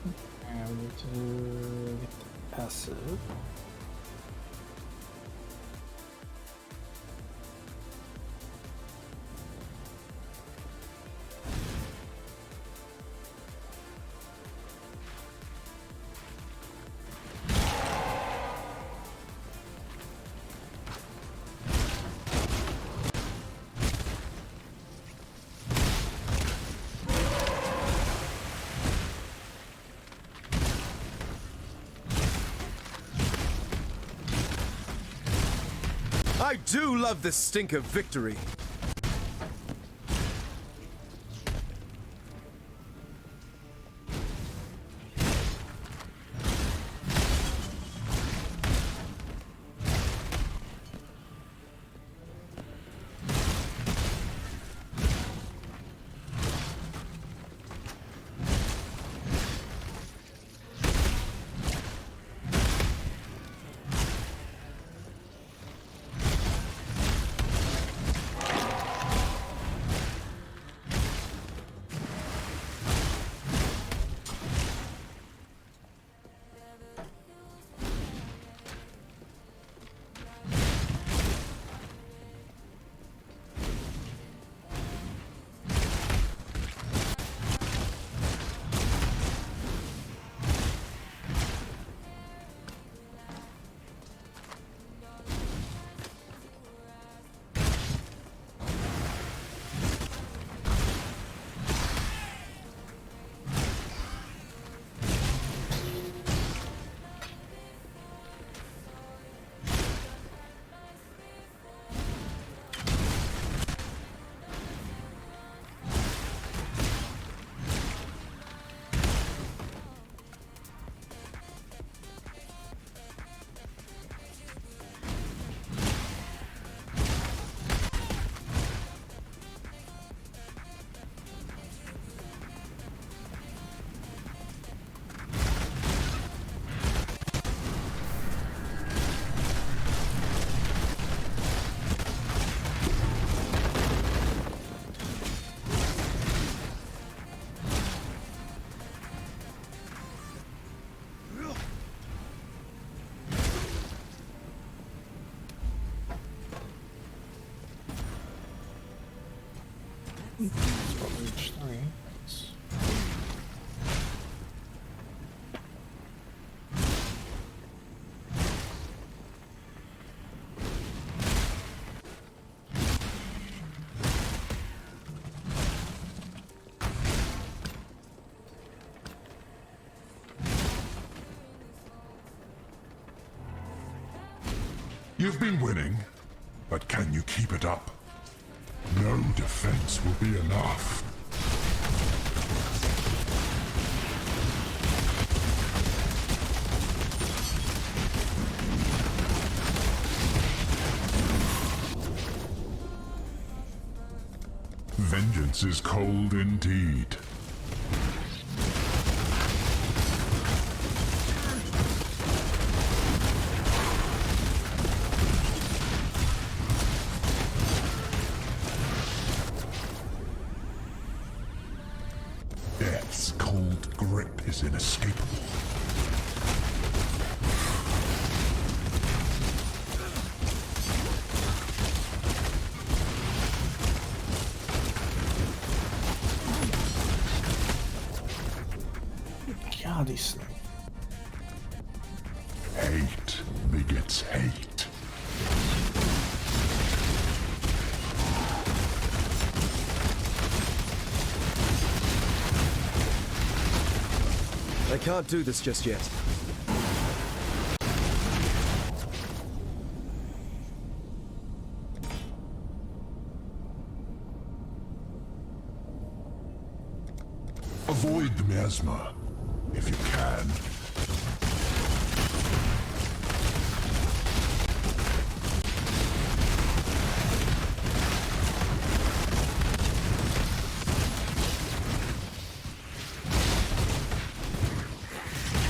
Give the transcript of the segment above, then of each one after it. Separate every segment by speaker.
Speaker 1: And we need to get the passive.
Speaker 2: I do love the stink of victory. Reach 3.
Speaker 3: You've been winning, but can you keep it up? No defense will be enough. Vengeance is cold indeed. Death's cold grip is inescapable.
Speaker 1: God, these
Speaker 3: Hate begets hate.
Speaker 2: I can't do this just yet.
Speaker 3: Avoid the miasma, if you can.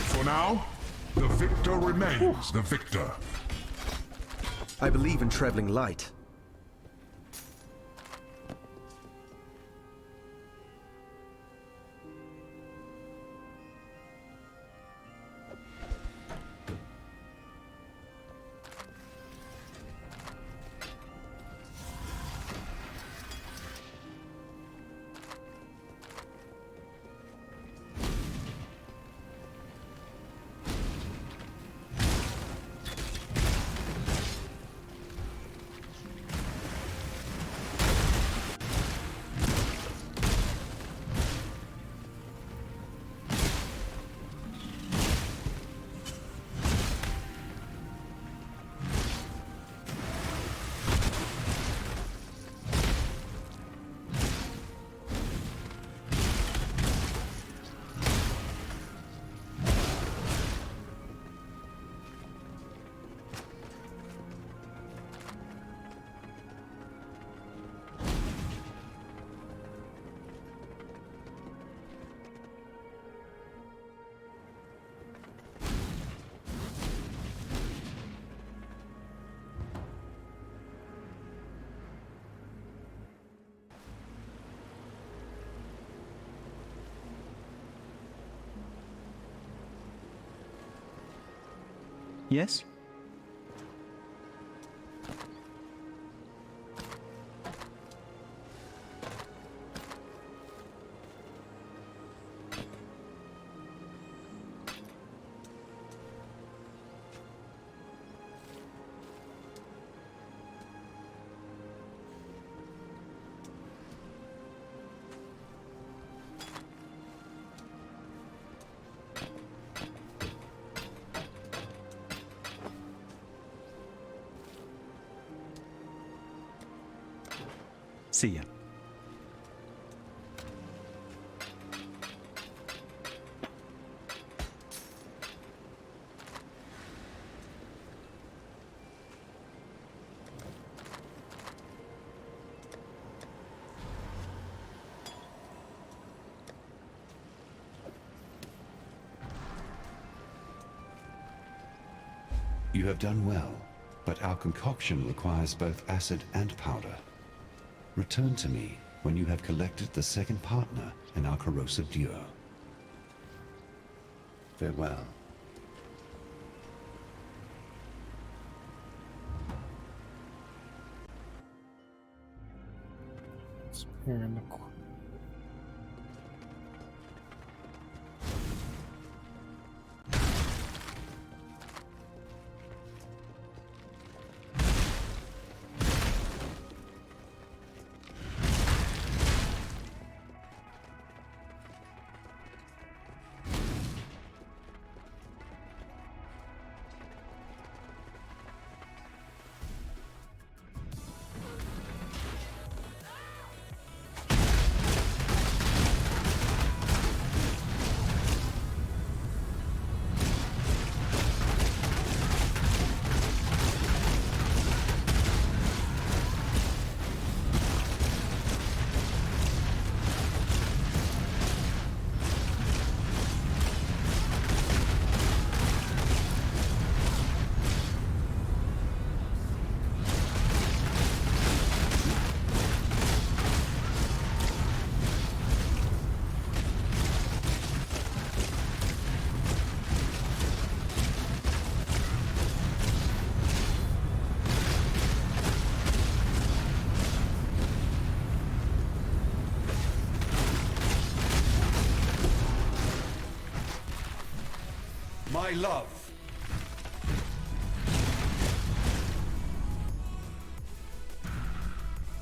Speaker 3: For now, the victor remains the victor.
Speaker 2: I believe in traveling light.
Speaker 4: Yes? See ya.
Speaker 5: You have done well, but our concoction requires both acid and powder. Return to me when you have collected the second partner in our corrosive duo. Farewell.
Speaker 1: Spear in the corner.
Speaker 2: My love.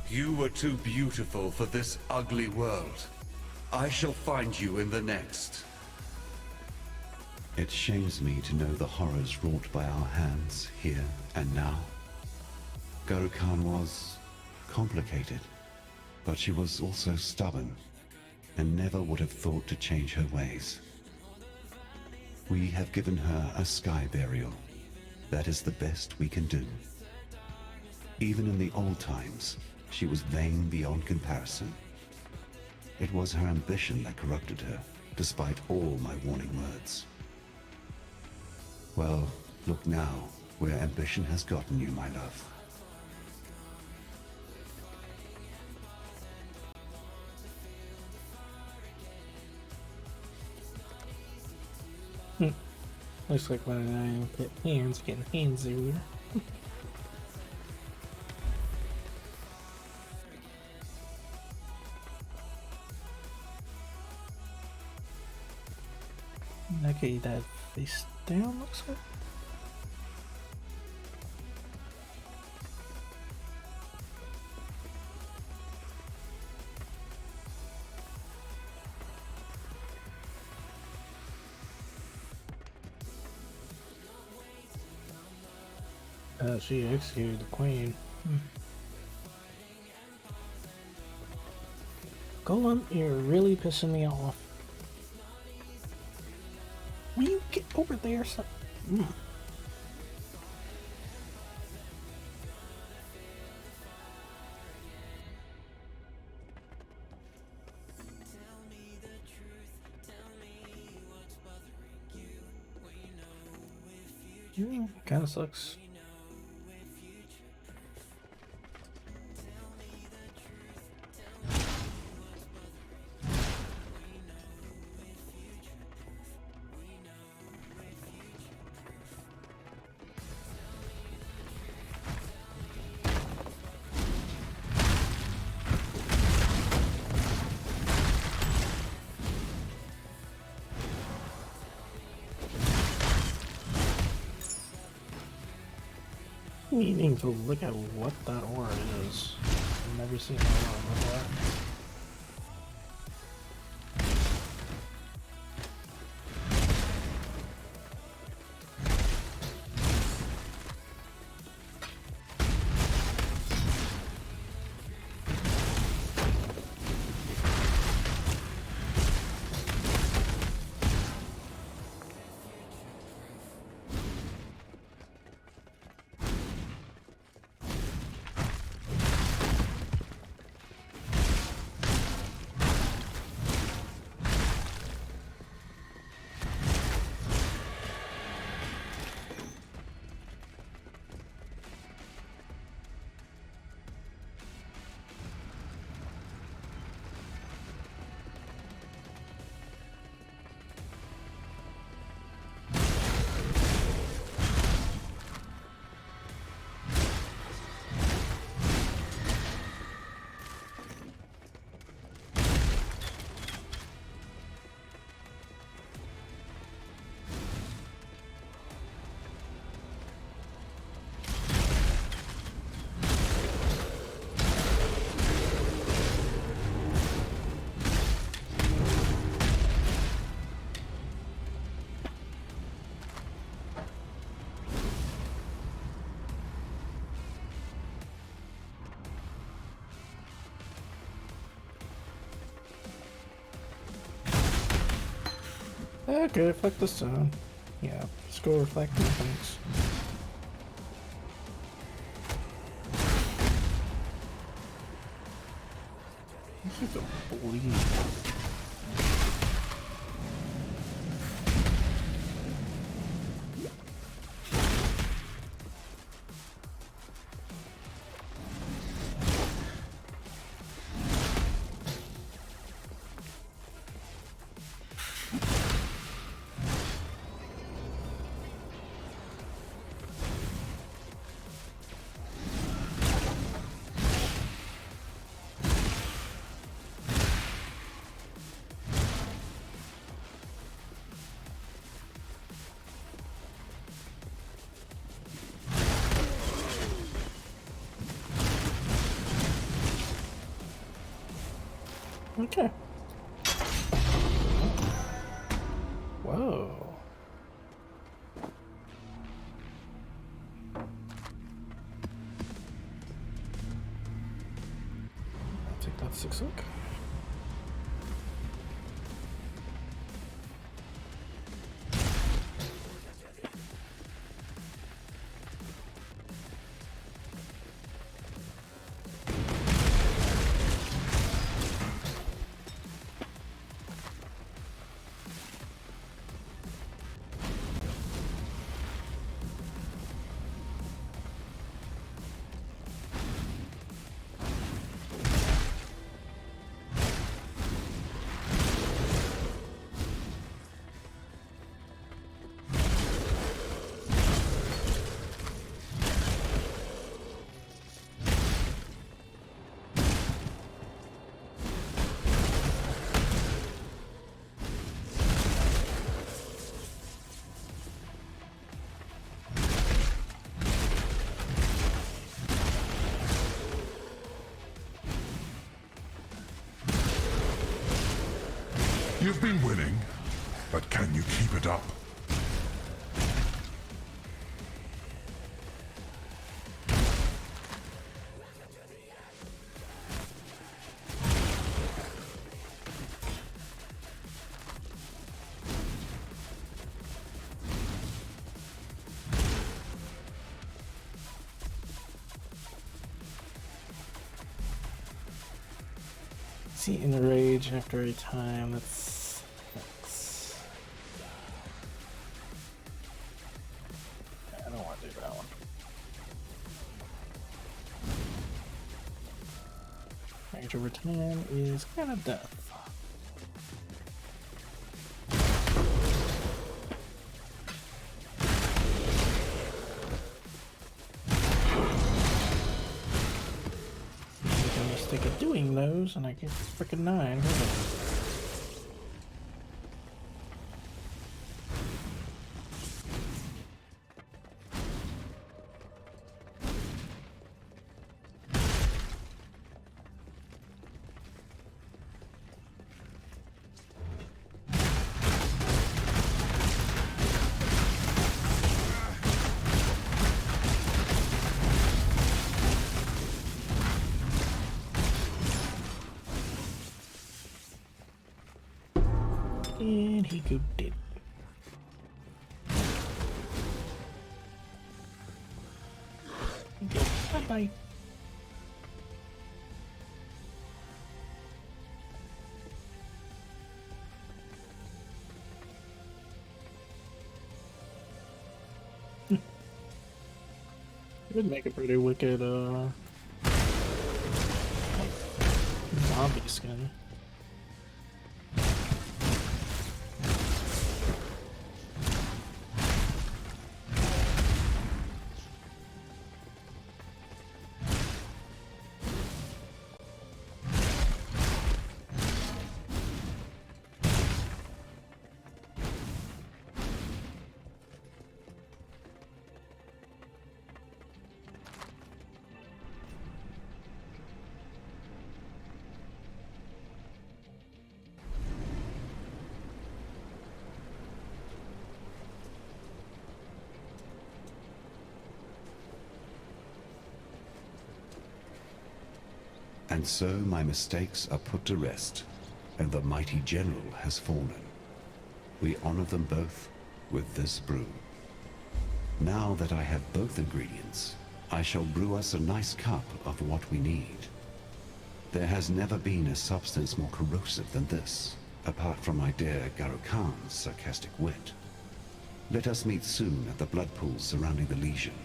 Speaker 2: You were too beautiful for this ugly world. I shall find you in the next.
Speaker 5: It shames me to know the horrors wrought by our hands here and now. Gurukhan was complicated, but she was also stubborn and never would have thought to change her ways. We have given her a sky burial. That is the best we can do. Even in the old times, she was vain beyond comparison. It was her ambition that corrupted her, despite all my warning words. Well, look now, where ambition has gotten you, my love.
Speaker 1: Looks like when I get hands, getting handsy. Okay, that face down looks like. She executed the queen. Golem, you're really pissing me off. Will you get over there, son? Kind of sucks. meaning to look at what that aura is. I've never seen an aura before. Okay, reflect the stone. Yeah, let's go reflect the things. This is a bleed. Okay. Whoa. I'll take that 6 hook.
Speaker 3: You've been winning, but can you keep it up?
Speaker 1: See, enrage after a time. That's I don't want to do that one. Rage over time is kind of death. Make a mistake of doing those, and I get freaking 9. And he gooped it. Okay, bye-bye. It would make a pretty wicked, zombie skin.
Speaker 5: And so my mistakes are put to rest, and the mighty general has fallen. We honor them both with this brew. Now that I have both ingredients, I shall brew us a nice cup of what we need. There has never been a substance more corrosive than this, apart from my dear Garo Khan's sarcastic wit. Let us meet soon at the blood pools surrounding the Legion,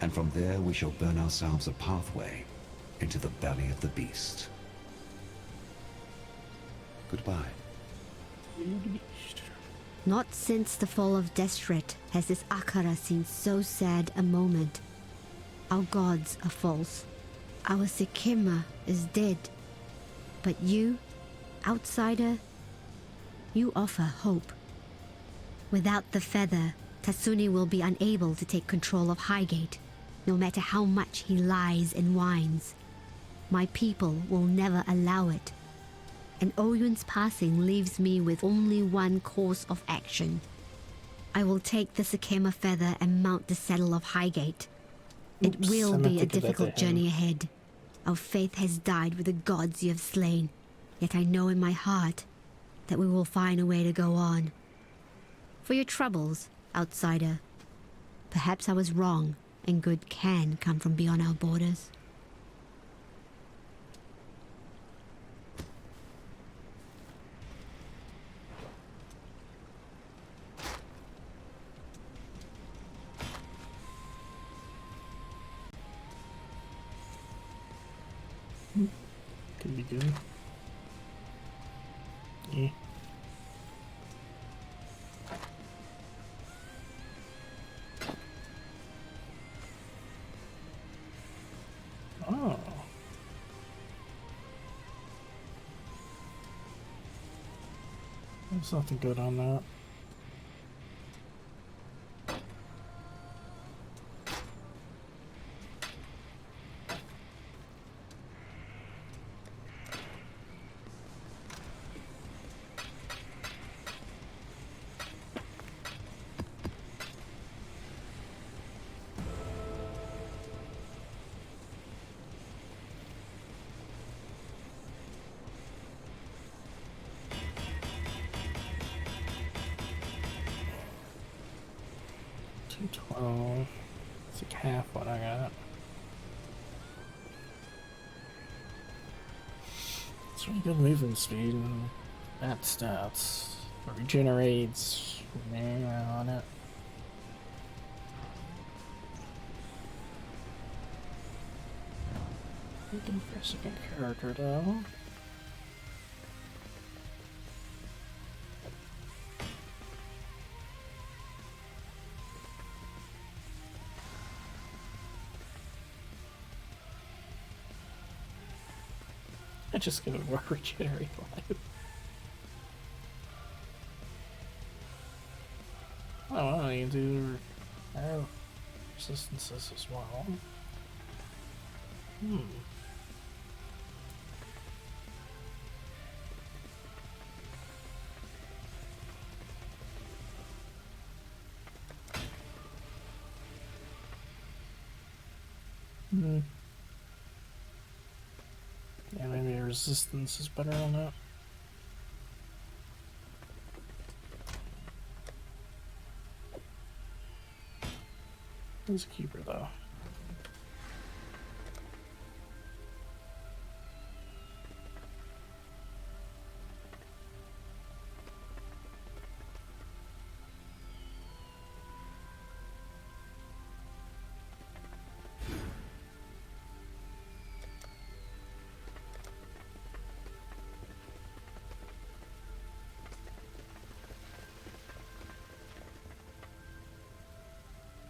Speaker 5: and from there we shall burn ourselves a pathway into the belly of the beast. Goodbye.
Speaker 6: Not since the fall of Destret has this Akara seen so sad a moment. Our gods are false. Our Sekima is dead. But you, outsider, you offer hope. Without the feather, Tasuni will be unable to take control of Highgate, no matter how much he lies and whines. My people will never allow it. And Oyun's passing leaves me with only one course of action. I will take the Sekema feather and mount the saddle of Highgate. It
Speaker 1: Oops,
Speaker 6: will
Speaker 1: I meant
Speaker 6: be
Speaker 1: to
Speaker 6: a
Speaker 1: give that to
Speaker 6: difficult
Speaker 1: him.
Speaker 6: journey ahead. Our faith has died with the gods you have slain, yet I know in my heart that we will find a way to go on. For your troubles, outsider, perhaps I was wrong, and good can come from beyond our borders.
Speaker 1: Could be good. Yeah. Oh. There's nothing good on that. $212. It's like half what I got. It's really good movement speed and bad stats. Regenerates on it. Looking for a second character though. I just gonna more regenerate life. Oh, well, you can do arrow resistances as well. Hmm. Hmm. Yeah, maybe resistance is better on that. He's a keeper, though.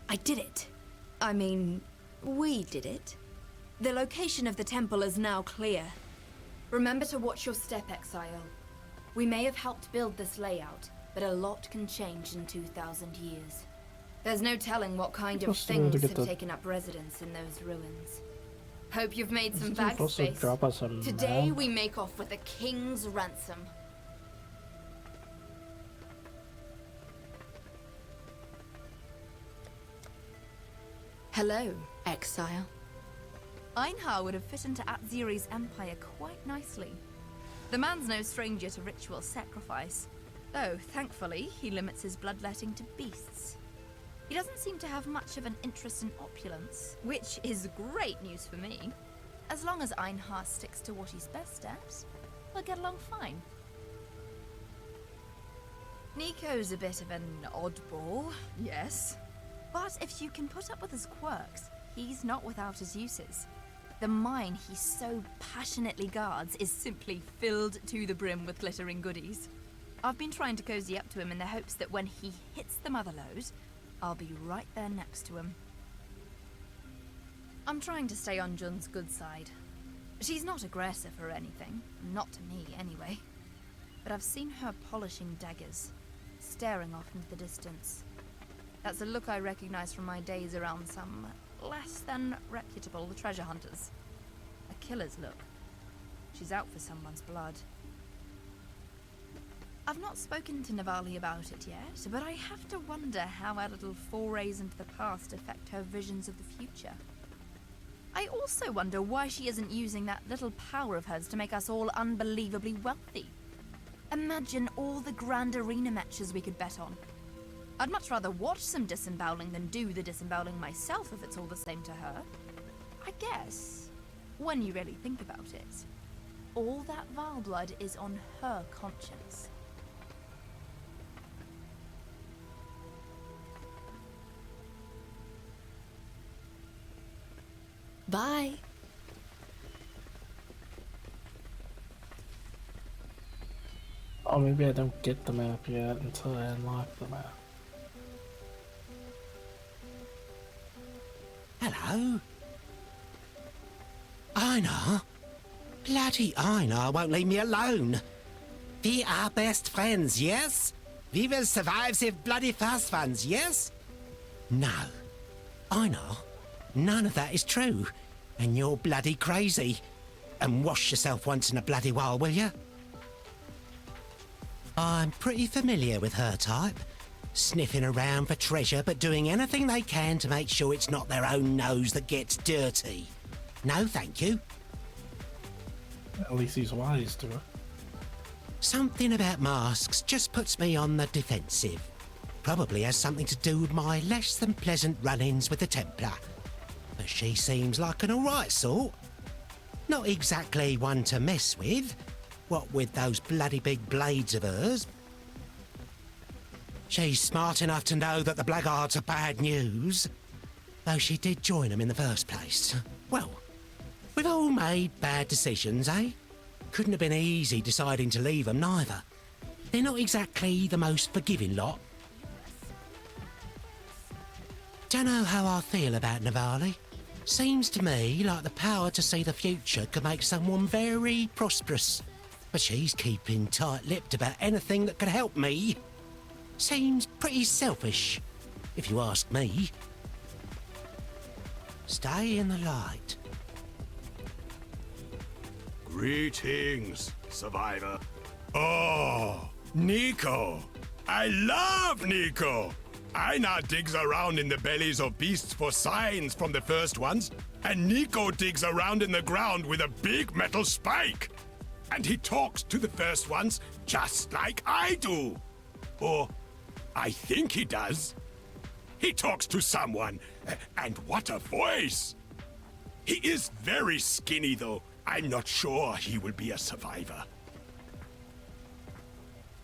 Speaker 7: I did it. I mean, we did it. The location of the temple is now clear. Remember to watch your step, Exile. We may have helped build this layout, but a lot can change in 2,000 years. There's no telling what kind of things have taken up residence in those ruins. Hope you've made some bag space. Today we make off with the king's ransom. Hello, Exile. Einhar would have fit into Atziri's empire quite nicely. The man's no stranger to ritual sacrifice, though thankfully he limits his bloodletting to beasts. He doesn't seem to have much of an interest in opulence, which is great news for me. As long as Einhar sticks to what he's best at, we'll get along fine. Nico's a bit of an oddball, yes. But if you can put up with his quirks, he's not without his uses. The mine he so passionately guards is simply filled to the brim with glittering goodies. I've been trying to cozy up to him in the hopes that when he hits the motherlode, I'll be right there next to him. I'm trying to stay on Jun's good side. She's not aggressive or anything, not to me anyway. But I've seen her polishing daggers, staring off into the distance. That's a look I recognize from my days around some less than reputable treasure hunters. A killer's look. She's out for someone's blood. I've not spoken to Navali about it yet, but I have to wonder how our little forays into the past affect her visions of the future. I also wonder why she isn't using that little power of hers to make us all unbelievably wealthy. Imagine all the grand arena matches we could bet on. I'd much rather watch some disemboweling than do the disemboweling myself if it's all the same to her. I guess, when you really think about it, all that Vaal blood is on her conscience. Bye.
Speaker 1: Oh, maybe I don't get the map yet until I unlock the map.
Speaker 8: Hello? Einar? Bloody Einar won't leave me alone. We are best friends, yes? We will survive the bloody fast ones, yes? No. Einar, none of that is true. And you're bloody crazy. And wash yourself once in a bloody while, will you? I'm pretty familiar with her type. Sniffing around for treasure, but doing anything they can to make sure it's not their own nose that gets dirty. No, thank you.
Speaker 1: At least he's wise to her.
Speaker 8: Something about masks just puts me on the defensive. Probably has something to do with my less than pleasant run-ins with the Templar. But she seems like an alright sort. Not exactly one to mess with, what with those bloody big blades of hers. She's smart enough to know that the blackguards are bad news, though she did join them in the first place. Well, we've all made bad decisions, eh? Couldn't have been easy deciding to leave them, neither. They're not exactly the most forgiving lot. Don't know how I feel about Navali. Seems to me like the power to see the future could make someone very prosperous. But she's keeping tight-lipped about anything that could help me. Seems pretty selfish, if you ask me. Stay in the light.
Speaker 9: Greetings, survivor. Oh, Nico. I love Nico. Einar digs around in the bellies of beasts for signs from the first ones, and Nico digs around in the ground with a big metal spike. And he talks to the first ones just like I do. Or I think he does. He talks to someone. And what a voice! He is very skinny, though. I'm not sure he will be a survivor.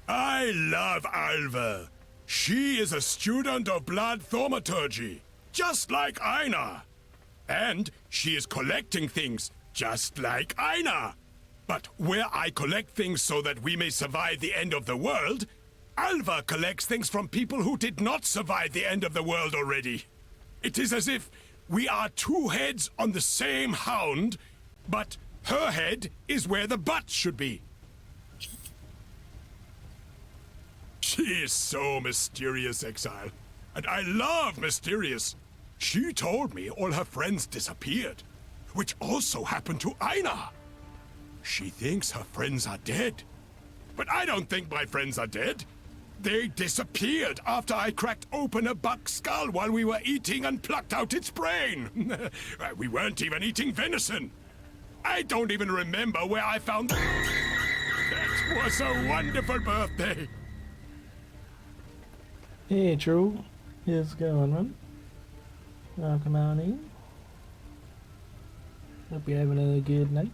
Speaker 9: I love Alva. She is a student of blood thaumaturgy, just like Aina. And she is collecting things, just like Aina. But where I collect things so that we may survive the end of the world, Alva collects things from people who did not survive the end of the world already. It is as if we are two heads on the same hound, but her head is where the butt should be. She is so mysterious, Exile. And I love mysterious. She told me all her friends disappeared, which also happened to Aina. She thinks her friends are dead. But I don't think my friends are dead. They disappeared after I cracked open a buck's skull while we were eating and plucked out its brain. We weren't even eating venison. I don't even remember where I found them. That was a wonderful birthday.
Speaker 1: Hey, Drew. How's it going, man? Welcome on in. Hope you're having a good night.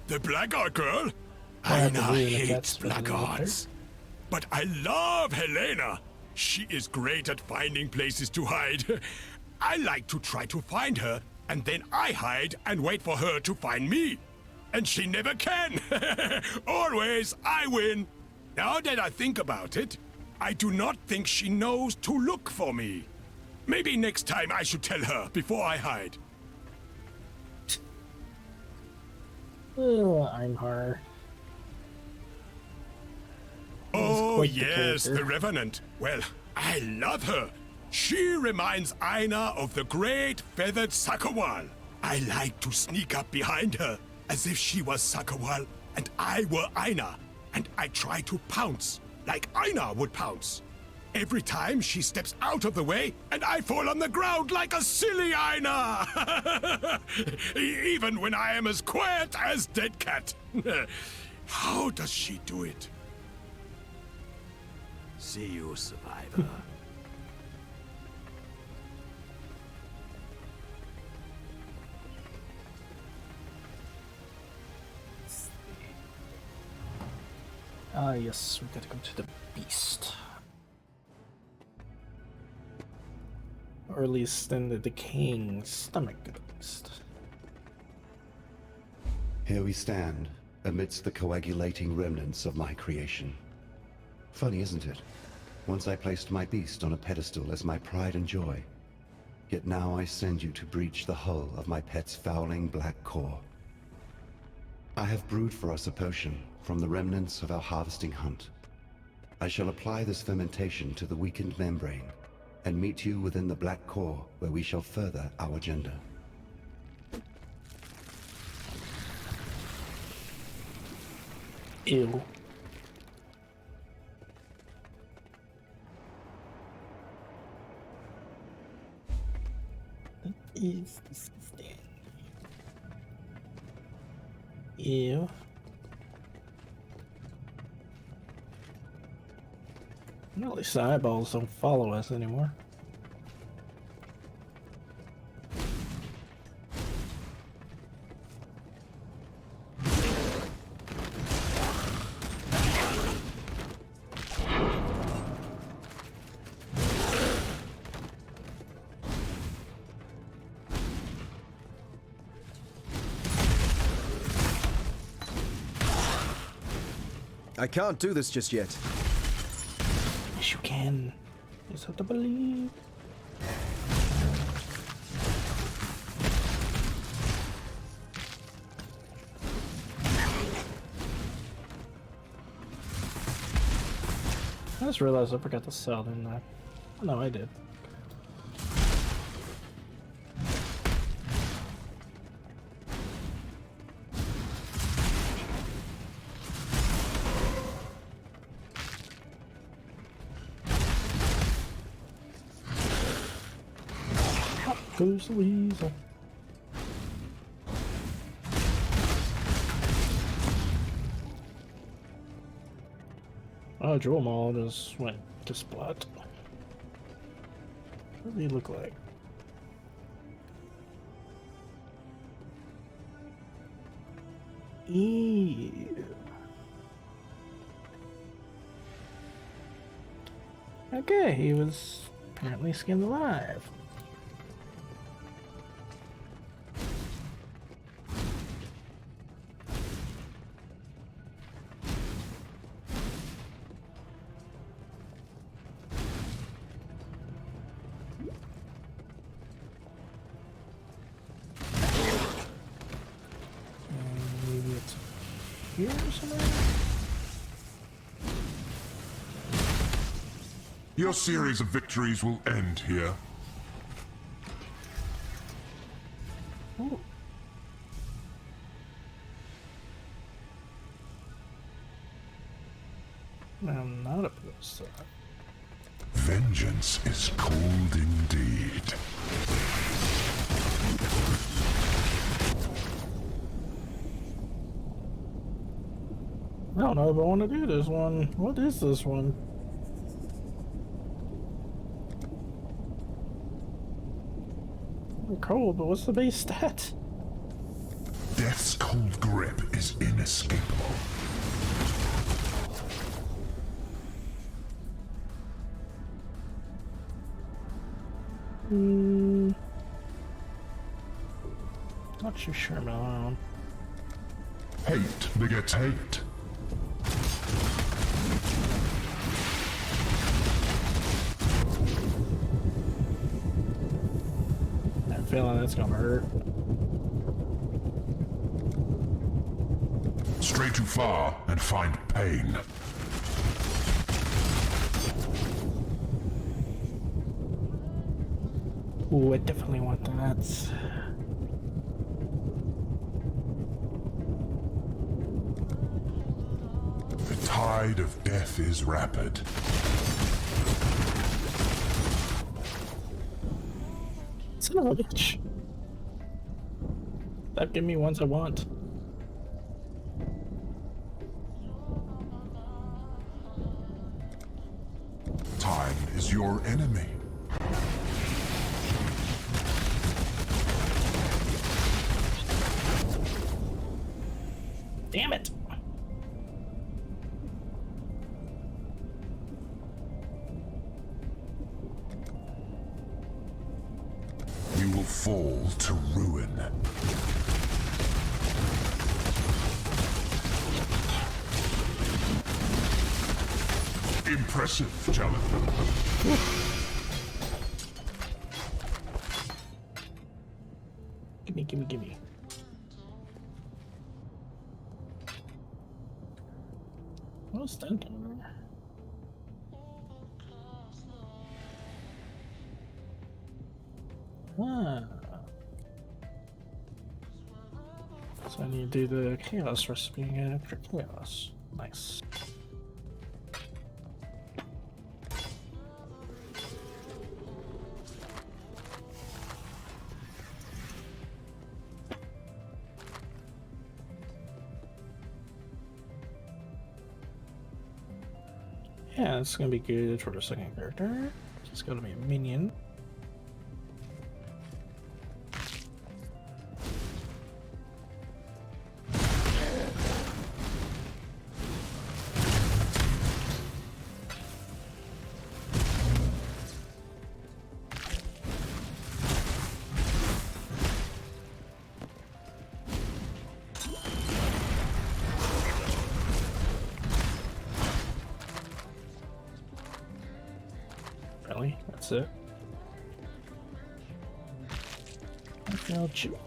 Speaker 9: The blackguard girl?
Speaker 1: have to
Speaker 9: Aina
Speaker 1: do in a
Speaker 9: hates
Speaker 1: cat's presence
Speaker 9: blackguards. But I love Helena. She is great at finding places to hide. I like to try to find her, and then I hide and wait for her to find me. And she never can. Always I win. Now that I think about it, I do not think she knows to look for me. Maybe next time I should tell her before I hide.
Speaker 1: Oh, I'm her.
Speaker 9: Oh,
Speaker 1: quite the
Speaker 9: yes,
Speaker 1: character.
Speaker 9: the Revenant. Well, I love her. She reminds Aina of the great feathered Sakawal. I like to sneak up behind her as if she was Sakawal and I were Aina, and I try to pounce like Aina would pounce. Every time she steps out of the way, and I fall on the ground like a silly Aina! Even when I am as quiet as Dead Cat. How does she do it?
Speaker 10: See you, survivor.
Speaker 1: Ah, yes, we gotta go to the beast. Or at least in the decaying stomach of the beast.
Speaker 5: Here we stand, amidst the coagulating remnants of my creation. Funny, isn't it? Once I placed my beast on a pedestal as my pride and joy. Yet now I send you to breach the hull of my pet's fouling black core. I have brewed for us a potion from the remnants of our harvesting hunt. I shall apply this fermentation to the weakened membrane and meet you within the black core where we shall further our agenda.
Speaker 1: Ew. That is disgusting. Ew. Well, at least the eyeballs don't follow us anymore.
Speaker 10: I can't do this just yet.
Speaker 1: Yes, you can. You just have to believe. I just realized I forgot to sell, didn't I? No, I did. Goes the weasel. Oh, Jewel Maul just went to splat. What does he look like? Ew. Okay, he was apparently skinned alive. Maybe it's here somewhere?
Speaker 3: Your series of victories will end here.
Speaker 1: Ooh. I'm not opposed to that.
Speaker 3: Vengeance is cold indeed.
Speaker 1: I don't know if I want to do this one. What is this one? I'm cold, but what's the base stat?
Speaker 3: Death's cold grip is inescapable.
Speaker 1: Not too sure, man.
Speaker 3: Hate begets hate.
Speaker 1: I'm feeling it's gonna hurt.
Speaker 3: Stray too far and find pain.
Speaker 1: Ooh, I definitely want that.
Speaker 3: The tide of death is rapid.
Speaker 1: Son of a bitch. Stop giving me ones I want.
Speaker 3: Time is your enemy.
Speaker 1: Damn it!
Speaker 3: You will fall to ruin. Impressive, challenger.
Speaker 1: Gimme, gimme, gimme. What's that down there? Ah. So I need to do the chaos recipe and get extra chaos. Nice. Yeah, it's gonna be good for the second character. It's gonna be a minion. Really? That's it? Okay, I'll chew it.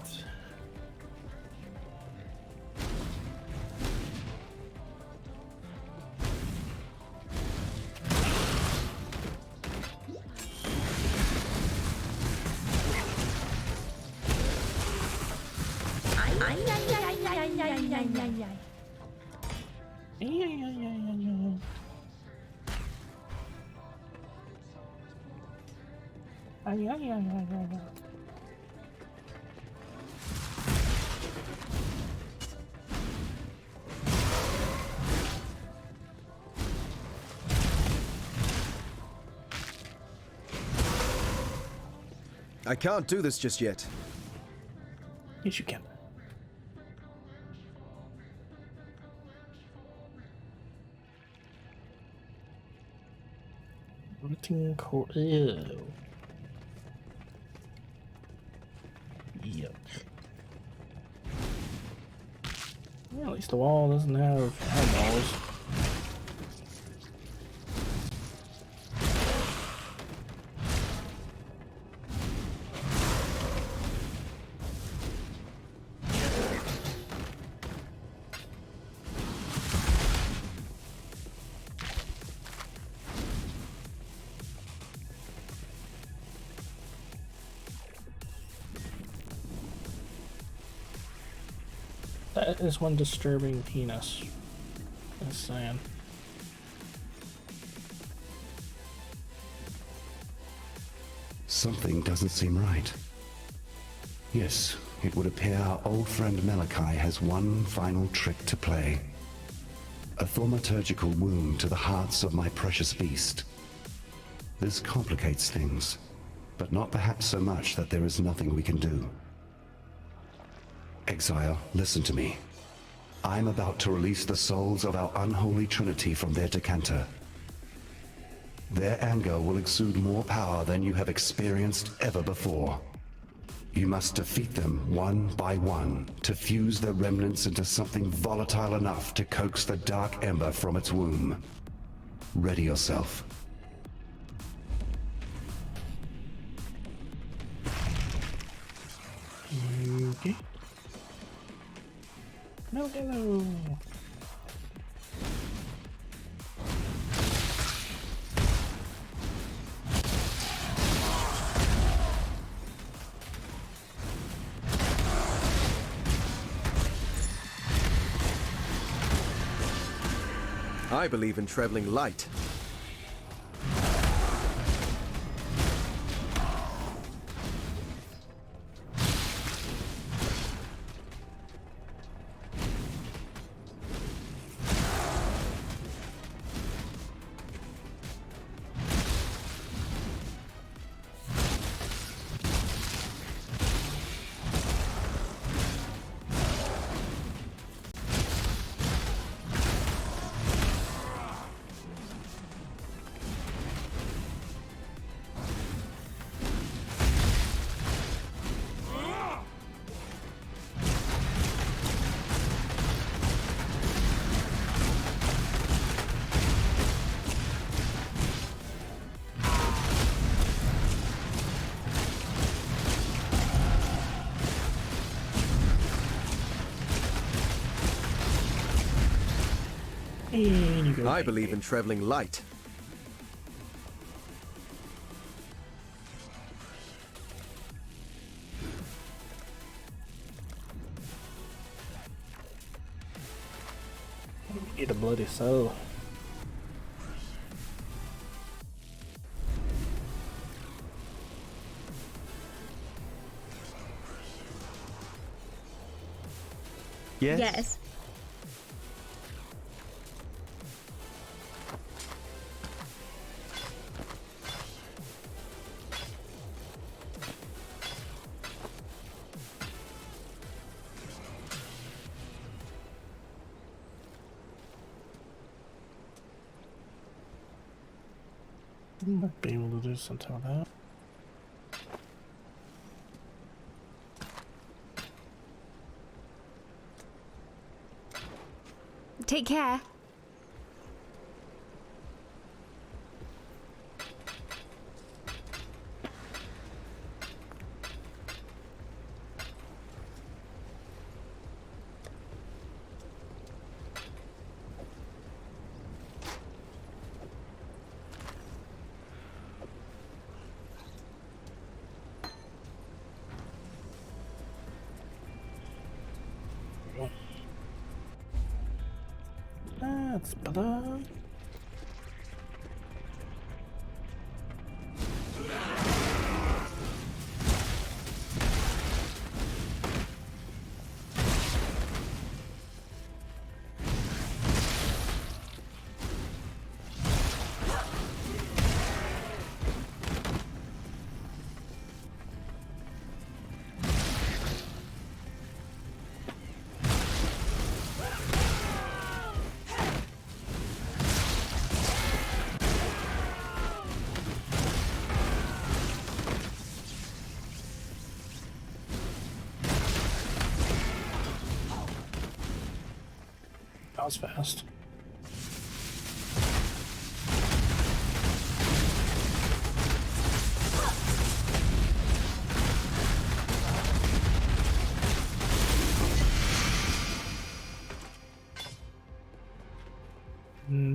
Speaker 10: I can't do this just yet.
Speaker 1: Yes, you can. Rotting core. Ew. Yep. Well, at least the wall doesn't have eyeballs. That is one disturbing penis. Just saying.
Speaker 5: Something doesn't seem right. Yes, it would appear our old friend Malachi has one final trick to play. A thaumaturgical wound to the hearts of my precious beast. This complicates things, but not perhaps so much that there is nothing we can do. Exile, listen to me. I'm about to release the souls of our unholy trinity from their decanter. Their anger will exude more power than you have experienced ever before. You must defeat them one by one to fuse their remnants into something volatile enough to coax the dark ember from its womb. Ready yourself.
Speaker 1: Okay. No, hello.
Speaker 10: I believe in traveling light. I believe in traveling light.
Speaker 1: Get a bloody soul.
Speaker 4: Yes?
Speaker 6: Yes.
Speaker 1: Might be able to do something with that.
Speaker 6: Take care.
Speaker 1: That's better. That was fast.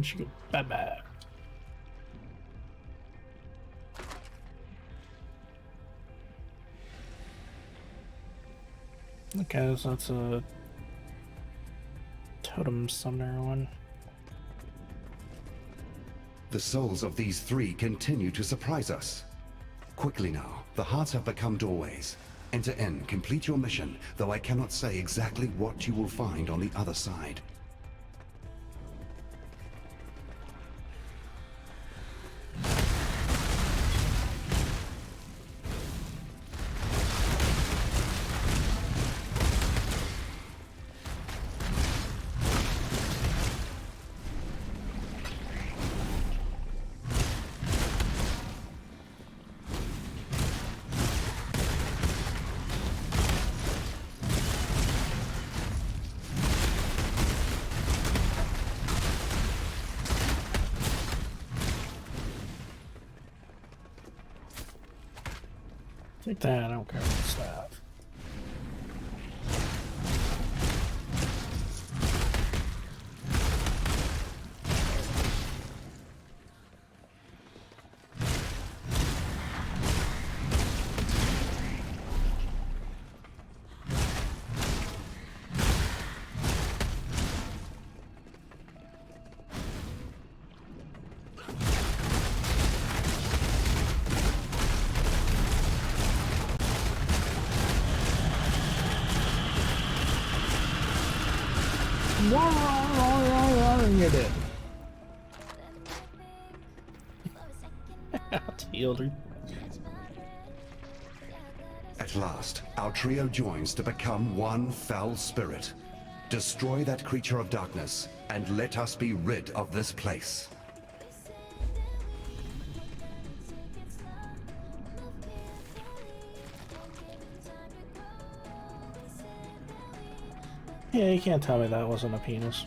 Speaker 1: She go bye-bye. Okay, so that's a totem summoner one.
Speaker 5: The souls of these three continue to surprise us. Quickly now, the hearts have become doorways. Enter in, complete your mission, though I cannot say exactly what you will find on the other side.
Speaker 1: Take that, I don't care about stuff. You're dead. Healed her.
Speaker 5: At last, our trio joins to become one foul spirit. Destroy that creature of darkness, and let us be rid of this place.
Speaker 1: Yeah, you can't tell me that wasn't a penis.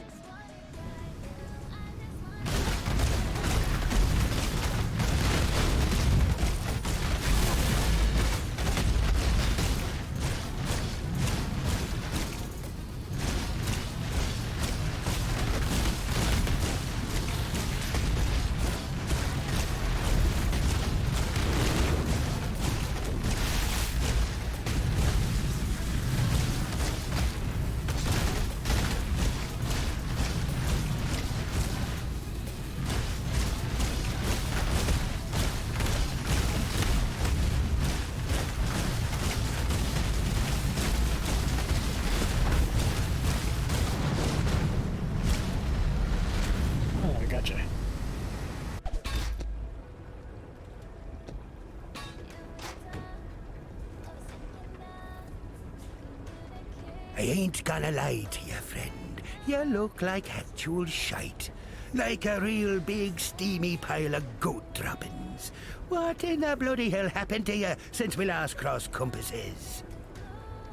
Speaker 8: I ain't gonna lie to you, friend. You look like actual shite. Like a real big steamy pile of goat droppings. What in the bloody hell happened to you since we last crossed compasses?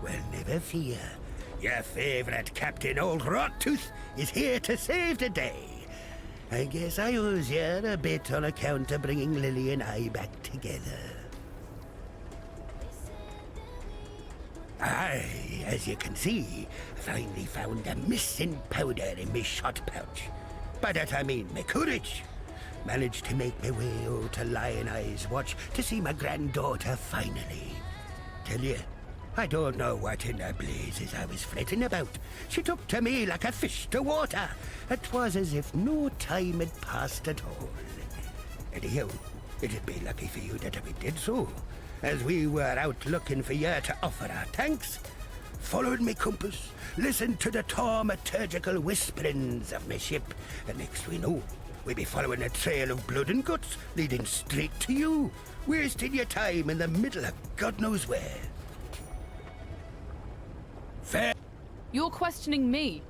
Speaker 8: Well, never fear. Your favourite Captain Old Rottooth is here to save the day. I guess I owes you a bit on account of bringing Lily and I back together. Aye, as you can see, I finally found a missing powder in me shot pouch. By that I mean my courage. Managed to make my way out to Lion Eyes Watch to see my granddaughter finally. Tell you, I don't know what in the blazes I was fretting about. She took to me like a fish to water. It was as if no time had passed at all. Anyhow, it'd be lucky for you that we did so, as we were out looking for you to offer our thanks. Followed me compass, listened to the taumaturgical whisperings of my ship, and next we know, we be following a trail of blood and guts leading straight to you, wasting your time in the middle of God knows where. Fair.
Speaker 11: You're questioning me,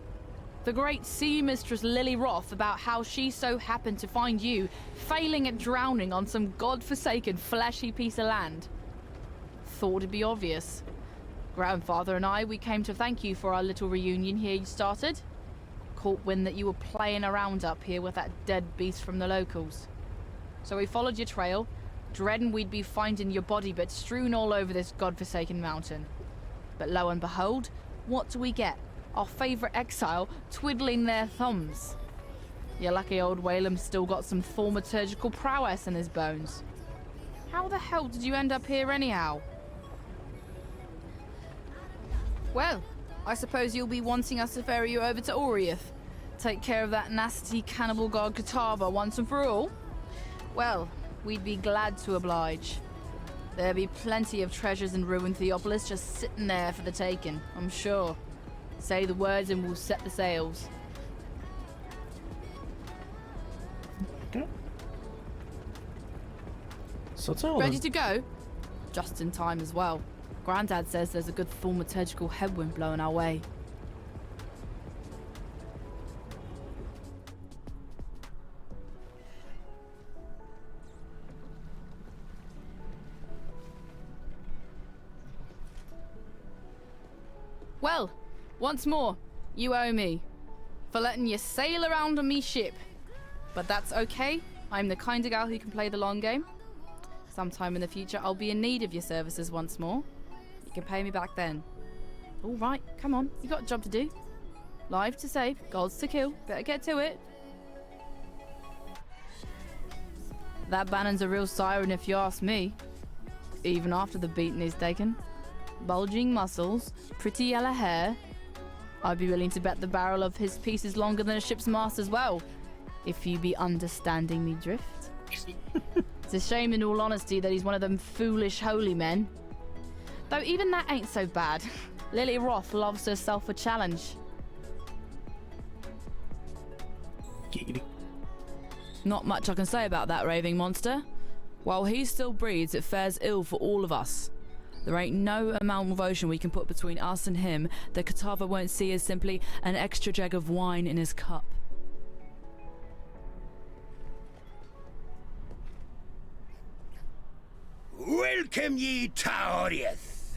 Speaker 11: the great sea mistress Lily Roth, about how she so happened to find you failing at drowning on some god-forsaken fleshy piece of land. Thought it'd be obvious. Grandfather and I, we came to thank you for our little reunion here you started. caught wind that you were playing around up here with that dead beast from the locals. So we followed your trail, dreading we'd be finding your body bits strewn all over this godforsaken mountain. But lo and behold, what do we get? Our favourite exile twiddling their thumbs. Your lucky old Whalem's still got some thaumaturgical prowess in his bones. How the hell did you end up here anyhow? Well, I suppose you'll be wanting us to ferry you over to Oriath. Take care of that nasty cannibal god Katava once and for all? Well, we'd be glad to oblige. There'll be plenty of treasures in ruined Theopolis just sitting there for the taking, I'm sure. Say the words and we'll set the sails.
Speaker 1: Okay. So tell
Speaker 11: Ready
Speaker 1: them.
Speaker 11: to go? Just in time as well. Grandad says there's a good thaumaturgical headwind blowing our way. Well, once more, you owe me. For letting you sail around on me ship. But that's okay, I'm the kind of gal who can play the long game. Sometime in the future I'll be in need of your services once more. You can pay me back then. Alright, come on, you got a job to do. Lives to save, gods to kill, better get to it. That Bannon's a real siren if you ask me. Even after the beating he's taken. Bulging muscles, pretty yellow hair. I'd be willing to bet the barrel of his piece is longer than a ship's mast as well, if you be understanding me drift. It's a shame in all honesty that he's one of them foolish holy men. Though even that ain't so bad. Lily Roth loves herself a challenge. Not much I can say about that raving monster. While he still breathes, it fares ill for all of us. There ain't no amount of ocean we can put between us and him that Katava won't see as simply an extra jug of wine in his cup.
Speaker 8: Welcome ye to Oriath.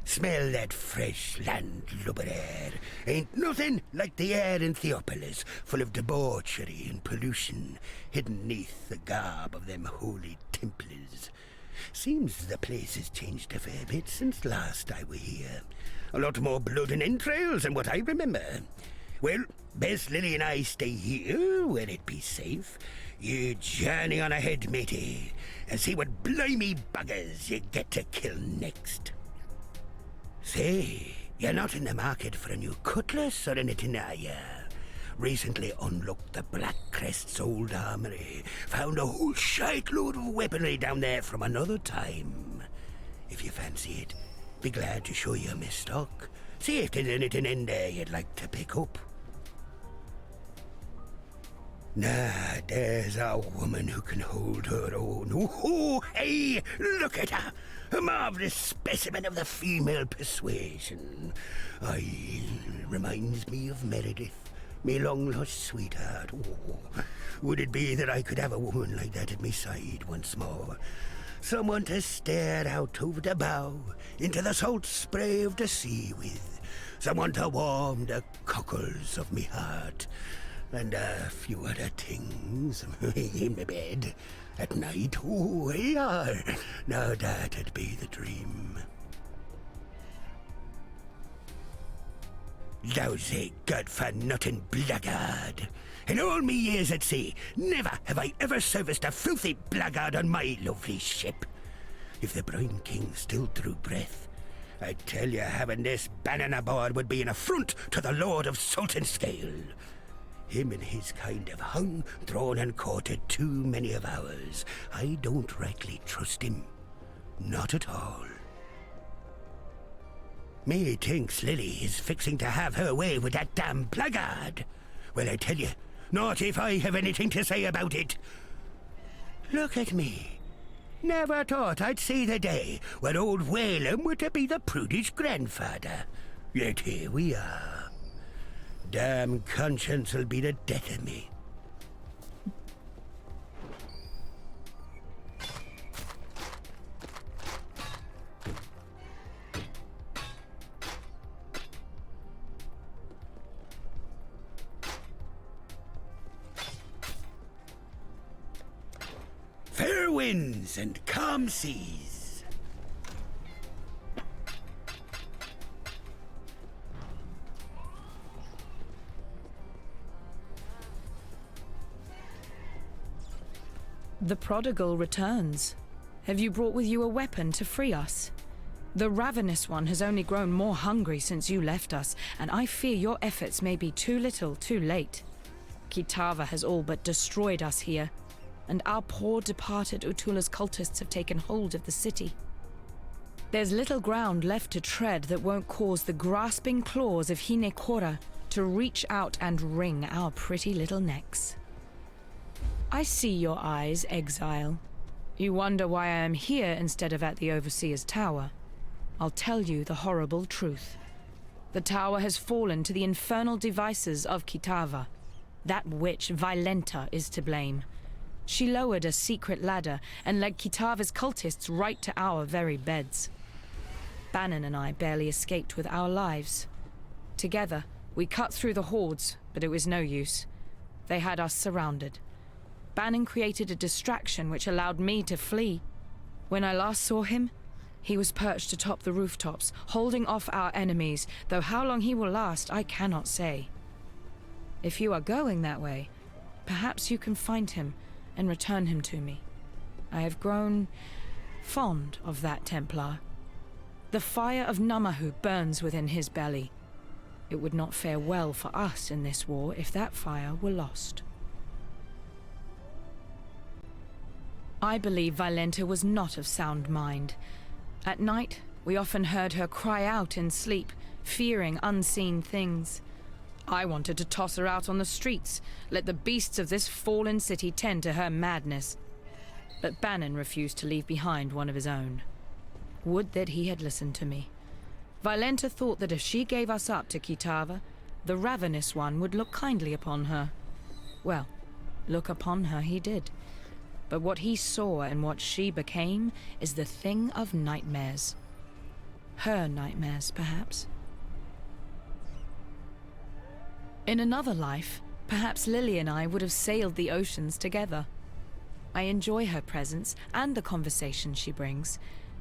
Speaker 8: Smell that fresh land lubber air. Ain't nothing like the air in Theopolis, full of debauchery and pollution, hidden neath the garb of them holy Templars. Seems the place has changed a fair bit since last I were here. A lot more blood and entrails than what I remember. Well, best Lily and I stay here, where it be safe. You journey on ahead, matey, and see what blimey buggers you get to kill next. Say, you're not in the market for a new cutlass or anything, are ya? Recently unlocked the Black Crest's old armory. Found a whole shite-load of weaponry down there from another time. If you fancy it, be glad to show you my stock. See if there's anything in there you'd like to pick up. Nah, there's a woman who can hold her own. Oh, hey, look at her! A marvellous specimen of the female persuasion. Aye, reminds me of Meredith, me long-lost sweetheart. Oh, would it be that I could have a woman like that at my side once more? Someone to stare out over the bow into the salt spray of the sea with. Someone to warm the cockles of me heart. And a few other things in my bed at night. Oh, yeah. Now that'd be the dream. Lousy, good-for-nothing blackguard. In all me years at sea, never have I ever serviced a filthy blackguard on my lovely ship. If the Brine King still drew breath, I tell you, having this Bannon aboard would be an affront to the Lord of Salt and Scale. Him and his kind have hung, drawn and quartered too many of ours. I don't rightly trust him. Not at all. Me thinks Lily is fixing to have her way with that damn blackguard. Well, I tell you, not if I have anything to say about it. Look at me. Never thought I'd see the day when old Whalem were to be the prudish grandfather. Yet here we are. Damn conscience will be the death of me.
Speaker 12: winds and calm seas.
Speaker 13: The prodigal returns. Have you brought with you a weapon to free us? The ravenous one has only grown more hungry since you left us, and I fear your efforts may be too little, too late. Kitava has all but destroyed us here, and our poor departed Utula's cultists have taken hold of the city. There's little ground left to tread that won't cause the grasping claws of Hinekora to reach out and wring our pretty little necks. I see your eyes, Exile. You wonder why I am here instead of at the Overseer's Tower. I'll tell you the horrible truth. The tower has fallen to the infernal devices of Kitava. That witch, Violenta, is to blame. She lowered a secret ladder and led Kitava's cultists right to our very beds. Bannon and I barely escaped with our lives. Together, we cut through the hordes, but it was no use. They had us surrounded. Bannon created a distraction which allowed me to flee. When I last saw him, he was perched atop the rooftops, holding off our enemies, though how long he will last, I cannot say. If you are going that way, perhaps you can find him and return him to me. I have grown fond of that Templar. The fire of Namahu burns within his belly. It would not fare well for us in this war if that fire were lost. I believe Violenta was not of sound mind. At night, we often heard her cry out in sleep, fearing unseen things. I wanted to toss her out on the streets, let the beasts of this fallen city tend to her madness. But Bannon refused to leave behind one of his own. Would that he had listened to me. Violenta thought that if she gave us up to Kitava, the ravenous one would look kindly upon her. Well, look upon her he did. But what he saw and what she became is the thing of nightmares. Her nightmares, perhaps. In another life, perhaps Lily and I would have sailed the oceans together. I enjoy her presence and the conversation she brings.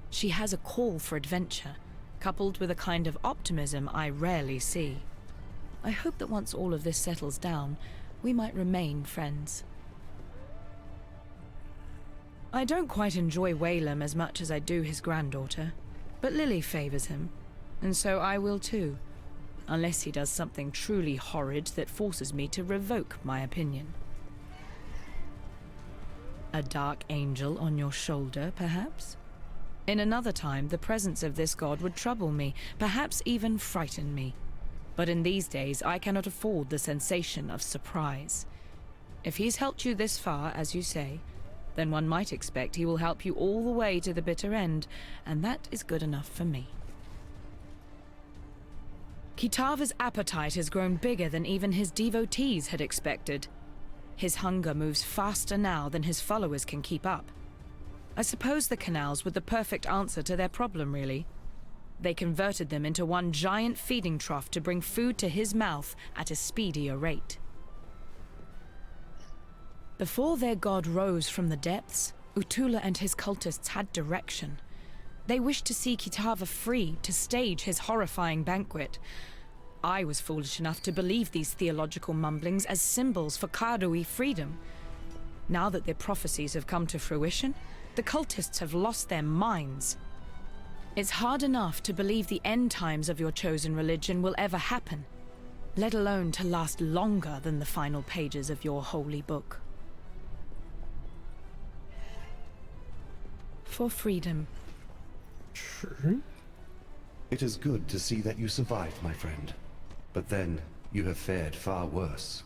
Speaker 13: She has a call for adventure, coupled with a kind of optimism I rarely see. I hope that once all of this settles down, we might remain friends. I don't quite enjoy Whalem as much as I do his granddaughter, but Lily favors him, and so I will too, unless he does something truly horrid that forces me to revoke my opinion. A dark angel on your shoulder, perhaps? In another time, the presence of this god would trouble me, perhaps even frighten me. But in these days, I cannot afford the sensation of surprise. If he's helped you this far, as you say, then one might expect he will help you all the way to the bitter end, and that is good enough for me. Kitava's appetite has grown bigger than even his devotees had expected. His hunger moves faster now than his followers can keep up. I suppose the canals were the perfect answer to their problem, really. They converted them into one giant feeding trough to bring food to his mouth at a speedier rate. Before their god rose from the depths, Utula and his cultists had direction. They wished to see Kitava free to stage his horrifying banquet. I was foolish enough to believe these theological mumblings as symbols for Karui freedom. Now that their prophecies have come to fruition, the cultists have lost their minds. It's hard enough to believe the end times of your chosen religion will ever happen, let alone to last longer than the final pages of your holy book. For freedom.
Speaker 1: True.
Speaker 5: It is good to see that you survived, my friend. But then, you have fared far worse.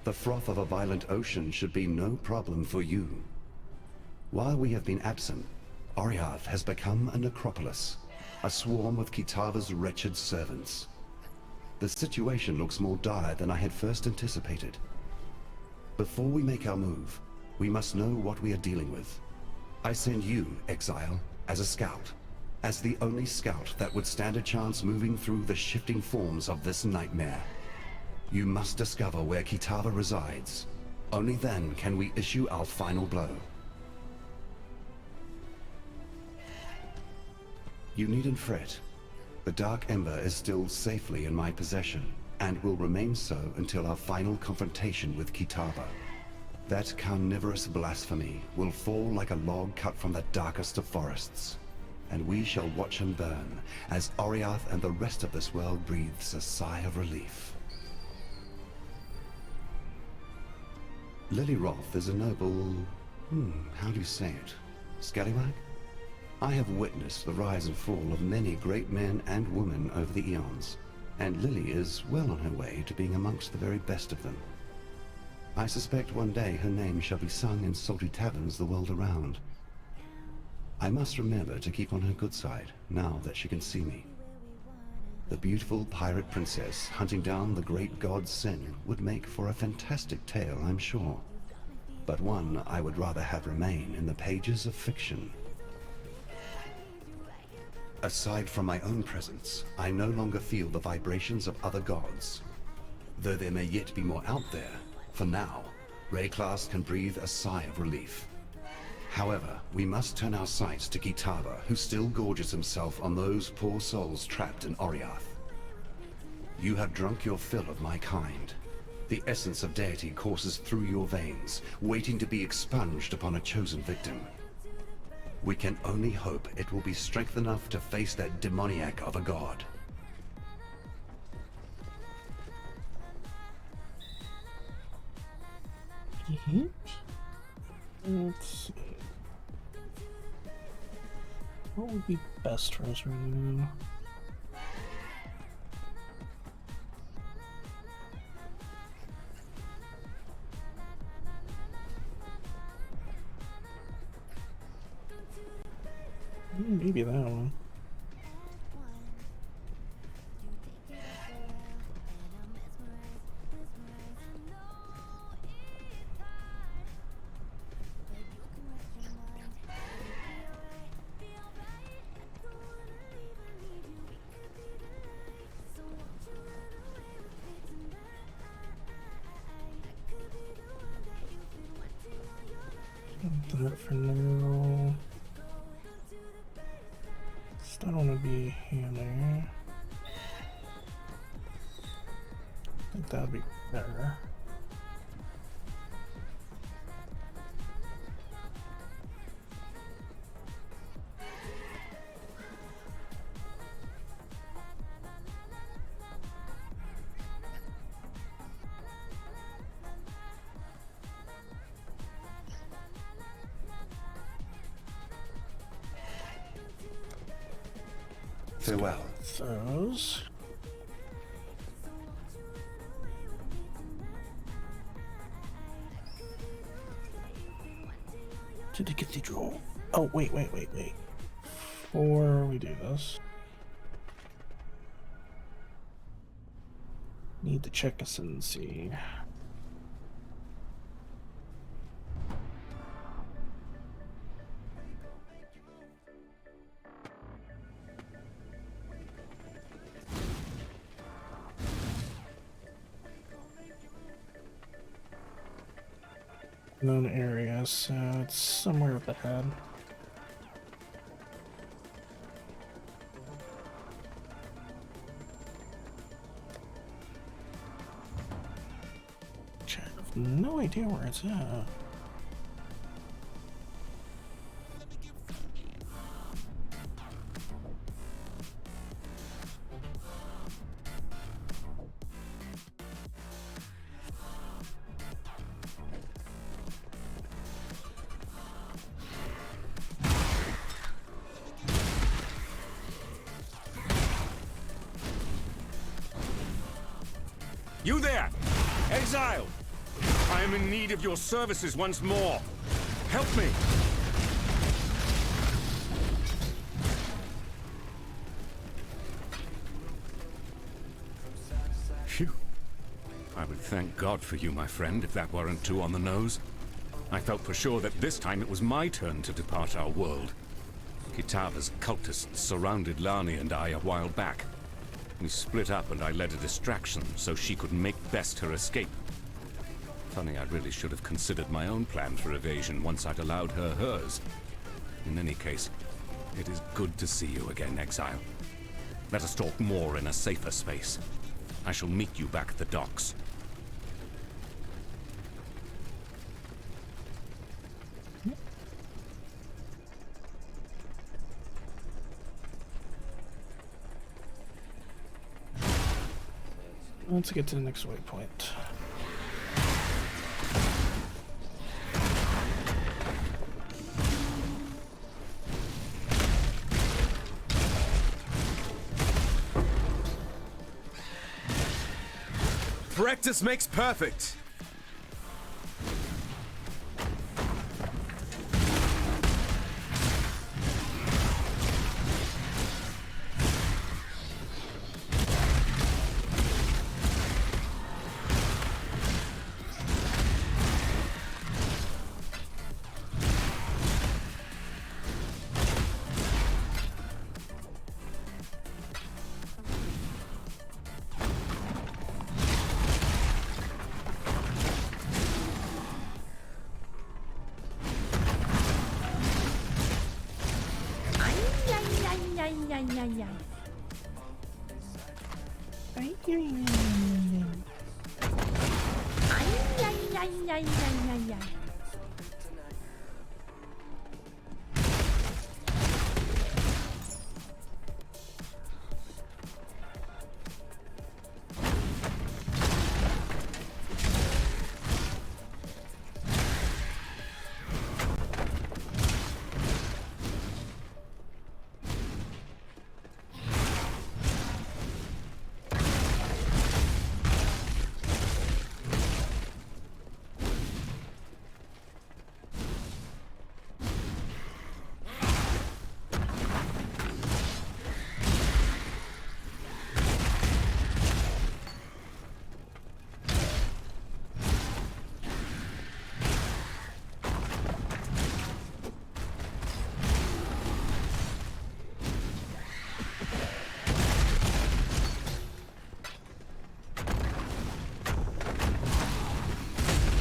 Speaker 5: The froth of a violent ocean should be no problem for you. While we have been absent, Oriath has become a necropolis, a swarm of Kitava's wretched servants. The situation looks more dire than I had first anticipated. Before we make our move, we must know what we are dealing with. I send you, Exile, as a scout. As the only scout that would stand a chance moving through the shifting forms of this nightmare. You must discover where Kitava resides. Only then can we issue our final blow. You needn't fret. The Dark Ember is still safely in my possession, and will remain so until our final confrontation with Kitava. That carnivorous blasphemy will fall like a log cut from the darkest of forests, and we shall watch him burn as Oriath and the rest of this world breathes a sigh of relief. Lily Roth is a noble... how do you say it? Scallywag? I have witnessed the rise and fall of many great men and women over the eons, and Lily is well on her way to being amongst the very best of them. I suspect one day her name shall be sung in salty taverns the world around. I must remember to keep on her good side, now that she can see me. The beautiful pirate princess hunting down the great god Sin would make for a fantastic tale, I'm sure. But one I would rather have remain in the pages of fiction. Aside from my own presence, I no longer feel the vibrations of other gods. Though there may yet be more out there, for now, Rayclass can breathe a sigh of relief. However, we must turn our sights to Kitava, who still gorges himself on those poor souls trapped in Oriath. You have drunk your fill of my kind. The essence of deity courses through your veins, waiting to be expunged upon a chosen victim. We can only hope it will be strength enough to face that demoniac of a god.
Speaker 1: Let's see. What would be best for us right now? Maybe that one. That for now. Still don't want to be healing. I think that'd be better.
Speaker 5: Farewell.
Speaker 1: Those. To the cathedral. Oh, wait. Before we do this, need to check ascendancy. Known area, so it's somewhere up ahead. I have no idea where it's at.
Speaker 14: You there! Exile! I am in need of your services once more. Help me! Phew. I would thank God for you, my friend, if that weren't too on the nose. I felt for sure that this time it was my turn to depart our world. Kitava's cultists surrounded Lani and I a while back. We split up and I led a distraction so she could make best her escape. Funny, I really should have considered my own plan for evasion once I'd allowed her hers. In any case, It is good to see you again, Exile. Let us talk more in a safer space. I shall meet you back at the docks.
Speaker 1: Let's get to the next waypoint.
Speaker 10: Practice makes perfect.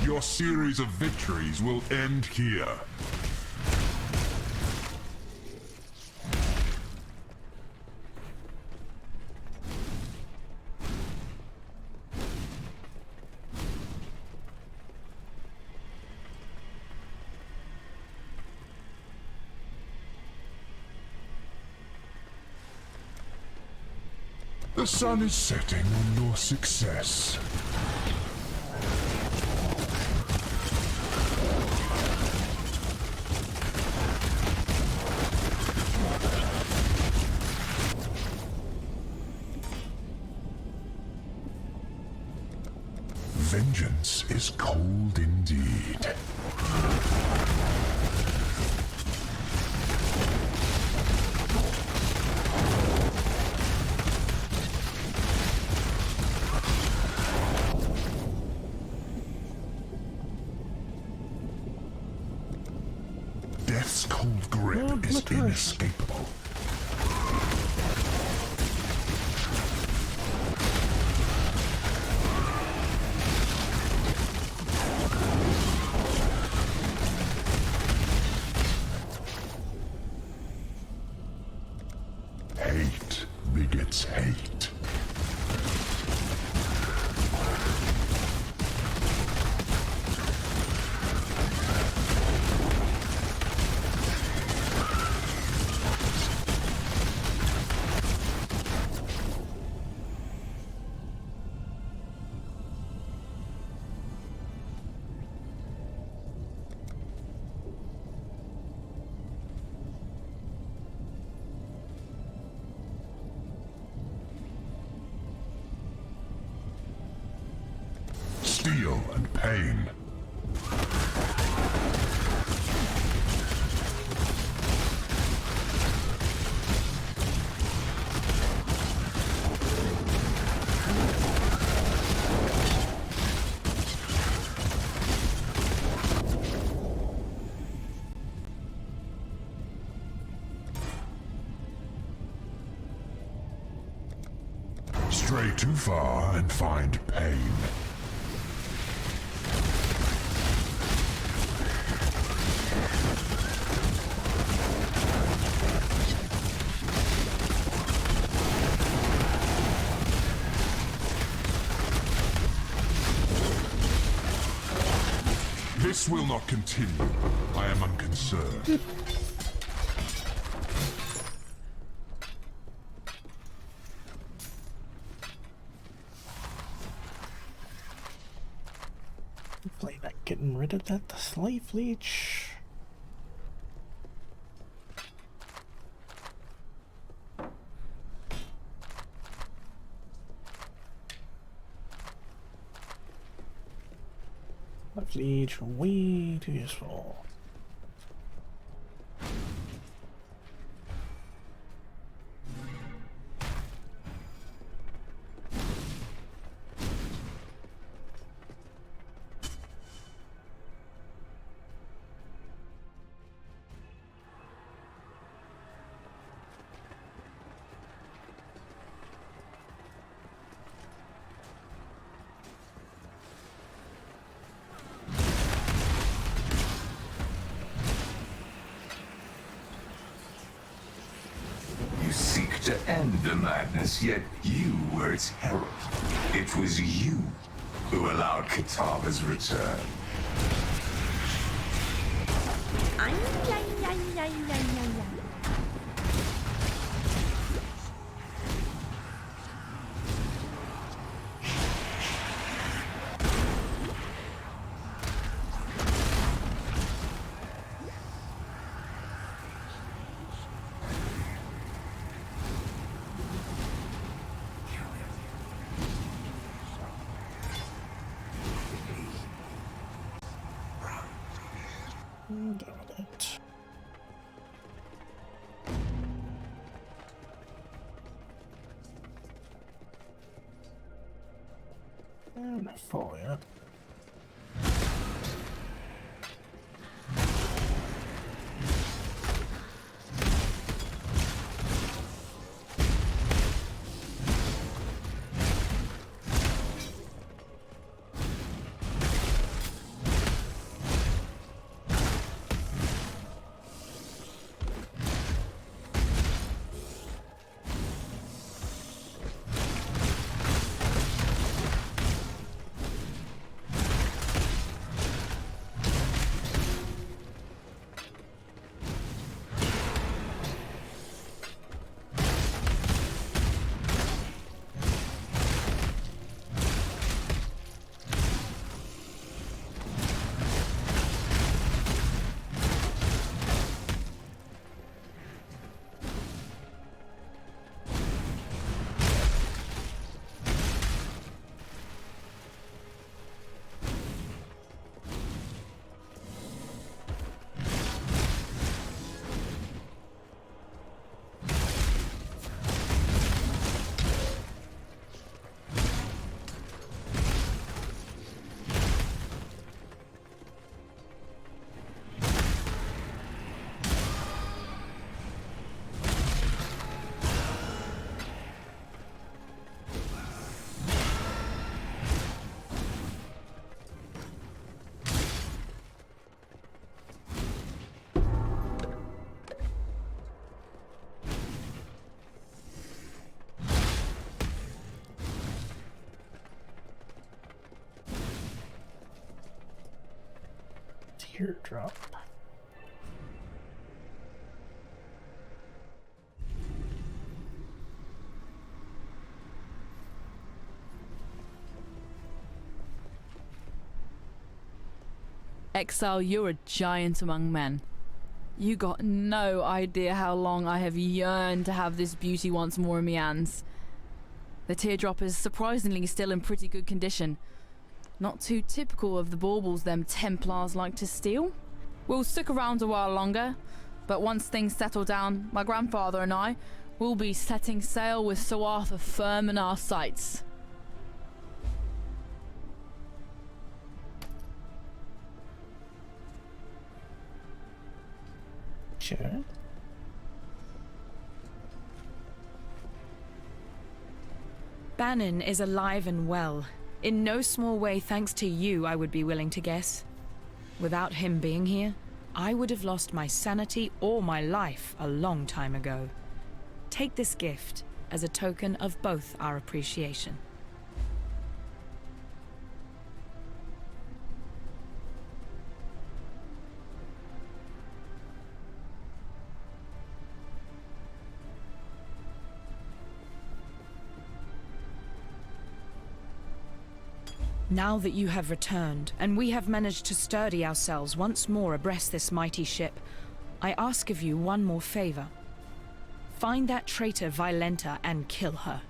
Speaker 3: Your series of victories will end here. The sun is setting on your success. Vengeance is cold indeed. Death's cold grip is inescapable. Hate begets hate. Steel and pain. Stray too far and find pain. This will not continue. I am unconcerned.
Speaker 1: Hopefully not getting rid of that slave leech. Slave leech, way too useful.
Speaker 15: To end the madness, yet you were its herald. It was you who allowed Kitava's return.
Speaker 1: Got it. And a fire. Teardrop.
Speaker 11: Exile, you're a giant among men. You got no idea how long I have yearned to have this beauty once more in my hands. The teardrop is surprisingly still in pretty good condition. Not too typical of the baubles them Templars like to steal. We'll stick around a while longer, but once things settle down, my grandfather and I will be setting sail with Sir Arthur firm in our sights.
Speaker 1: Sure.
Speaker 13: Bannon is alive and well. In no small way thanks to you, I would be willing to guess. Without him being here, I would have lost my sanity or my life a long time ago. Take this gift as a token of both our appreciation. Now that you have returned, and we have managed to sturdy ourselves once more abreast this mighty ship, I ask of you one more favor. Find that traitor Violenta and kill her.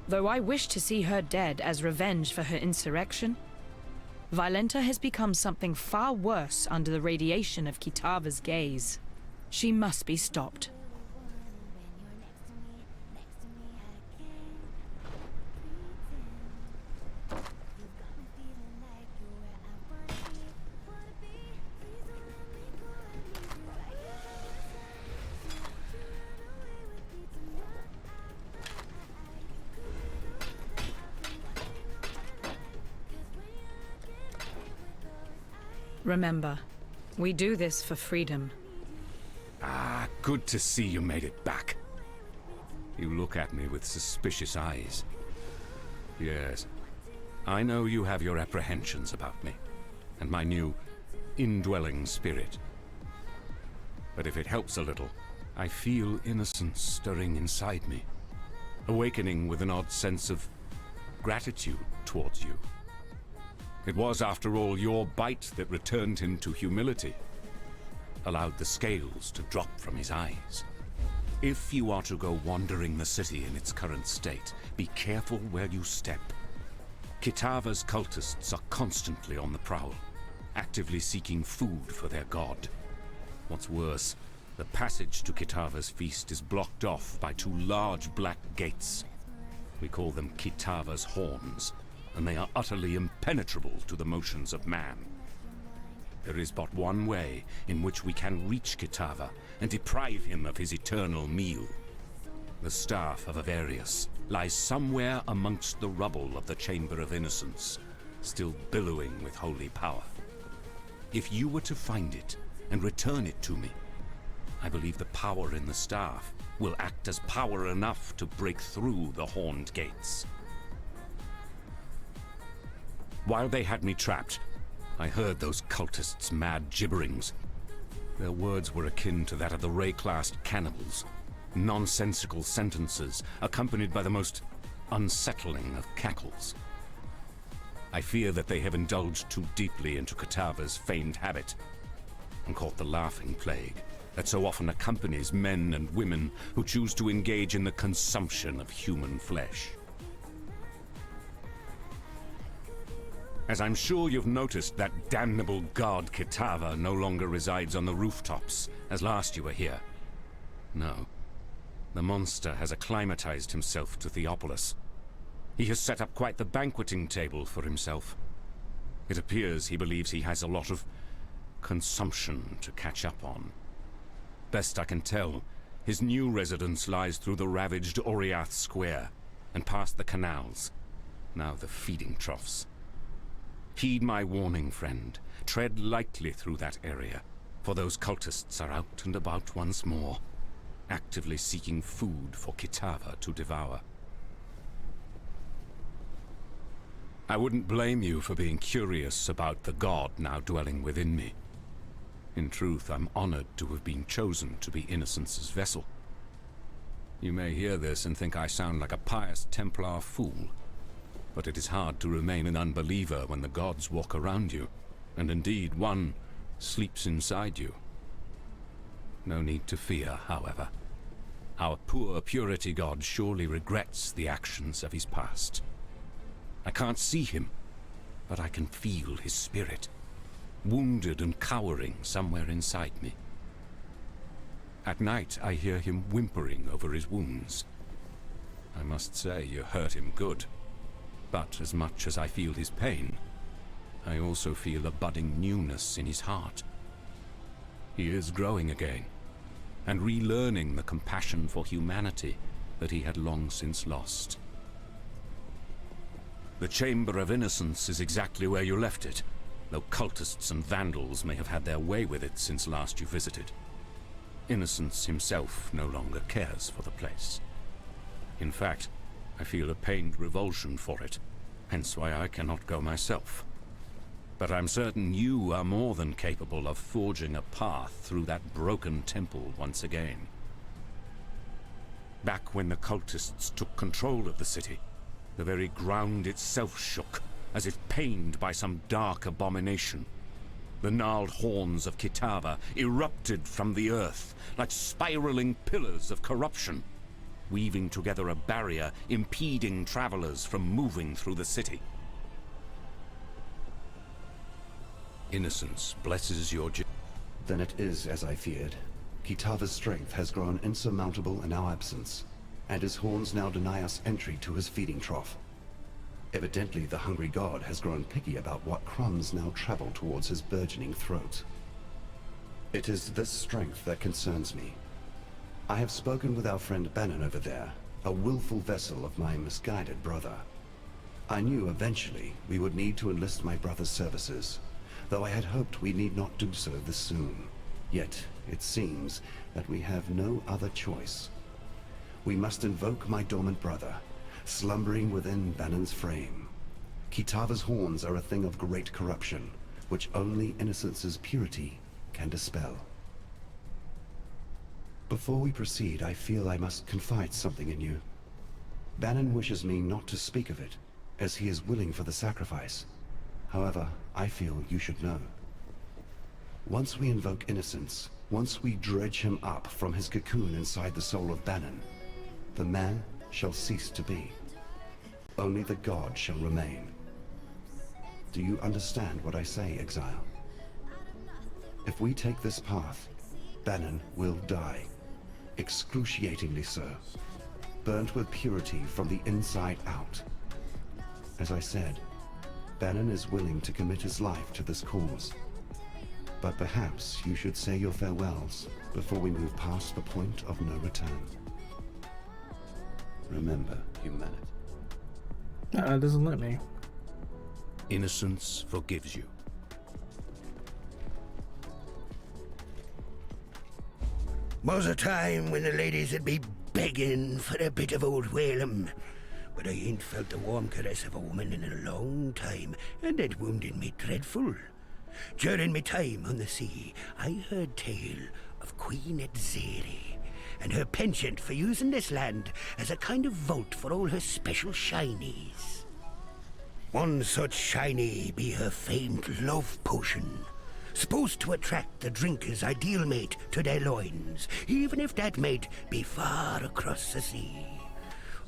Speaker 13: Though I wish to see her dead as revenge for her insurrection, Violenta has become something far worse under the radiation of Kitava's gaze. She must be stopped. Remember, we do this for freedom.
Speaker 14: Ah, good to see you made it back. You look at me with suspicious eyes. Yes, I know you have your apprehensions about me, and my new indwelling spirit. But if it helps a little, I feel innocence stirring inside me, awakening with an odd sense of gratitude towards you. It was, after all, your bite that returned him to humility, allowed the scales to drop from his eyes. If you are to go wandering the city in its current state, be careful where you step. Kitava's cultists are constantly on the prowl, actively seeking food for their god. What's worse, the passage to Kitava's feast is blocked off by two large black gates. We call them Kitava's horns, and they are utterly impenetrable to the motions of man. There is but one way in which we can reach Kitava and deprive him of his eternal meal. The Staff of Avarius lies somewhere amongst the rubble of the Chamber of Innocence, still billowing with holy power. If you were to find it and return it to me, I believe the power in the Staff will act as power enough to break through the horned gates. While they had me trapped, I heard those cultists' mad gibberings. Their words were akin to that of the Ray-classed cannibals. Nonsensical sentences, accompanied by the most unsettling of cackles. I fear that they have indulged too deeply into Kitava's famed habit, and caught the laughing plague that so often accompanies men and women who choose to engage in the consumption of human flesh. As I'm sure you've noticed, that damnable god Kitava no longer resides on the rooftops, as last you were here. No. The monster has acclimatized himself to Theopolis. He has set up quite the banqueting table for himself. It appears he believes he has a lot of consumption to catch up on. Best I can tell, his new residence lies through the ravaged Oriath Square, and past the canals, now the feeding troughs. Heed my warning, friend. Tread lightly through that area, for those cultists are out and about once more, actively seeking food for Kitava to devour. I wouldn't blame you for being curious about the god now dwelling within me. In truth, I'm honored to have been chosen to be Innocence's vessel. You may hear this and think I sound like a pious Templar fool. But it is hard to remain an unbeliever when the gods walk around you, and indeed one sleeps inside you. No need to fear, however. Our poor purity god surely regrets the actions of his past. I can't see him, but I can feel his spirit, wounded and cowering somewhere inside me. At night, I hear him whimpering over his wounds. I must say, you hurt him good. But as much as I feel his pain, I also feel a budding newness in his heart. He is growing again, and relearning the compassion for humanity that he had long since lost. The Chamber of Innocence is exactly where you left it, though cultists and vandals may have had their way with it since last you visited. Innocence himself no longer cares for the place. In fact, I feel a pained revulsion for it, hence why I cannot go myself. But I'm certain you are more than capable of forging a path through that broken temple once again. Back when the cultists took control of the city, the very ground itself shook, as if pained by some dark abomination. The gnarled horns of Kitava erupted from the earth like spiraling pillars of corruption, weaving together a barrier impeding travelers from moving through the city. Innocence blesses your journey.
Speaker 5: Then it is as I feared. Kitava's strength has grown insurmountable in our absence, and his horns now deny us entry to his feeding trough. Evidently, the hungry god has grown picky about what crumbs now travel towards his burgeoning throat. It is this strength that concerns me. I have spoken with our friend Bannon over there, a willful vessel of my misguided brother. I knew eventually we would need to enlist my brother's services, though I had hoped we need not do so this soon. Yet, it seems that we have no other choice. We must invoke my dormant brother, slumbering within Bannon's frame. Kitava's horns are a thing of great corruption, which only Innocence's purity can dispel. Before we proceed, I feel I must confide something in you. Bannon wishes me not to speak of it, as he is willing for the sacrifice. However, I feel you should know. Once we invoke Innocence, once we dredge him up from his cocoon inside the soul of Bannon, the man shall cease to be. Only the god shall remain. Do you understand what I say, Exile? If we take this path, Bannon will die. Excruciatingly so. Burnt with purity from the inside out. As I said, Bannon is willing to commit his life to this cause. But perhaps you should say your farewells before we move past the point of no return. Remember humanity.
Speaker 1: It doesn't let me.
Speaker 14: Innocence forgives you.
Speaker 12: Was a time when the ladies would be begging for a bit of old Whalem, but I ain't felt the warm caress of a woman in a long time, and it wounded me dreadful. During my time on the sea, I heard tale of Queen Edzeri and her penchant for using this land as a kind of vault for all her special shinies. One such shiny be her famed love potion, supposed to attract the drinker's ideal mate to their loins, even if that mate be far across the sea.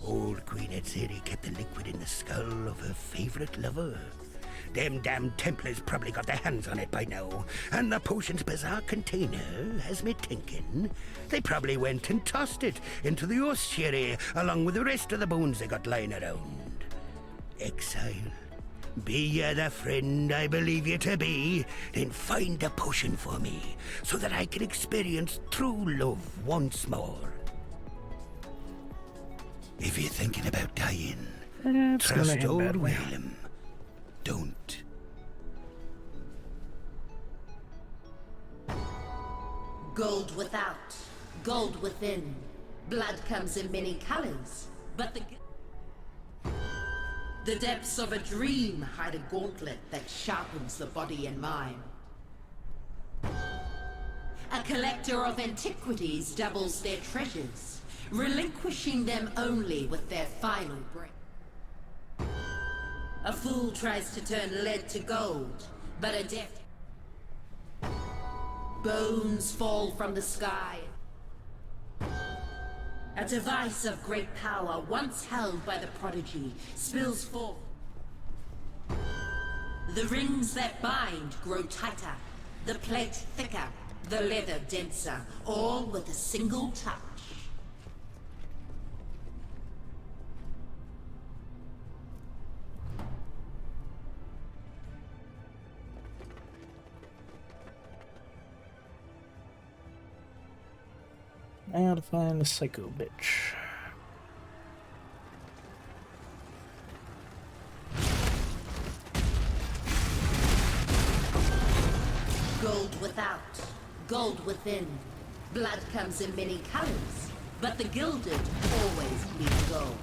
Speaker 12: Old Queen Edzeri kept the liquid in the skull of her favorite lover. Them damn Templars probably got their hands on it by now, and the potion's bizarre container has me thinking they probably went and tossed it into the ossuary along with the rest of the bones they got lying around. Exile, be ye the friend I believe you to be, then find the potion for me, so that I can experience true love once more. If you're thinking about dying, trust old Whalem. Don't.
Speaker 16: Gold without, gold within. Blood comes in many colors, but the depths of a dream hide a gauntlet that sharpens the body and mind. A collector of antiquities doubles their treasures, relinquishing them only with their final breath. A fool tries to turn lead to gold, but a death. Bones fall from the sky. A device of great power, once held by the prodigy, spills forth. The rings that bind grow tighter, the plate thicker, the leather denser, all with a single touch.
Speaker 1: Now to find the psycho bitch.
Speaker 16: Gold without, gold within. Blood comes in many colors, but the gilded always bleed gold.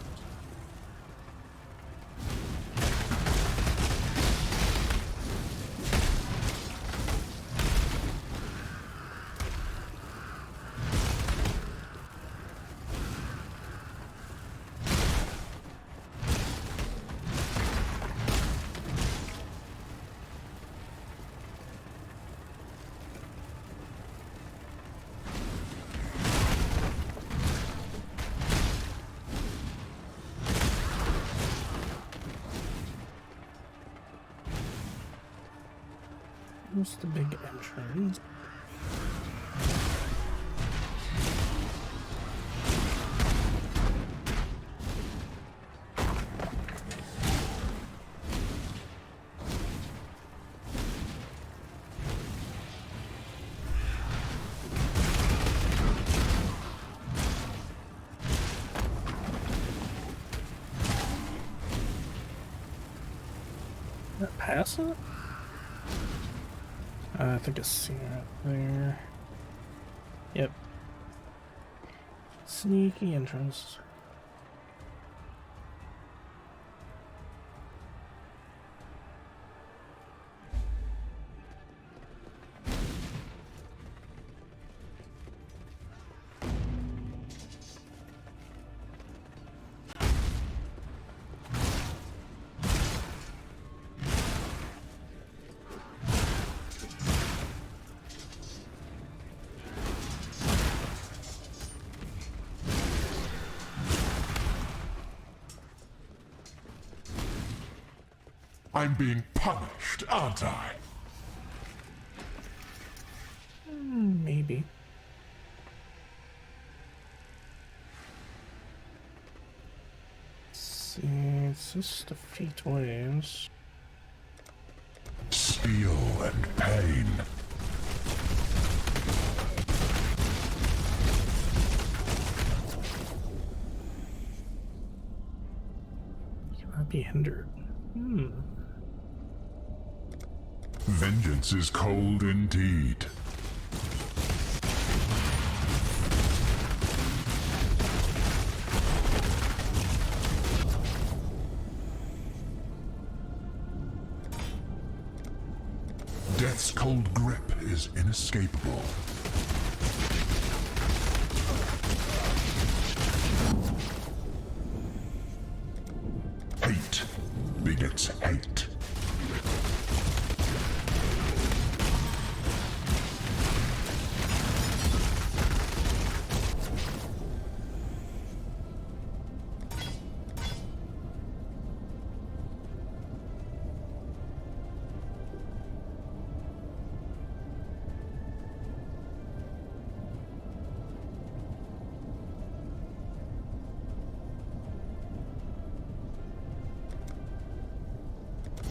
Speaker 1: Here's the big entrance. Pass it? I think I see it there. Yep. Sneaky entrance.
Speaker 3: I'm being punished, aren't I?
Speaker 1: Maybe. Let's see, it's just defeat waves.
Speaker 3: Steel and pain.
Speaker 1: You might be hindered.
Speaker 3: Vengeance is cold indeed. Death's cold grip is inescapable. Hate begets hate.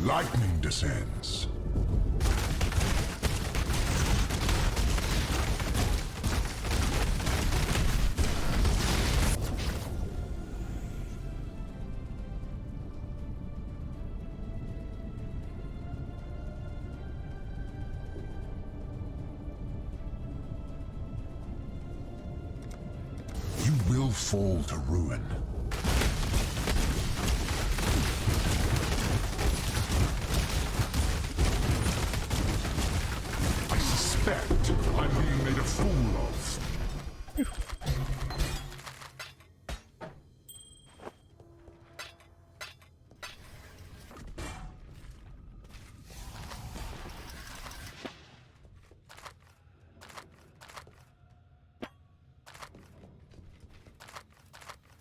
Speaker 3: Lightning descends. You will fall to ruin. I'm being made a fool of.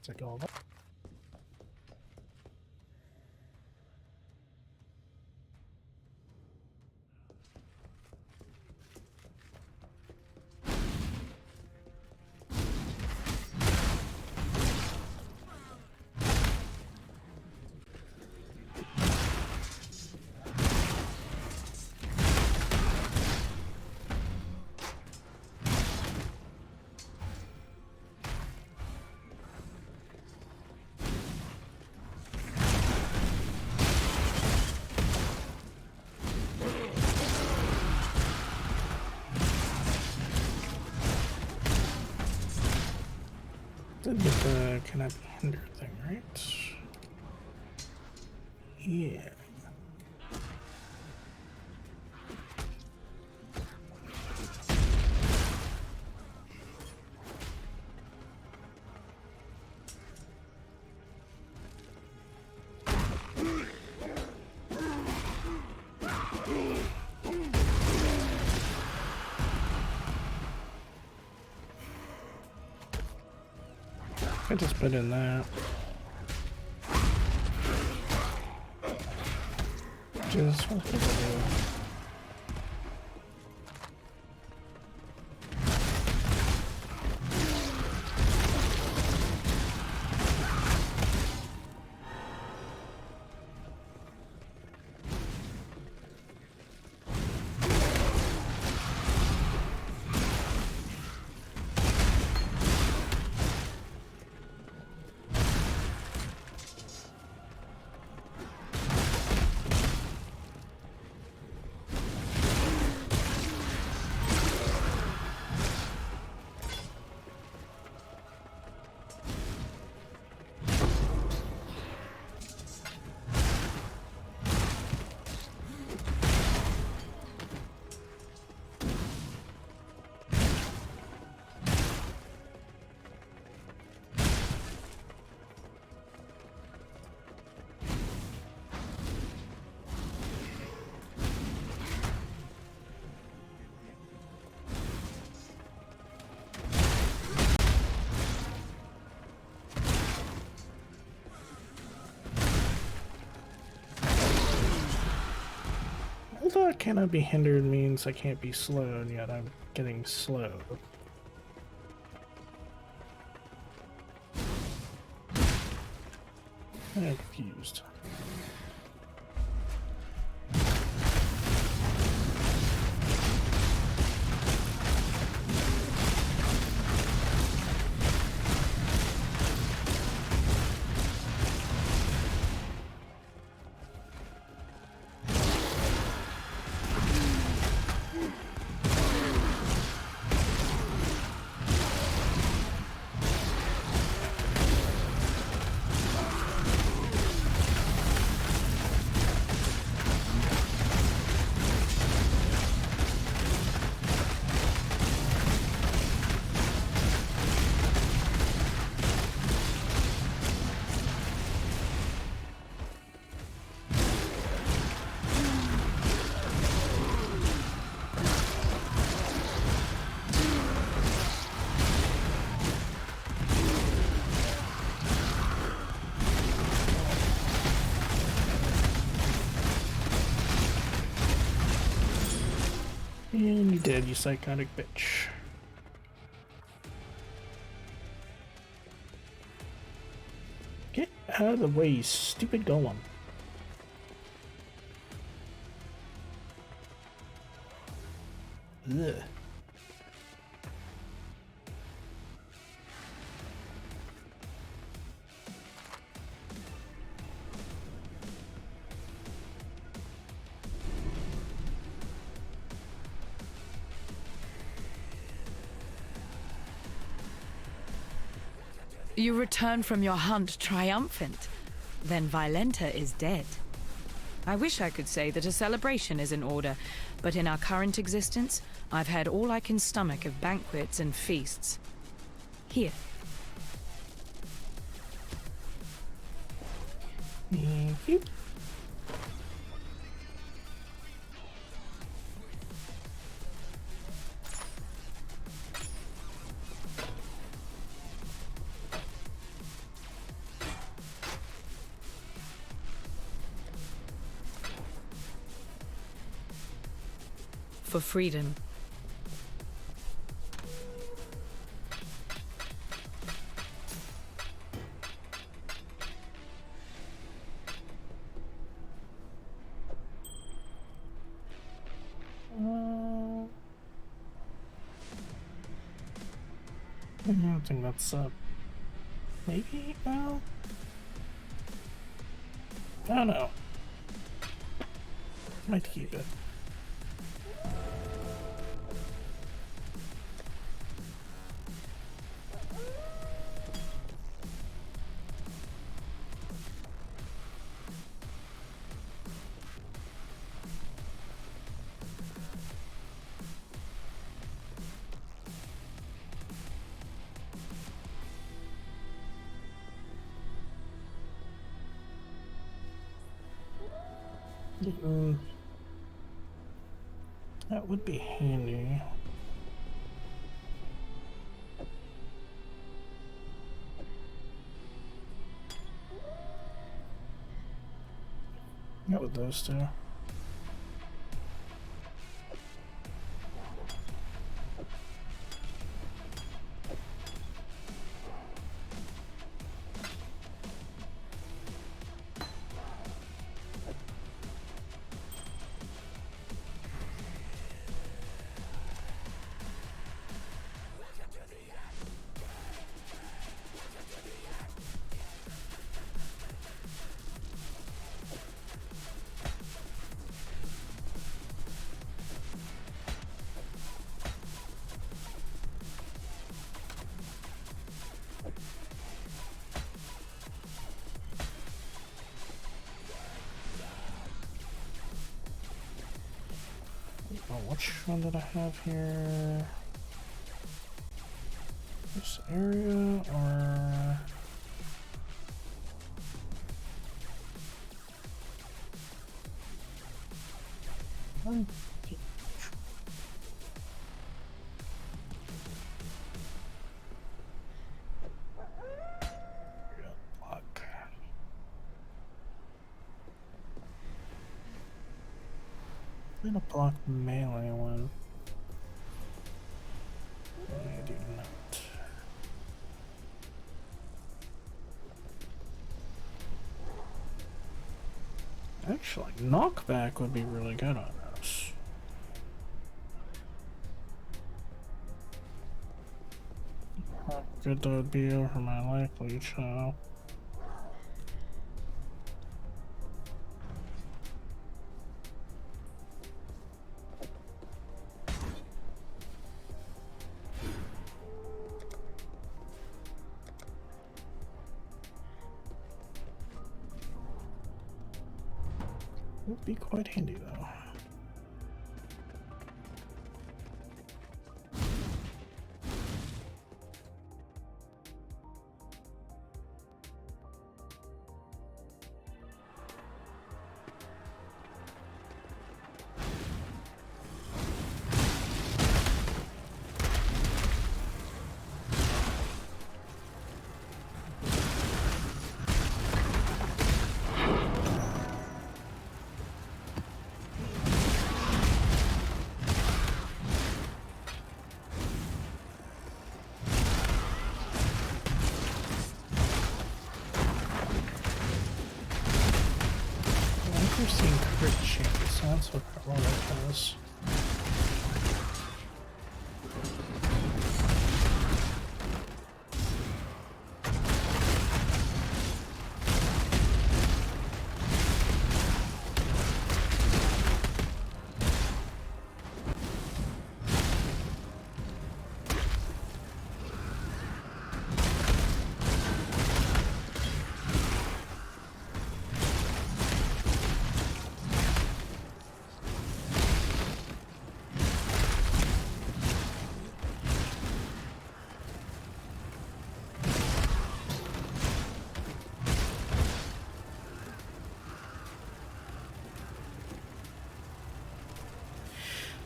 Speaker 1: Take all that. Did get the cannot be hindered thing, right? Yeah. I just put in that. Just what to do. Cannot be hindered means I can't be slowed, yet I'm getting slowed. I'm confused. And you did, you psychotic bitch. Get out of the way, you stupid golem. Ugh.
Speaker 13: You return from your hunt triumphant. Then Violenta is dead. I wish I could say that a celebration is in order, but in our current existence, I've had all I can stomach of banquets and feasts. Here.
Speaker 1: Thank you.
Speaker 13: For freedom.
Speaker 1: I don't think that's maybe? Well, I don't know. Might keep it. That would be handy. What would those do? Which one did I have here? This area or... I'm gonna block melee one. I do not. Actually, knockback would be really good on us. How good that would be over my likely child. Would be quite handy though. Interesting crit chance. That's what that roller does.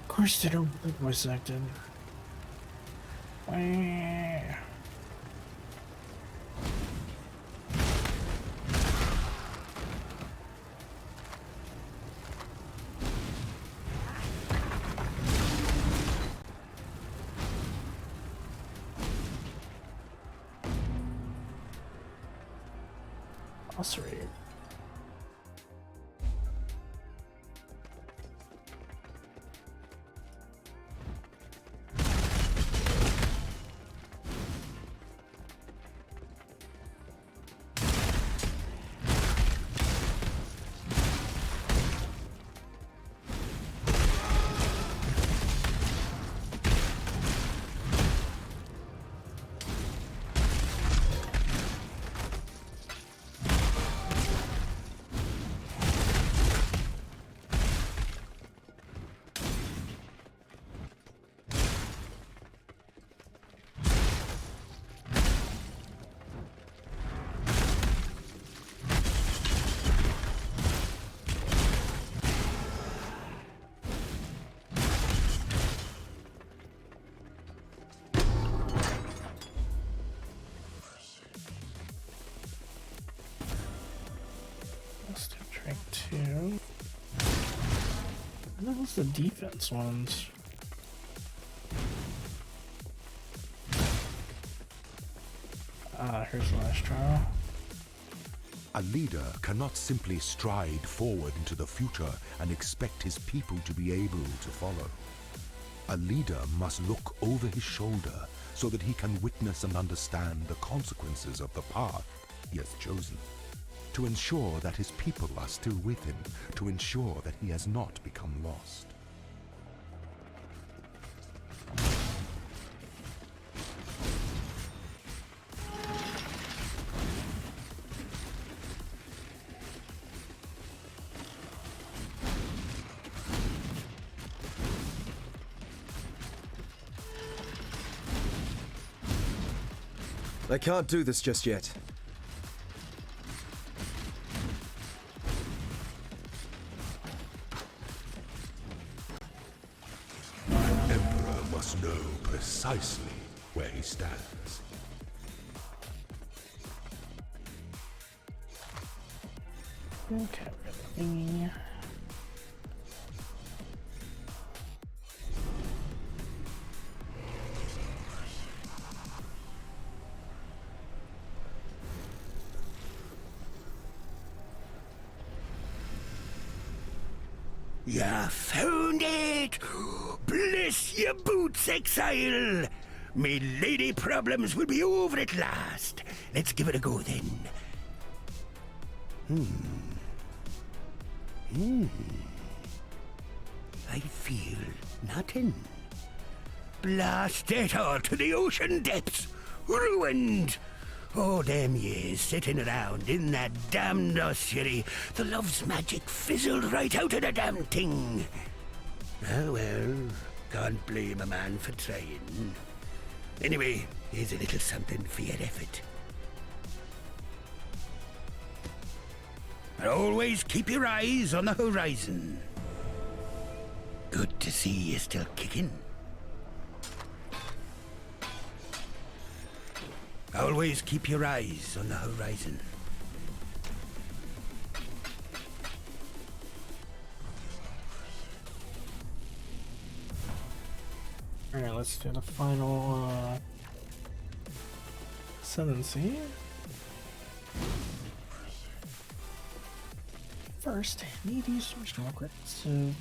Speaker 1: Of course they don't put voice acted. Wah. Ulcerated. Let's do drink 2. What was the defense ones? Here's the last trial.
Speaker 17: A leader cannot simply stride forward into the future and expect his people to be able to follow. A leader must look over his shoulder so that he can witness and understand the consequences of the path he has chosen, to ensure that his people are still with him, to ensure that he has not become lost.
Speaker 10: I can't do this just yet.
Speaker 3: An emperor must know precisely where he stands.
Speaker 1: Okay, really.
Speaker 12: Ya found it! Bless your boots, Exile! Me lady problems will be over at last. Let's give it a go then. I feel nothing. Blast it all to the ocean depths! Ruined! Oh, them years sitting around in that damned ossuary, the love's magic fizzled right out of the damn thing. Ah, well, can't blame a man for trying. Anyway, here's a little something for your effort. But always keep your eyes on the horizon. Good to see you still kicking. Always keep your eyes on the horizon.
Speaker 1: Alright, let's do the final ascendancy. First, need to use some strong crits. So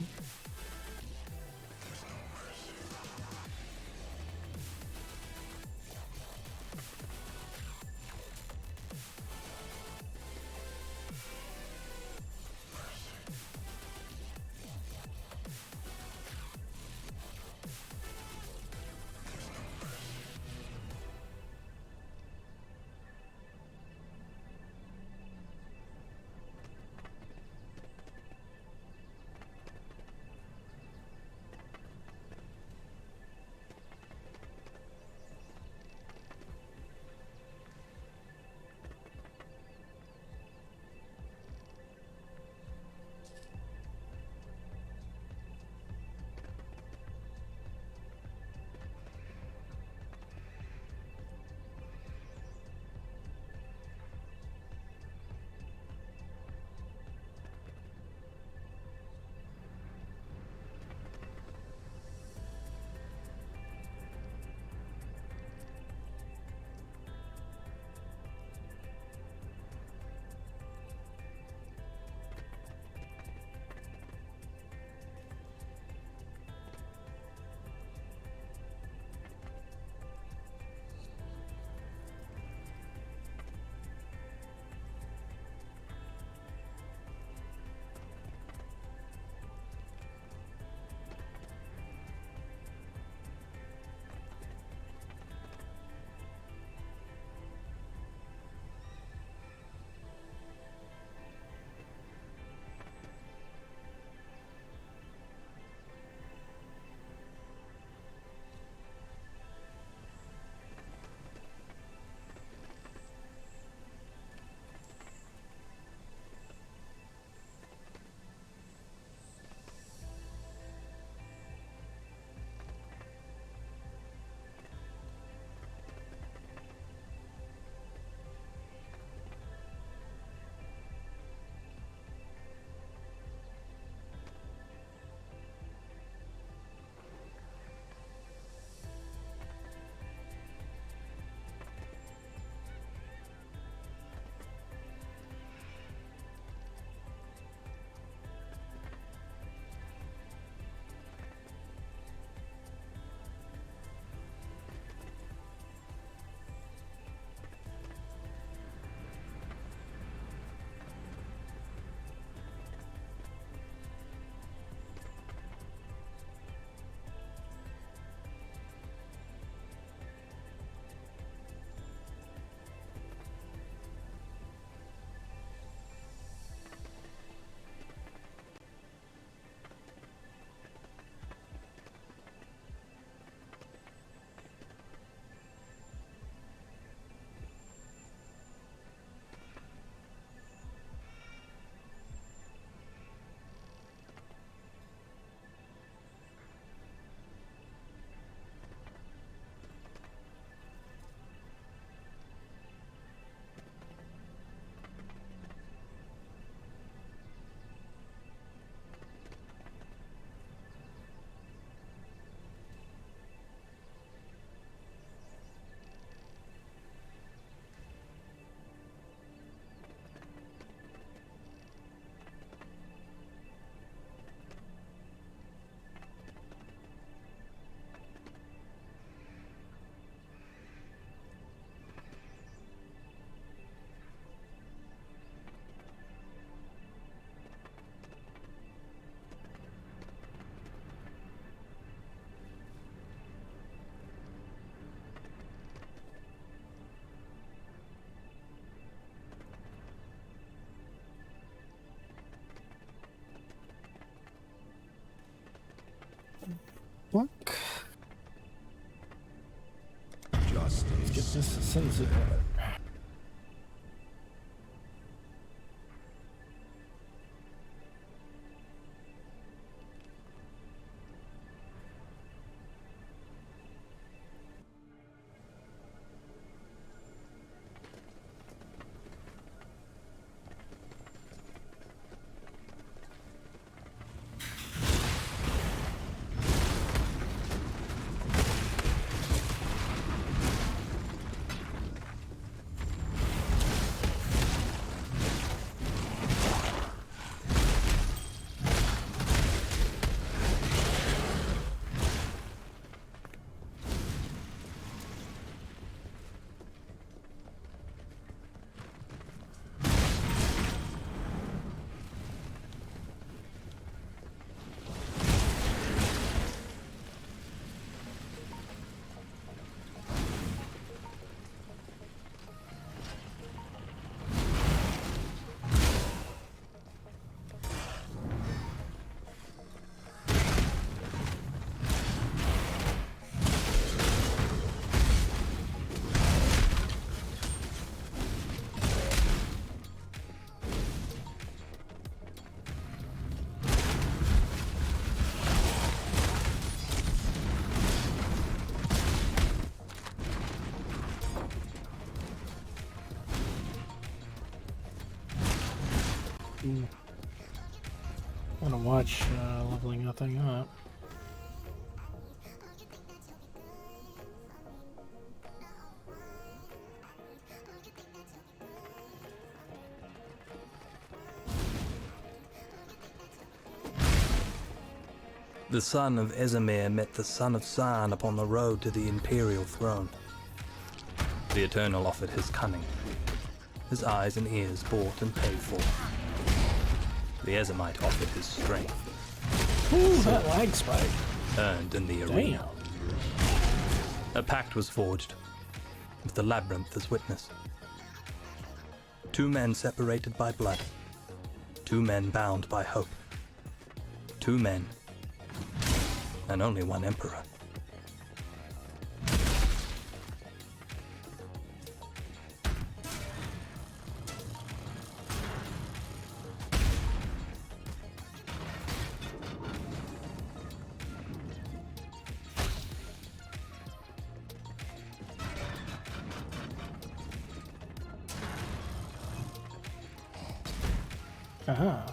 Speaker 1: Look.
Speaker 17: Justice.
Speaker 1: Get this sensitive. I want to watch leveling that thing up.
Speaker 18: The son of Esamir met the son of San upon the road to the imperial throne. The Eternal offered his cunning, his eyes and ears bought and paid for. The Esamite offered his strength.
Speaker 1: Ooh, that lag spike.
Speaker 18: Earned in the arena. A pact was forged, with the labyrinth as witness. Two men separated by blood. Two men bound by hope. Two men, and only one emperor.
Speaker 1: Aha.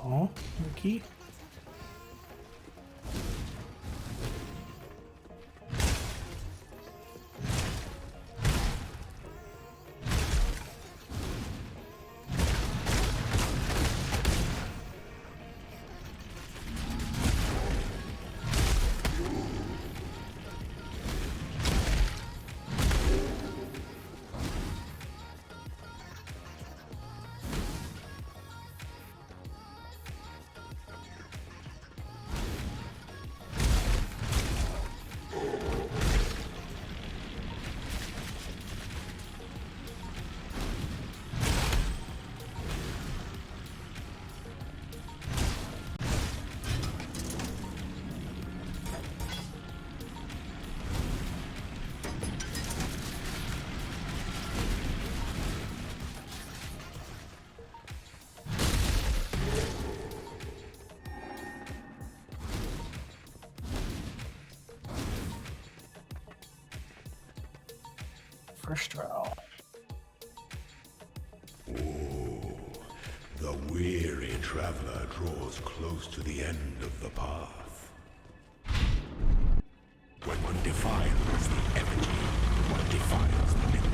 Speaker 1: Oh, okay. First row.
Speaker 17: The weary traveler draws close to the end of the path. When one defiles the effigy, one defiles the myth.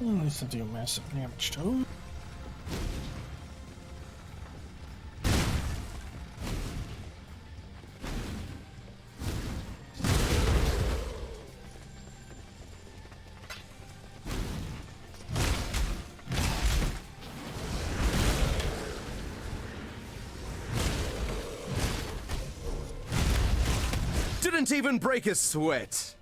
Speaker 1: Needs to do massive damage to him.
Speaker 10: Didn't even break a sweat.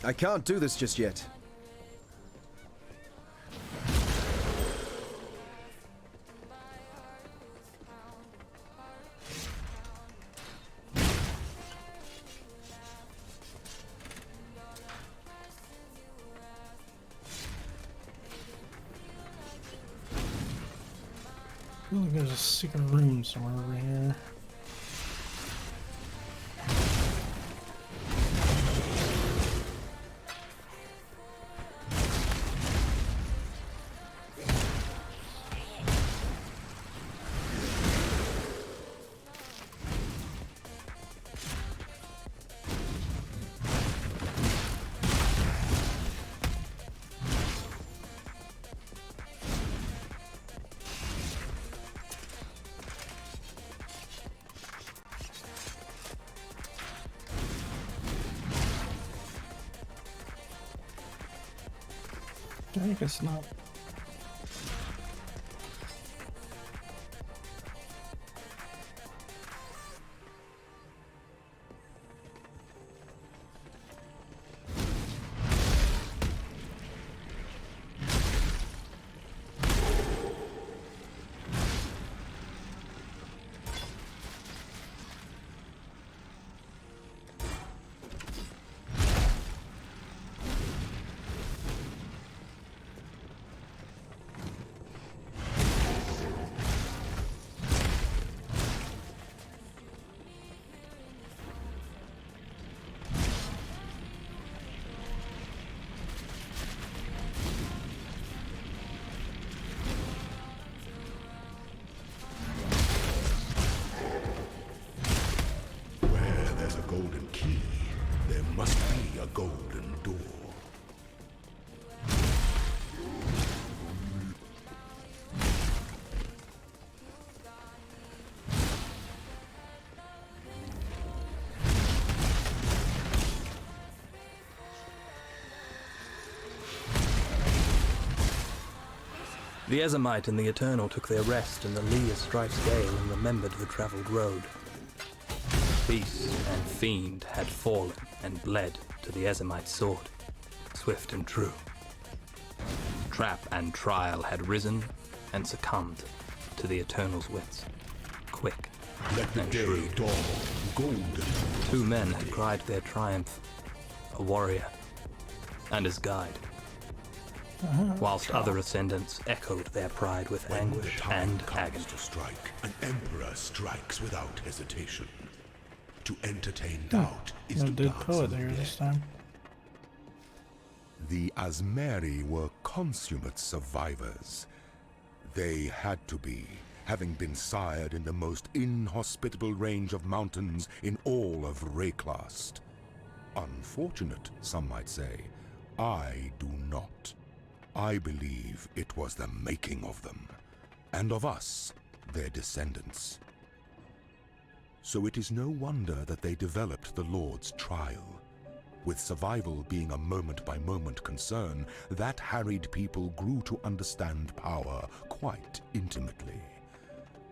Speaker 10: I can't do this just yet.
Speaker 1: I feel like there's a secret room somewhere over here. I guess not.
Speaker 17: Golden key, there must be a golden door.
Speaker 18: The Ezomite and the Eternal took their rest in the lee of Strife's gale and remembered the travelled road. Beast and fiend had fallen and bled to the Ezomite's sword, swift and true. Trap and trial had risen and succumbed to the Eternal's wits. Quick
Speaker 3: Let the
Speaker 18: and
Speaker 3: day
Speaker 18: shrewd.
Speaker 3: dawn, golden.
Speaker 18: 2 men had cried their triumph, a warrior and his guide, whilst other ascendants echoed their pride with
Speaker 3: When
Speaker 18: anguish
Speaker 3: the time
Speaker 18: and
Speaker 3: comes
Speaker 18: agony.
Speaker 3: to strike, an emperor strikes without hesitation. To entertain doubt is
Speaker 1: No
Speaker 3: to
Speaker 1: dead
Speaker 3: dance
Speaker 1: poet
Speaker 3: in the
Speaker 1: there
Speaker 3: dead.
Speaker 1: this time.
Speaker 17: The Asmeri were consummate survivors. They had to be, having been sired in the most inhospitable range of mountains in all of Rayclast. Unfortunate, some might say. I do not. I believe it was the making of them, and of us, their descendants. So it is no wonder that they developed the Lord's trial. With survival being a moment-by-moment concern, that harried people grew to understand power quite intimately.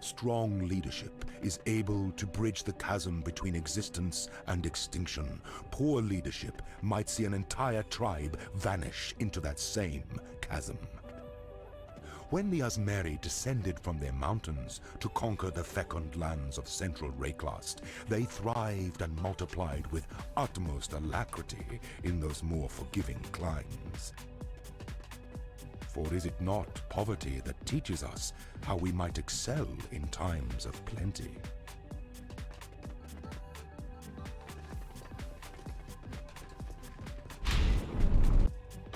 Speaker 17: Strong leadership is able to bridge the chasm between existence and extinction. Poor leadership might see an entire tribe vanish into that same chasm. When the Asmeri descended from their mountains to conquer the fecund lands of central Rayclast, they thrived and multiplied with utmost alacrity in those more forgiving climes. For is it not poverty that teaches us how we might excel in times of plenty?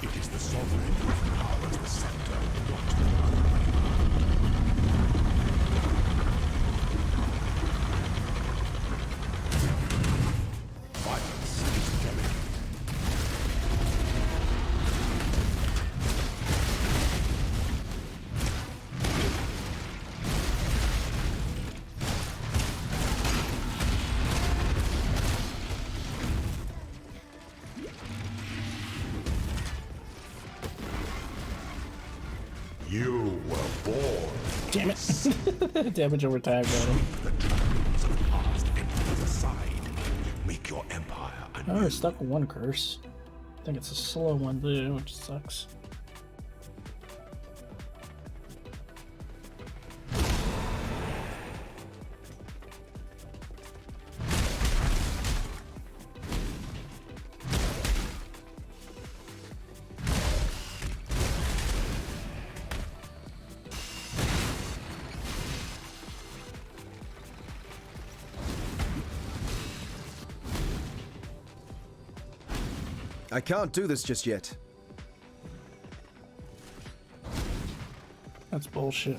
Speaker 3: It is the sovereign who powers the scepter, not the violence is delicate. You were born.
Speaker 1: Damn it. Damage over time, man.
Speaker 3: The trappings of past empires aside. Make your empire
Speaker 1: Oh, we're stuck with one curse. I think it's a slow one too, which sucks.
Speaker 10: I can't do this just yet.
Speaker 1: That's bullshit.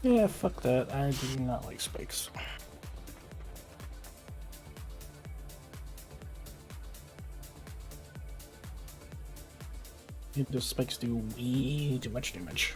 Speaker 1: Yeah, fuck that. I do not like spikes. Those spikes do way too much damage.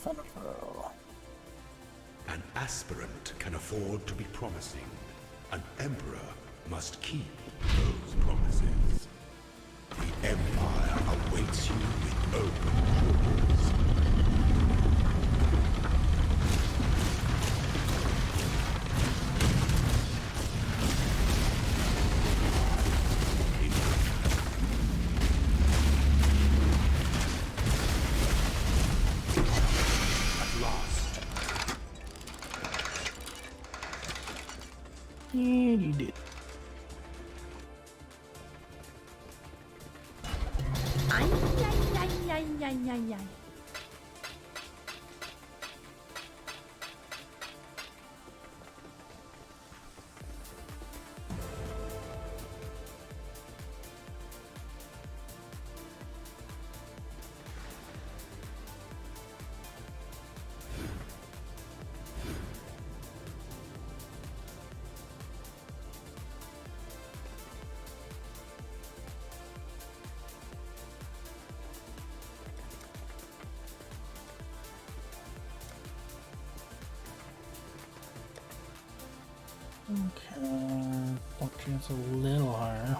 Speaker 1: Thunderfall.
Speaker 17: An aspirant can afford to be promising. An emperor must keep those promises. The Empire awaits you with open doors. At last.
Speaker 1: And you did.
Speaker 11: Ay, ay, ay, ay, ay, ay, ay.
Speaker 1: Okay, block chance a little higher.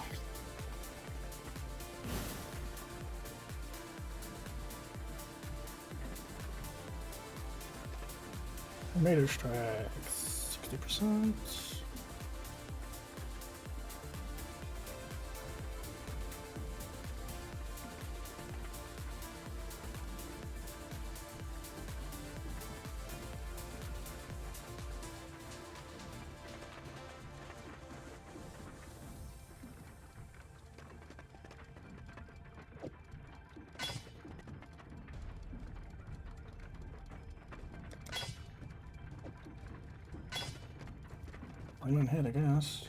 Speaker 1: Tornado strike, 60%. I'm in hit, I guess.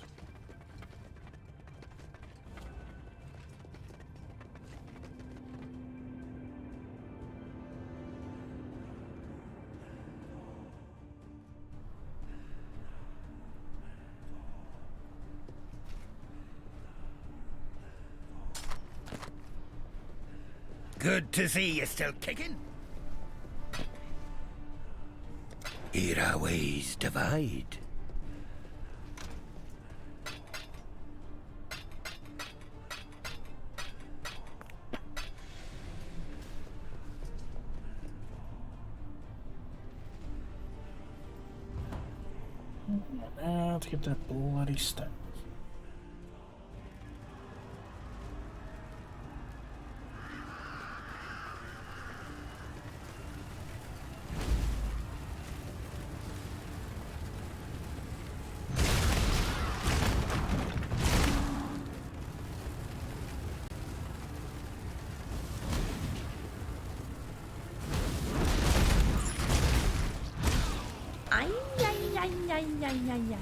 Speaker 12: Good to see you still kicking. Here our ways divide.
Speaker 1: Now to get that bloody stuff.
Speaker 11: Ay, ay, ay, ay, ay, ay, ay.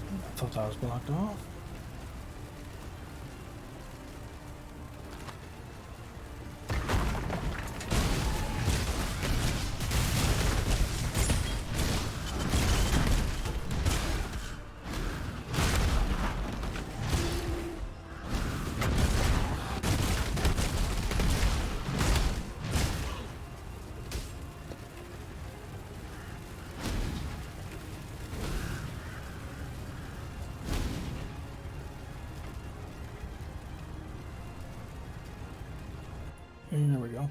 Speaker 1: I thought that was blocked off. And there we go.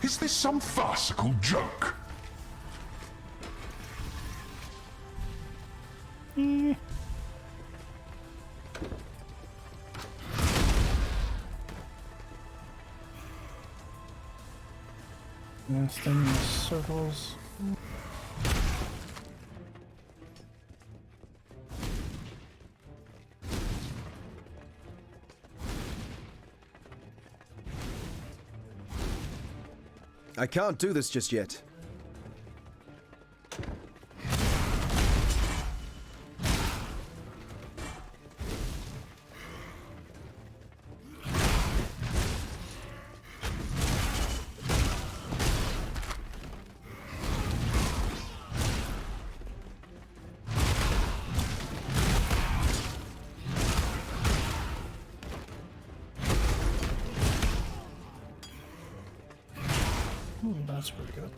Speaker 3: Is this some farcical joke?
Speaker 1: Staying in the circles.
Speaker 10: I can't do this just yet.
Speaker 1: That's pretty good.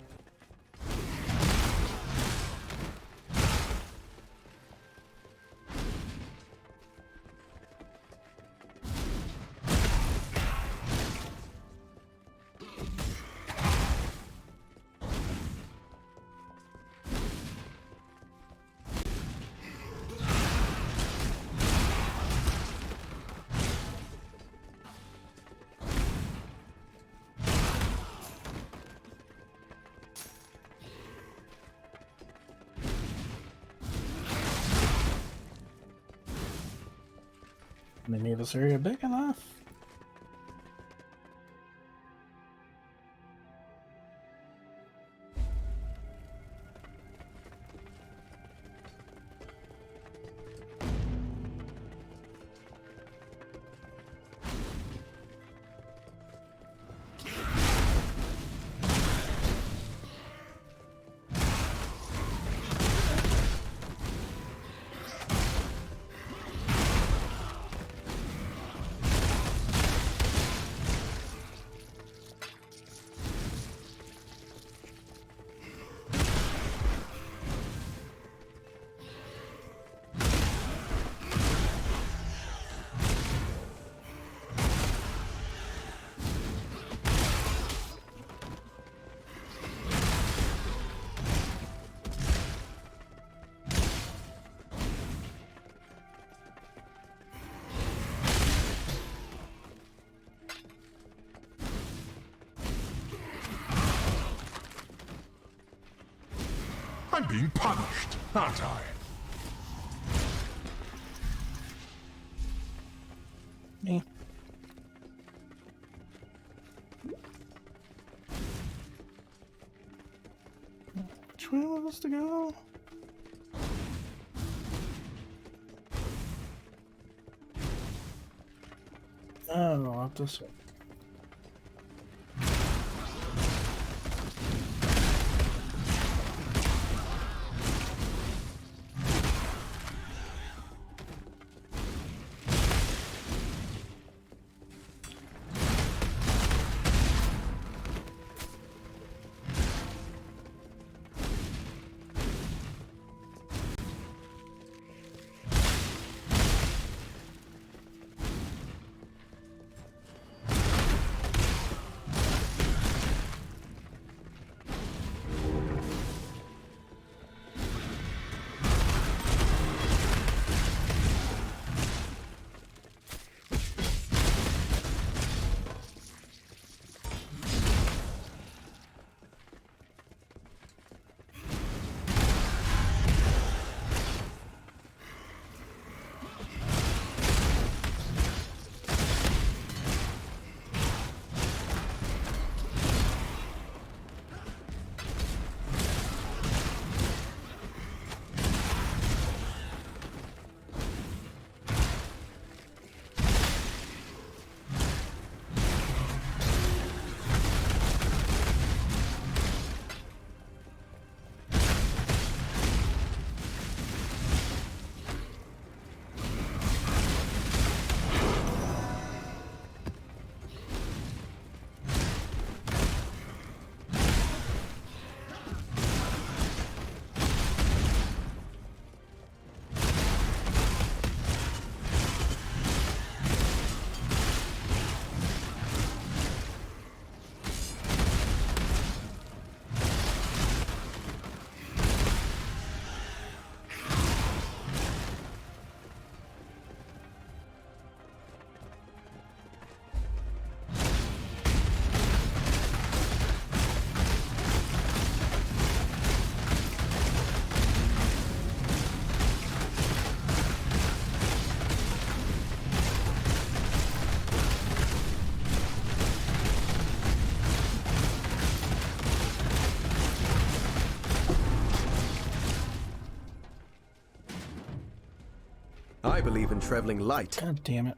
Speaker 1: They made this area big enough.
Speaker 3: I'm being punished, aren't I?
Speaker 1: Me. Which way was to go? Oh, up this way.
Speaker 10: I believe in traveling light.
Speaker 1: God damn it.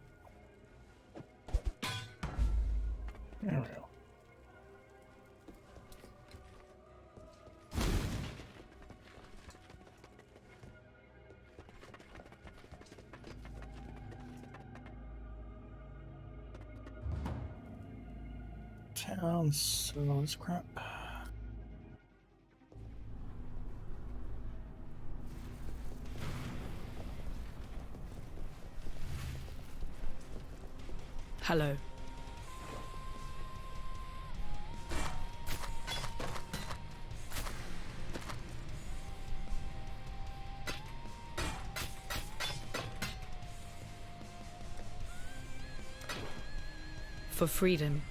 Speaker 1: There we go. Town sells crap.
Speaker 13: Hello. For freedom.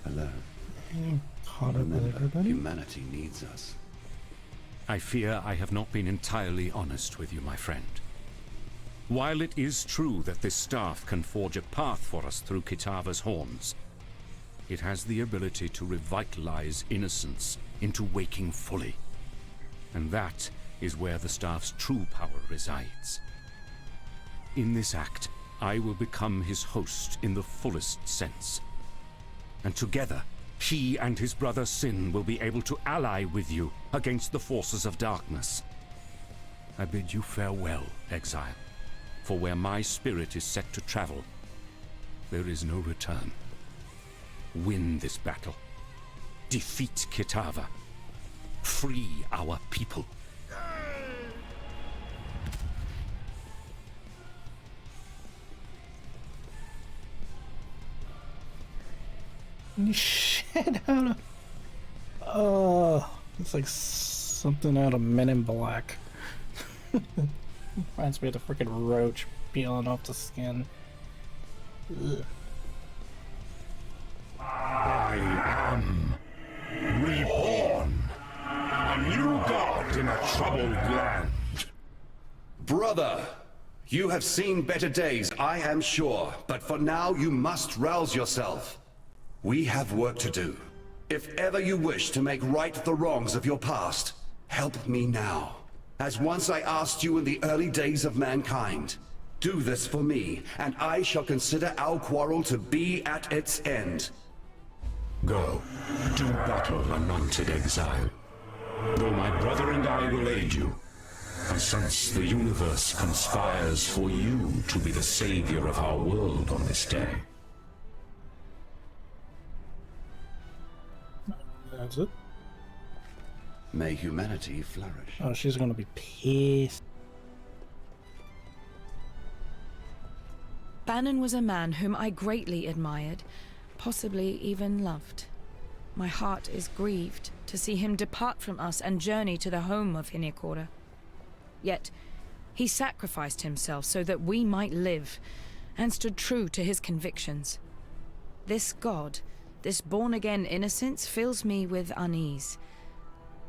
Speaker 5: Hello.
Speaker 1: Caught up with
Speaker 5: Remember,
Speaker 1: everybody.
Speaker 5: humanity needs us.
Speaker 14: I fear I have not been entirely honest with you, my friend. While it is true that this staff can forge a path for us through Kitava's horns, it has the ability to revitalize innocence into waking fully. And that is where the staff's true power resides. In this act, I will become his host in the fullest sense. And together, he and his brother Sin will be able to ally with you against the forces of darkness. I bid you farewell, Exile, for where my spirit is set to travel, there is no return. Win this battle. Defeat Kitava. Free our people.
Speaker 1: Shit out of... Oh, it's like something out of Men in Black. Reminds me of the freaking roach peeling off the skin. Ugh.
Speaker 15: I am reborn. A new god in a troubled land.
Speaker 2: Brother, you have seen better days, I am sure, but for now you must rouse yourself. We have work to do. If ever you wish to make right the wrongs of your past, help me now. As once I asked you in the early days of mankind. Do this for me, and I shall consider our quarrel to be at its end.
Speaker 15: Go, do battle, anointed exile. Though my brother and I will aid you, I sense the universe conspires for you to be the savior of our world on this day.
Speaker 1: That's it.
Speaker 5: May humanity flourish.
Speaker 1: Oh, she's gonna be pissed.
Speaker 13: Bannon was a man whom I greatly admired, possibly even loved. My heart is grieved to see him depart from us and journey to the home of Hinekora. Yet, he sacrificed himself so that we might live, and stood true to his convictions. This god, this born-again innocence, fills me with unease.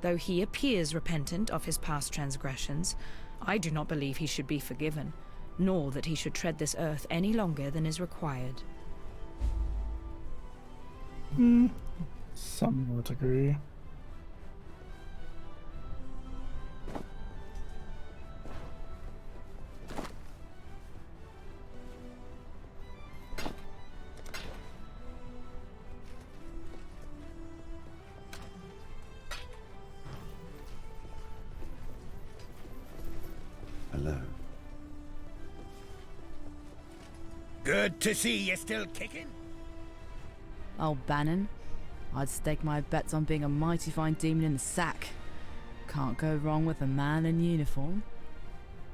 Speaker 13: Though he appears repentant of his past transgressions, I do not believe he should be forgiven, nor that he should tread this earth any longer than is required.
Speaker 1: Somewhat agree.
Speaker 5: Hello.
Speaker 12: Good to see you still kicking.
Speaker 19: Oh, Bannon. I'd stake my bets on being a mighty fine demon in the sack. Can't go wrong with a man in uniform.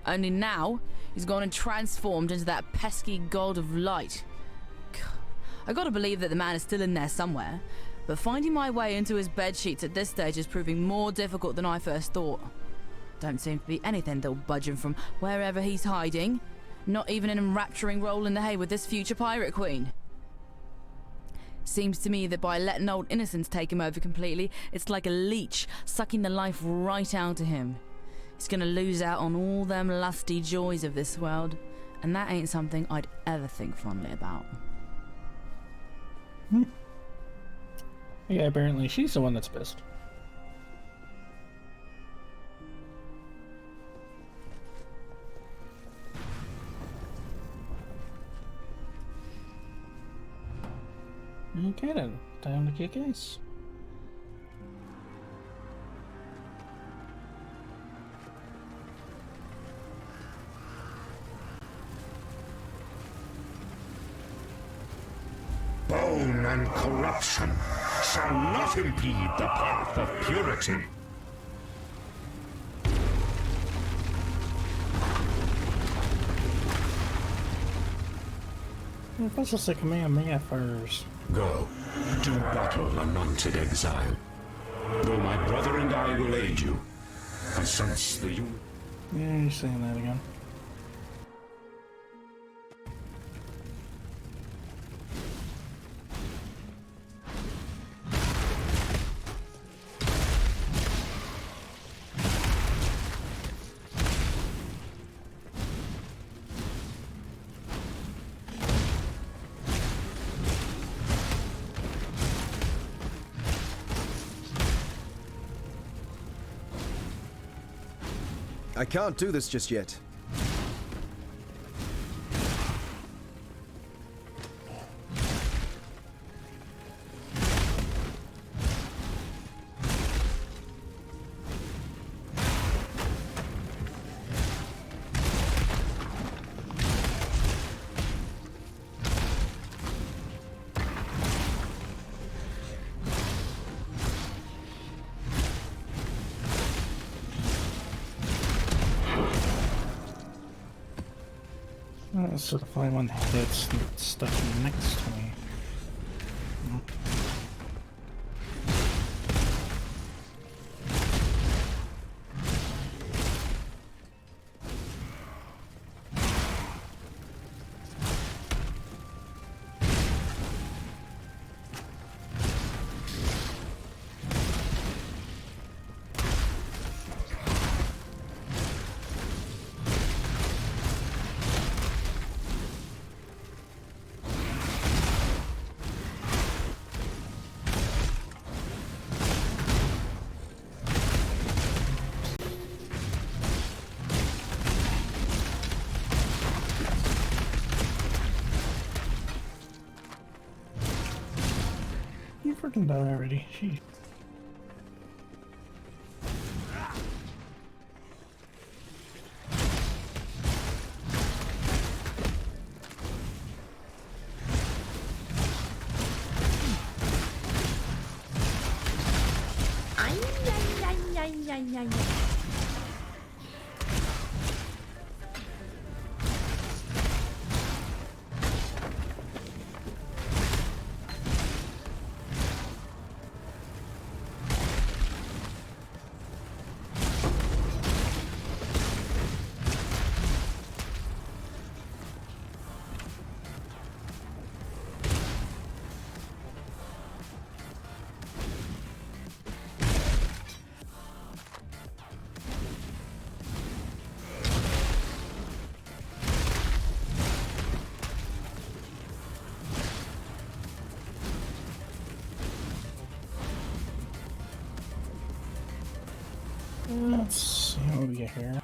Speaker 19: Only now, he's gone and transformed into that pesky god of light. I gotta believe that the man is still in there somewhere, but finding my way into his bedsheets at this stage is proving more difficult than I first thought. Don't seem to be anything that'll budge him from wherever he's hiding. Not even an enrapturing roll in the hay with this future pirate queen. Seems to me that by letting old innocence take him over completely, it's like a leech sucking the life right out of him. He's gonna lose out on all them lusty joys of this world, and that ain't something I'd ever think fondly about.
Speaker 1: Yeah, apparently she's the one that's pissed. Okay then, time to kick ass.
Speaker 15: Bone and corruption shall not impede the path of purity.
Speaker 1: You're supposed to command me at first.
Speaker 15: Go, do battle, anointed exile. Though my brother and I will aid you, I sense the
Speaker 1: Yeah, you're saying that again.
Speaker 10: I can't do this just yet. So the only one that's stuck next to me. You freaking died already. Jeez. Let's see what we get here.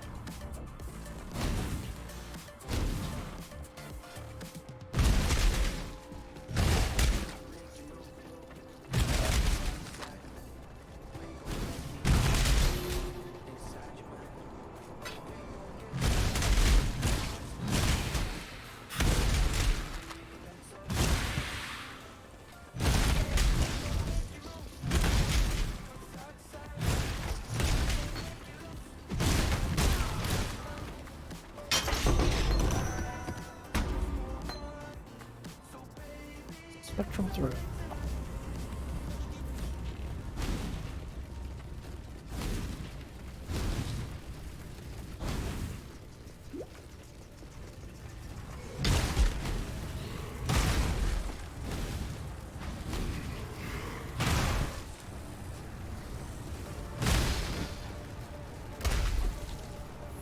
Speaker 10: Spectral through.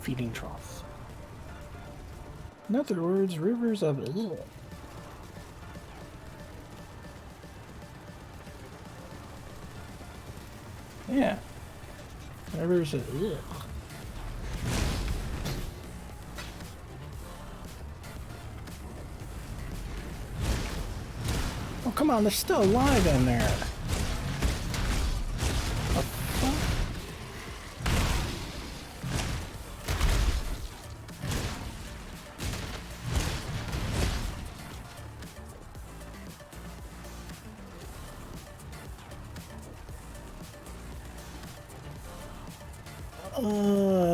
Speaker 1: feeding troughs. In other words, rivers of ugh. Yeah. Rivers of ugh. Oh, come on, they're still alive in there. What the fuck?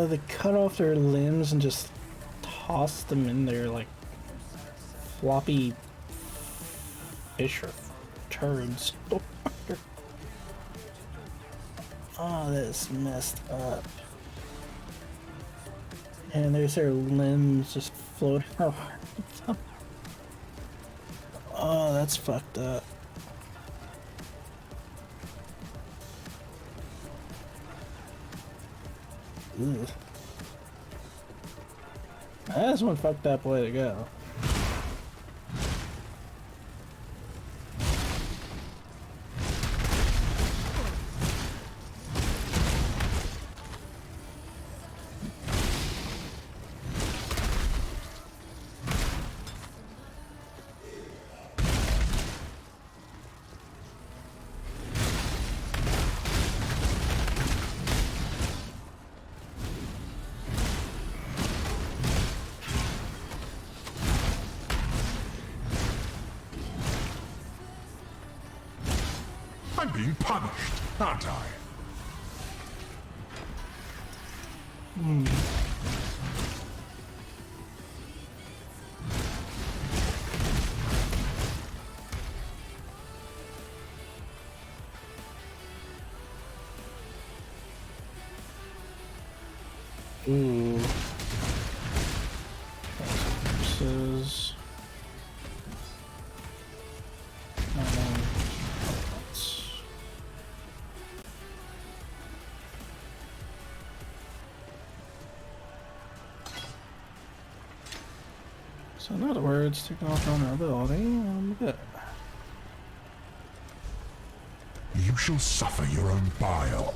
Speaker 1: They cut off their limbs and just toss them in there like floppy fish or turds. Oh, that's messed up. And there's their limbs just floating around. Oh, that's fucked up. Ugh. That's one fucked up way to go.
Speaker 3: I'm being punished, aren't I?
Speaker 1: Ooh. Versus. So in other words, taking off vulnerability, I'm good.
Speaker 3: You shall suffer your own bile.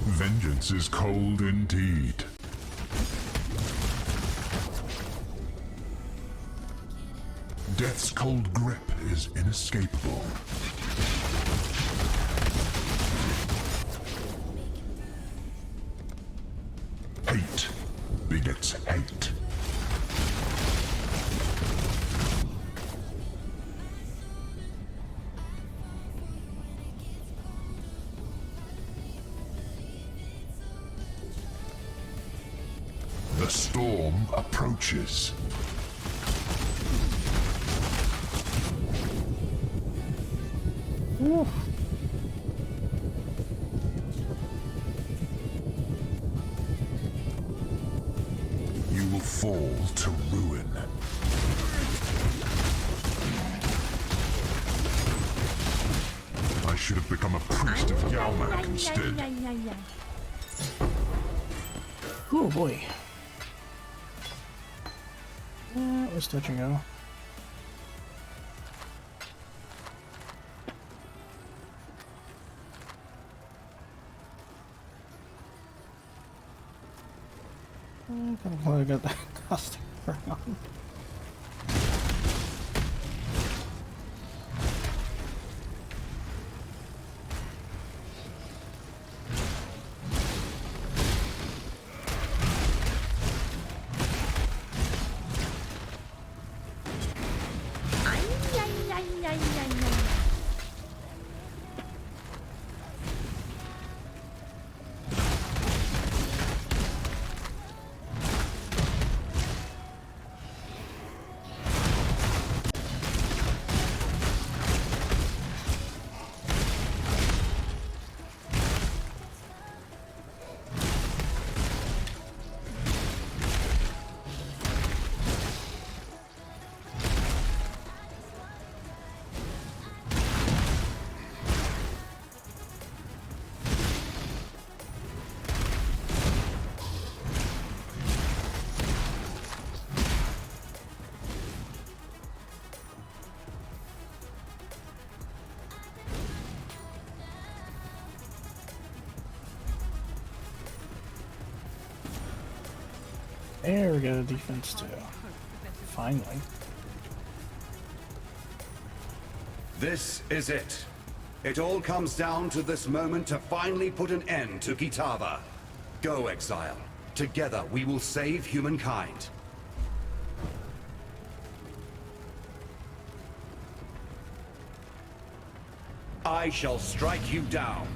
Speaker 3: Vengeance is cold indeed. Death's cold grip is inescapable. Hate begets hate. The storm approaches.
Speaker 1: Ooh.
Speaker 3: You will fall to ruin. I should have become a priest of Yalmak instead.
Speaker 1: Oh boy. That was touch and go. I'm glad I got that costume around. There we go, defense too. Finally.
Speaker 2: This is it. It all comes down to this moment to finally put an end to Kitava. Go, Exile. Together we will save humankind. I shall strike you down.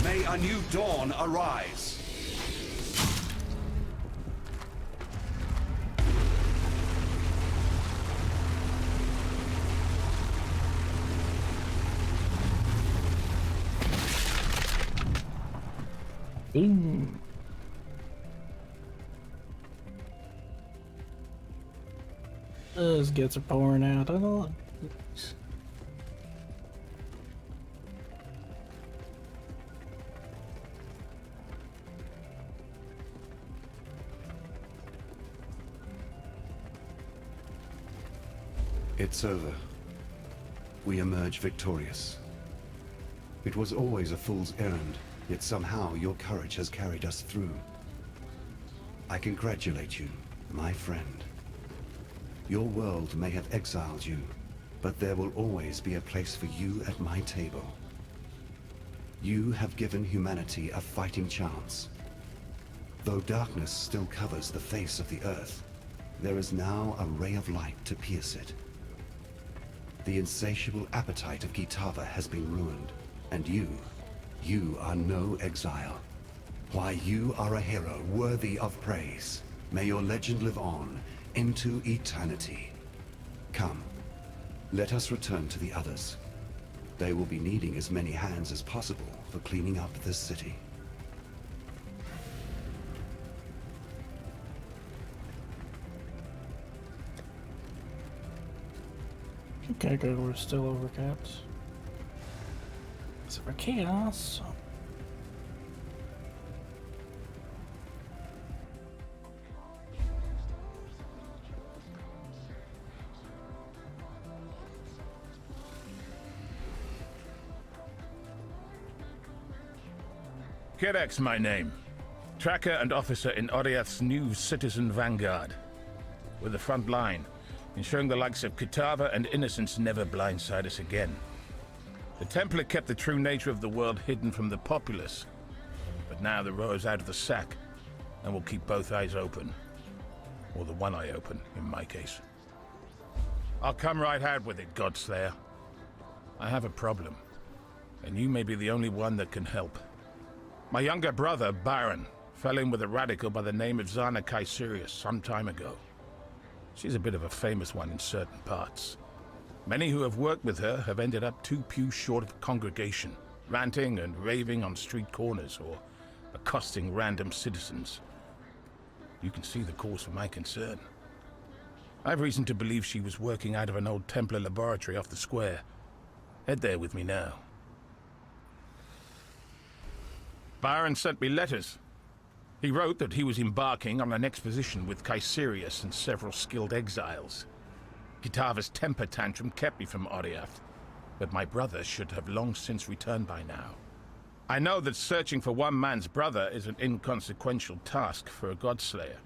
Speaker 2: May a new dawn arise.
Speaker 1: Boom. Those gets are pouring out. I don't.
Speaker 5: It's over. We emerge victorious. It was always a fool's errand, yet somehow your courage has carried us through. I congratulate you, my friend. Your world may have exiled you, but there will always be a place for you at my table. You have given humanity a fighting chance. Though darkness still covers the face of the earth, there is now a ray of light to pierce it. The insatiable appetite of Kitava has been ruined, and you are no exile. Why, you are a hero worthy of praise. May your legend live on into eternity. Come, let us return to the others. They will be needing as many hands as possible for cleaning up this city.
Speaker 1: Okay, good. We're still overcapped. So for chaos.
Speaker 9: Kirek's my name. Tracker and officer in Oriath's new citizen vanguard. We're the front line, ensuring the likes of Kitava and innocents never blindside us again. The Templar kept the true nature of the world hidden from the populace, but now the roe's out of the sack, and we'll keep both eyes open. Or the one eye open, in my case. I'll come right out with it, Godslayer. I have a problem.
Speaker 20: and you may be the only one that can help. My younger brother, Baron, fell in with a radical by the name of Zana Kaiserius some time ago. She's a bit of a famous one in certain parts. Many who have worked with her have ended up 2 pews short of congregation, ranting and raving on street corners or accosting random citizens. You can see the cause for my concern. I have reason to believe she was working out of an old Templar laboratory off the square. Head there with me now. Baron sent me letters. He wrote that he was embarking on an expedition with Kaiserius and several skilled exiles. Kitava's temper tantrum kept me from Oriath, but my brother should have long since returned by now. I know that searching for one man's brother is an inconsequential task for a godslayer,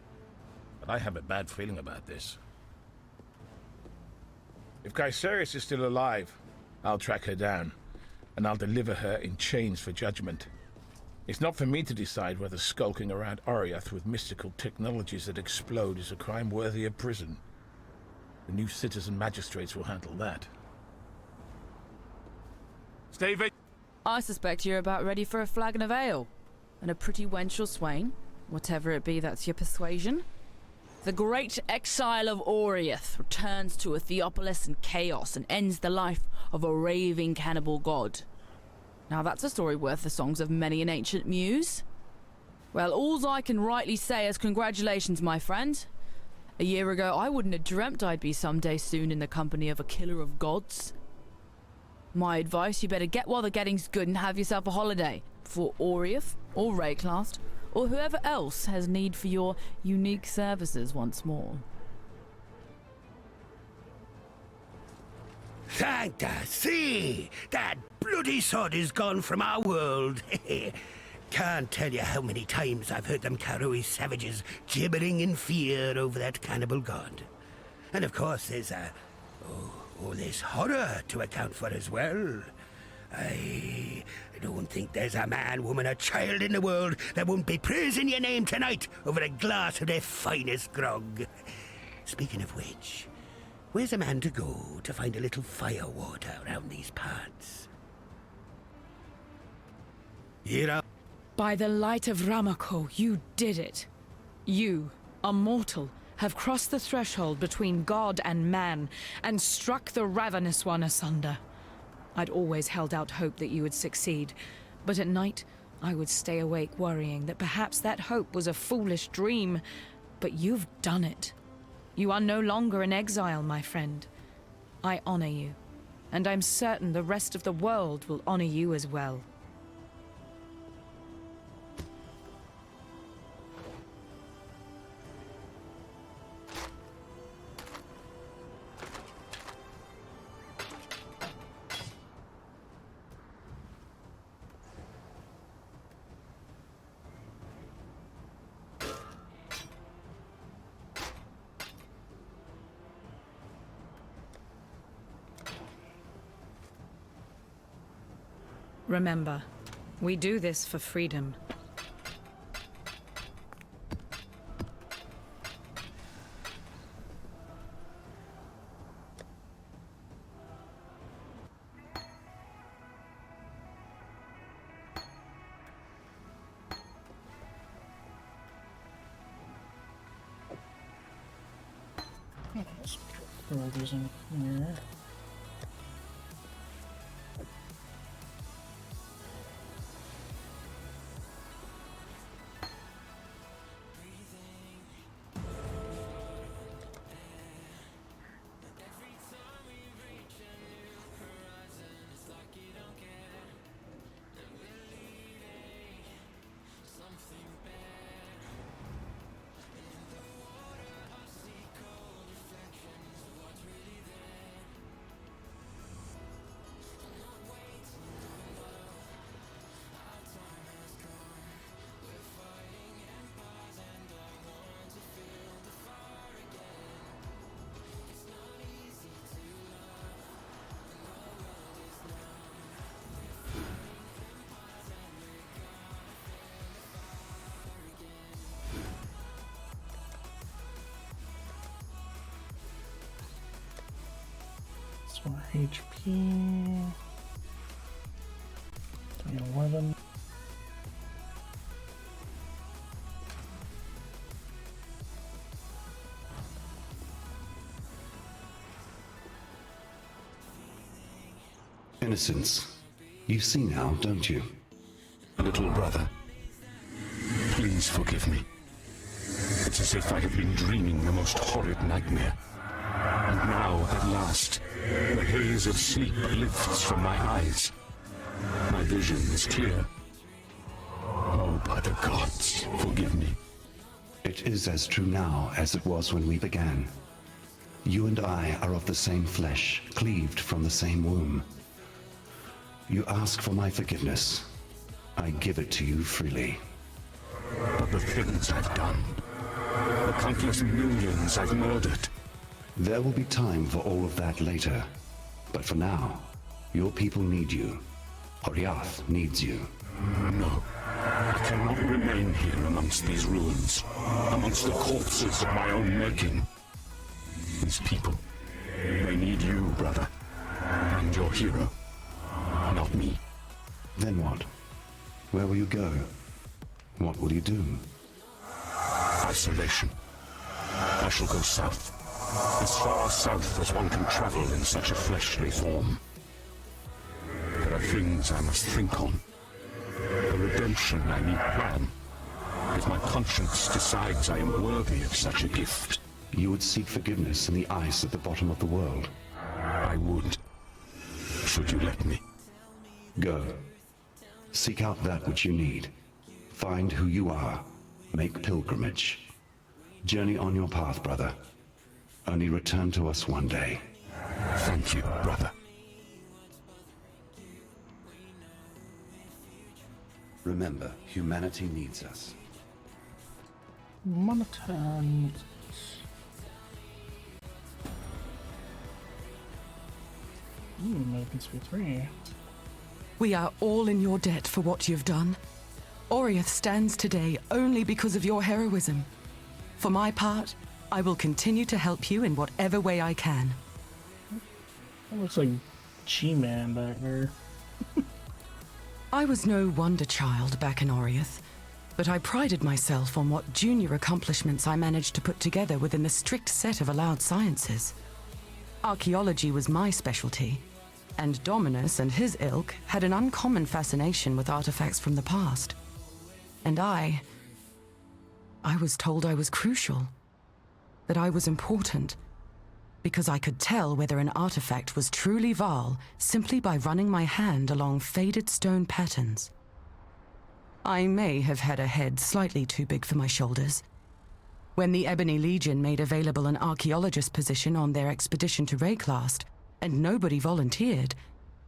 Speaker 20: but I have a bad feeling about this. If Kaiserius is still alive, I'll track her down, and I'll deliver her in chains for judgment. It's not for me to decide whether skulking around Oriath with mystical technologies that explode is a crime worthy of prison. The new citizen magistrates will handle that. Stay vigilant.
Speaker 19: I suspect you're about ready for a flagon of ale. And a pretty wench or swain, whatever it be that's your persuasion. The great exile of Oriath returns to a Theopolis in chaos and ends the life of a raving cannibal god. Now that's a story worth the songs of many an ancient muse. Well, all I can rightly say is congratulations, my friend. A year ago, I wouldn't have dreamt I'd be someday soon in the company of a killer of gods. My advice, you better get while the getting's good and have yourself a holiday for Oriath or Rayclast or whoever else has need for your unique services once more.
Speaker 12: Thank the sea! That bloody sod is gone from our world. Can't tell you how many times I've heard them Karui savages gibbering in fear over that cannibal god. And of course there's this horror to account for as well. I don't think there's a man, woman, or child in the world that won't be praising your name tonight over a glass of their finest grog. Speaking of which, where's a man to go to find a little fire water around these parts? Here.
Speaker 13: By the light of Ramako, you did it. You, a mortal, have crossed the threshold between God and man and struck the ravenous one asunder. I'd always held out hope that you would succeed, but at night I would stay awake worrying that perhaps that hope was a foolish dream. But you've done it. You are no longer an exile, my friend. I honor you, and I'm certain the rest of the world will honor you as well. Remember, we do this for freedom.
Speaker 10: Throw these in here. More HP.
Speaker 1: 11.
Speaker 2: Innocence. You see now, don't you?
Speaker 15: Little brother, please forgive me. It's as if I have been dreaming the most horrid nightmare. And now, at last, the haze of sleep lifts from my eyes. My vision is clear. Oh, by the gods, forgive me.
Speaker 2: It is as true now as it was when we began. You and I are of the same flesh, cleaved from the same womb. You ask for my forgiveness. I give it to you freely.
Speaker 15: But the things I've done, the countless millions I've murdered.
Speaker 2: There will be time for all of that later. But for now, your people need you. Horiath needs you.
Speaker 15: No. I cannot remain here amongst these ruins, amongst the corpses of my own making. These people, they need you, brother, and your hero, not me.
Speaker 2: Then what? Where will you go? What will you do?
Speaker 15: Isolation. I shall go south. As far south as one can travel in such a fleshly form. There are things I must think on. A redemption I need plan. If my conscience decides I am worthy of such a gift.
Speaker 2: You would seek forgiveness in the ice at the bottom of the world.
Speaker 15: I would. Should you let me?
Speaker 2: Go. Seek out that which you need. Find who you are. Make pilgrimage. Journey on your path, brother. Only return to us one day.
Speaker 15: Thank you, brother.
Speaker 2: Remember, humanity needs us.
Speaker 1: Monitor needs us. American Speed 3.
Speaker 13: We are all in your debt for what you've done. Oriath stands today only because of your heroism. For my part, I will continue to help you in whatever way I can.
Speaker 1: That looks like G-Man back there.
Speaker 13: I was no wonder child back in Oriath, but I prided myself on what junior accomplishments I managed to put together within the strict set of allowed sciences. Archaeology was my specialty, and Dominus and his ilk had an uncommon fascination with artifacts from the past. And I was told I was crucial, that I was important, because I could tell whether an artifact was truly Val simply by running my hand along faded stone patterns. I may have had a head slightly too big for my shoulders. When the Ebony Legion made available an archaeologist position on their expedition to Rayclast, and nobody volunteered,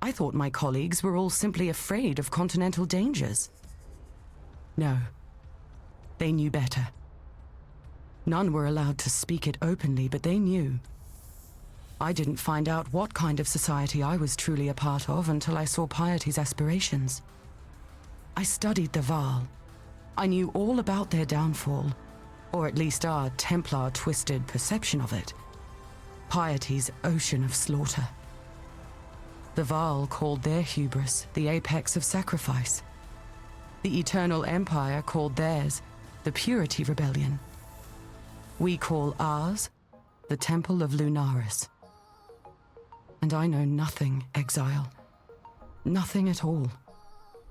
Speaker 13: I thought my colleagues were all simply afraid of continental dangers. No, they knew better. None were allowed to speak it openly, but they knew. I didn't find out what kind of society I was truly a part of until I saw Piety's aspirations. I studied the Val. I knew all about their downfall, or at least our Templar-twisted perception of it. Piety's ocean of slaughter. The Val called their hubris the apex of sacrifice. The Eternal Empire called theirs the Purity Rebellion. We call ours the Temple of Lunaris. And I know nothing, Exile. Nothing at all.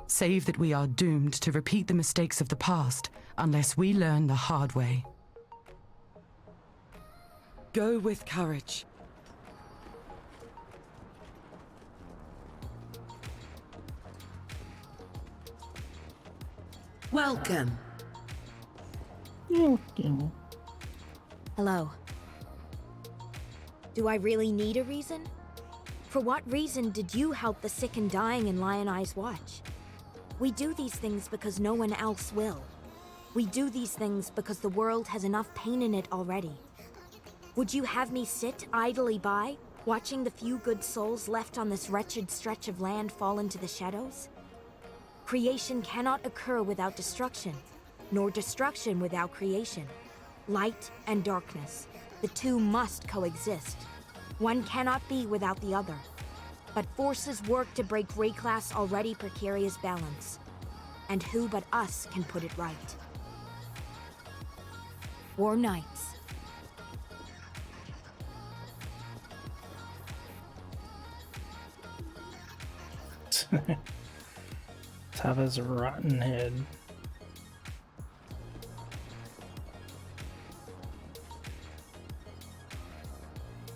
Speaker 13: Save that we are doomed to repeat the mistakes of the past unless we learn the hard way. Go with courage.
Speaker 16: Welcome.
Speaker 21: Hello. Do I really need a reason? For what reason did you help the sick and dying in Lion Eye's watch? We do these things because no one else will. We do these things because the world has enough pain in it already. Would you have me sit idly by, watching the few good souls left on this wretched stretch of land fall into the shadows? Creation cannot occur without destruction, nor destruction without creation. Light and darkness, the two must coexist. One cannot be without the other. But forces work to break Rayclass' already precarious balance. And who but us can put it right? War Knights.
Speaker 1: Tava's rotten head.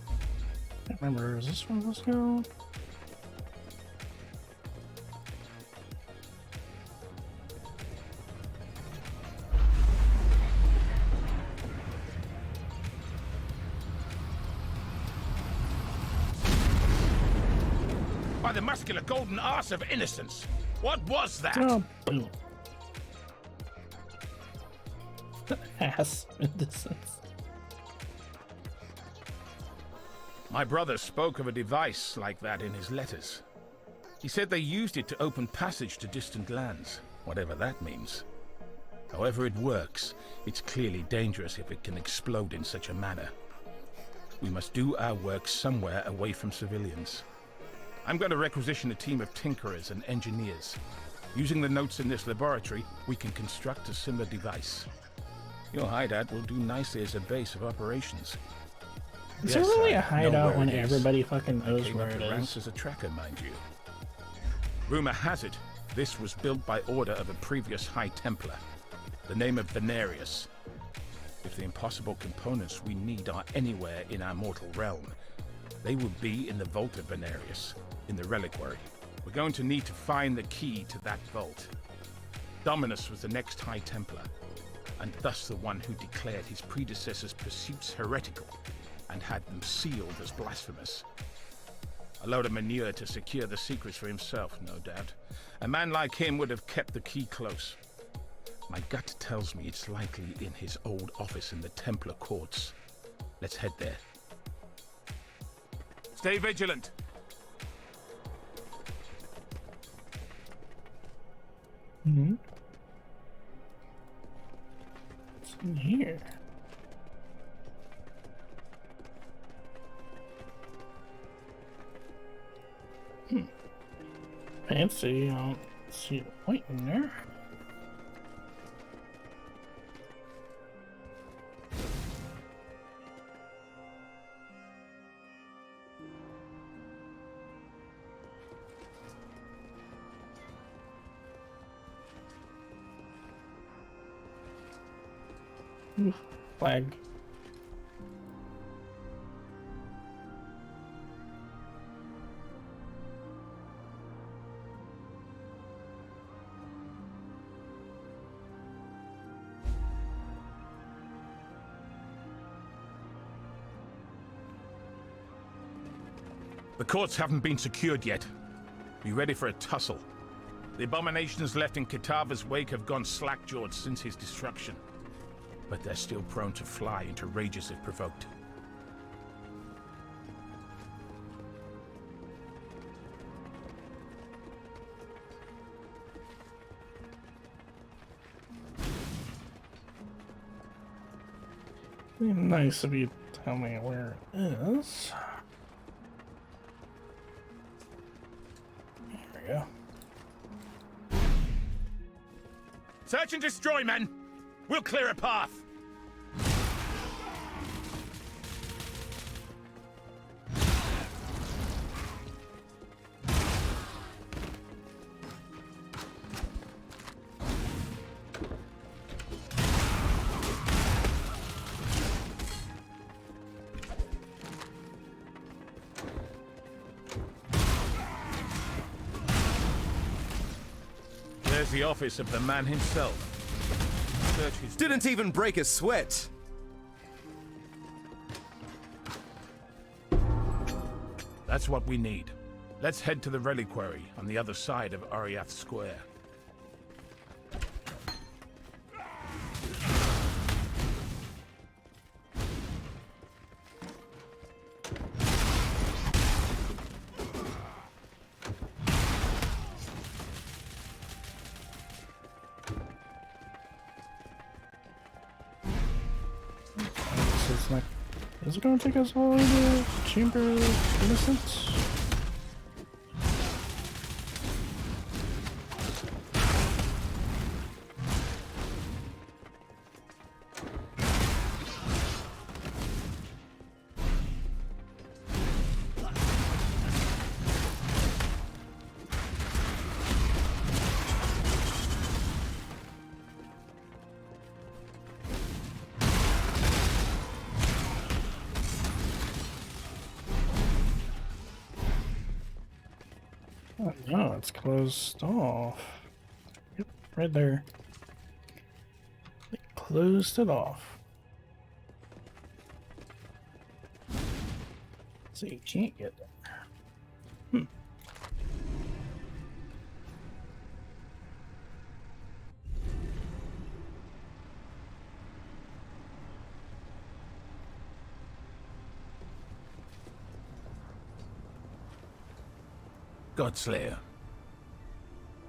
Speaker 1: I can't remember, is this where let's go?
Speaker 20: By the muscular golden arse of innocence! What was that?
Speaker 1: Oh, boom. Ass innocence.
Speaker 20: My brother spoke of a device like that in his letters. He said they used it to open passage to distant lands, whatever that means. However it works, it's clearly dangerous if it can explode in such a manner. We must do our work somewhere away from civilians. I'm going to requisition a team of tinkerers and engineers. Using the notes in this laboratory, we can construct a similar device. Your hideout will do nicely as a base of operations.
Speaker 1: Is there really a hideout when everybody fucking knows where it
Speaker 20: ranks
Speaker 1: is?
Speaker 20: as a tracker, mind you. Rumor has it, this was built by order of a previous High Templar, the name of Venarius. If the impossible components we need are anywhere in our mortal realm, they will be in the Vault of Venarius, in the Reliquary. We're going to need to find the key to that vault. Dominus was the next High Templar, and thus the one who declared his predecessors' pursuits heretical and had them sealed as blasphemous. A load of manure to secure the secrets for himself, no doubt. A man like him would have kept the key close. My gut tells me it's likely in his old office in the Templar Courts. Let's head there. Stay vigilant.
Speaker 1: Hmm. What's in here? Fancy. I don't see a point in there. Flag.
Speaker 20: The courts haven't been secured yet. Be ready for a tussle. The abominations left in Kitava's wake have gone slack-jawed since his destruction. But they're still prone to fly into rages if provoked.
Speaker 1: Be nice if you tell me where it is. There we go.
Speaker 20: Search and destroy, men! We'll clear a path! There's the office of the man himself.
Speaker 7: Didn't even break a sweat.
Speaker 20: That's what we need. Let's head to the Reliquary on the other side of Ariath Square.
Speaker 1: Is it going to take us all the way to Chamber of Innocence? Oh, no, it's closed off. Yep, right there. They closed it off. So you can't get there.
Speaker 20: Godslayer.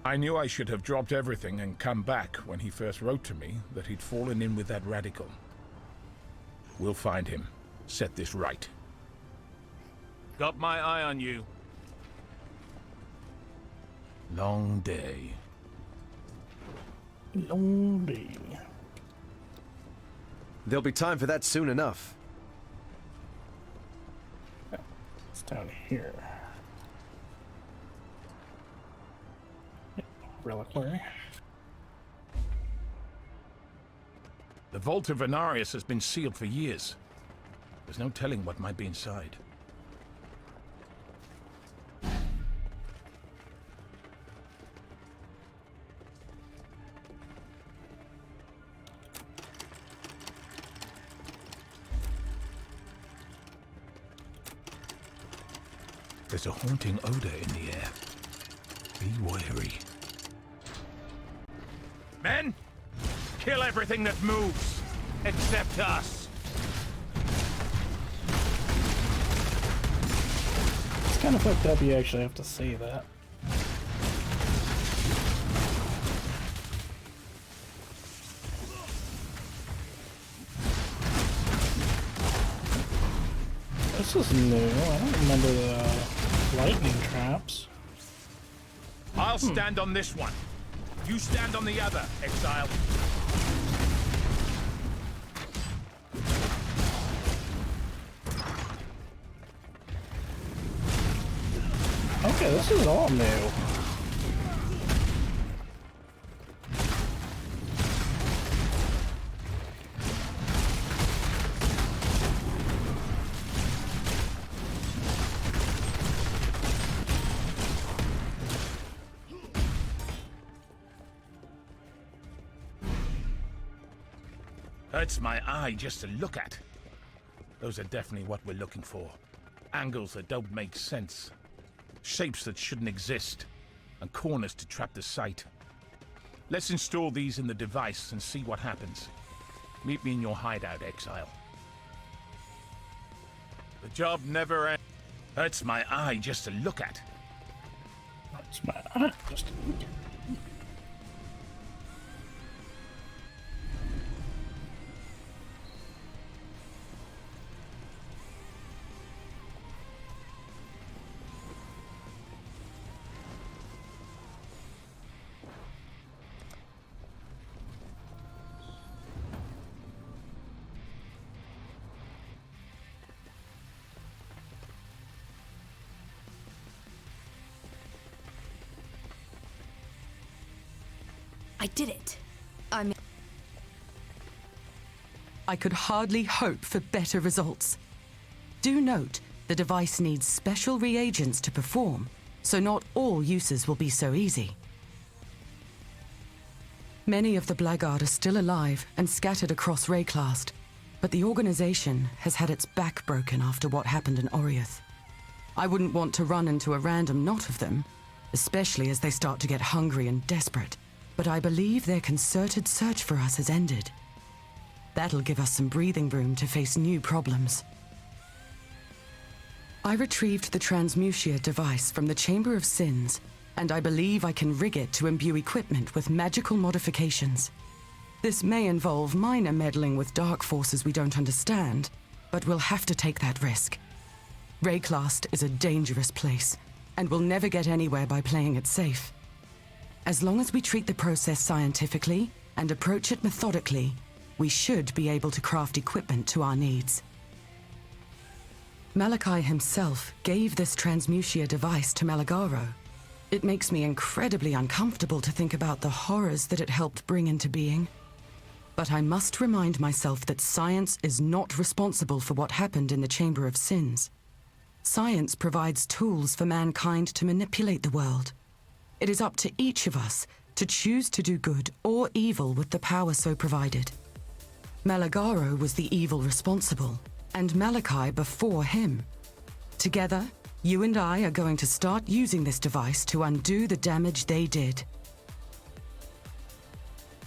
Speaker 20: I knew I should have dropped everything and come back when he first wrote to me that he'd fallen in with that radical. We'll find him. Set this right. Got my eye on you. Long day.
Speaker 1: Long day.
Speaker 7: There'll be time for that soon enough.
Speaker 1: It's down here. Reliquary.
Speaker 20: The Vault of Venarius has been sealed for years. There's no telling what might be inside. There's a haunting odor in the air. Be wary. Men! Kill everything that moves! Except us!
Speaker 1: It's kind of fucked up you actually have to say that. This is new. I don't remember the lightning traps.
Speaker 20: I'll stand on this one. You stand on the other, Exile.
Speaker 1: Okay, this is all new.
Speaker 20: Hurts my eye just to look at. Those are definitely what we're looking for. Angles that don't make sense. Shapes that shouldn't exist. And corners to trap the sight. Let's install these in the device and see what happens. Meet me in your hideout, Exile. The job never ends. Hurts my eye just to look at.
Speaker 1: Hurts my eye just to look at.
Speaker 4: I did it.
Speaker 22: I could hardly hope for better results. Do note, the device needs special reagents to perform, so not all uses will be so easy. Many of the blackguard are still alive and scattered across Rayclast, but the organization has had its back broken after what happened in Oriath. I wouldn't want to run into a random knot of them, especially as they start to get hungry and desperate. But I believe their concerted search for us has ended. That'll give us some breathing room to face new problems. I retrieved the Transmutia device from the Chamber of Sins, and I believe I can rig it to imbue equipment with magical modifications. This may involve minor meddling with dark forces we don't understand, but we'll have to take that risk. Rayclast is a dangerous place, and we'll never get anywhere by playing it safe. As long as we treat the process scientifically and approach it methodically, we should be able to craft equipment to our needs. Malachi himself gave this Transmutia device to Malagaro. It makes me incredibly uncomfortable to think about the horrors that it helped bring into being. But I must remind myself that science is not responsible for what happened in the Chamber of Sins. Science provides tools for mankind to manipulate the world. It is up to each of us to choose to do good or evil with the power so provided. Malagaro was the evil responsible, and Malachi before him. Together, you and I are going to start using this device to undo the damage they did.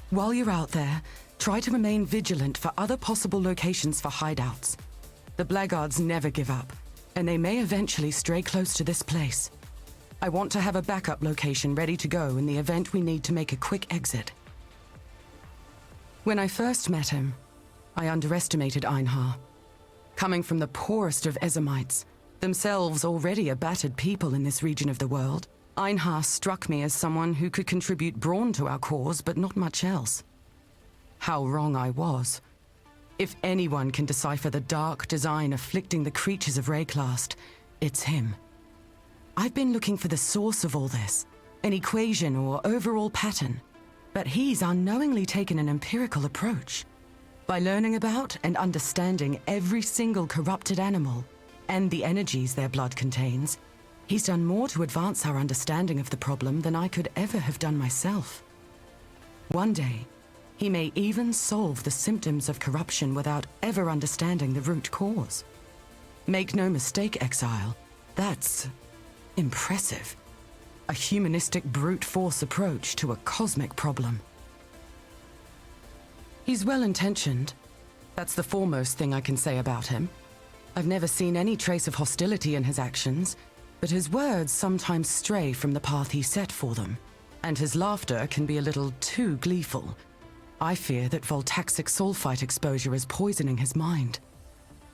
Speaker 22: While you're out there, try to remain vigilant for other possible locations for hideouts. The blackguards never give up, and they may eventually stray close to this place. I want to have a backup location ready to go in the event we need to make a quick exit. When I first met him, I underestimated Einhar. Coming from the poorest of Ezamites, themselves already a battered people in this region of the world, Einhar struck me as someone who could contribute brawn to our cause, but not much else. How wrong I was. If anyone can decipher the dark design afflicting the creatures of Rayclast, it's him. I've been looking for the source of all this, an equation or overall pattern, but he's unknowingly taken an empirical approach. By learning about and understanding every single corrupted animal and the energies their blood contains, he's done more to advance our understanding of the problem than I could ever have done myself. One day, he may even solve the symptoms of corruption without ever understanding the root cause. Make no mistake, Exile, that's impressive. A humanistic brute force approach to a cosmic problem. He's well-intentioned. That's the foremost thing I can say about him. I've never seen any trace of hostility in his actions, but his words sometimes stray from the path he set for them, and his laughter can be a little too gleeful. I fear that voltaxic sulfite exposure is poisoning his mind.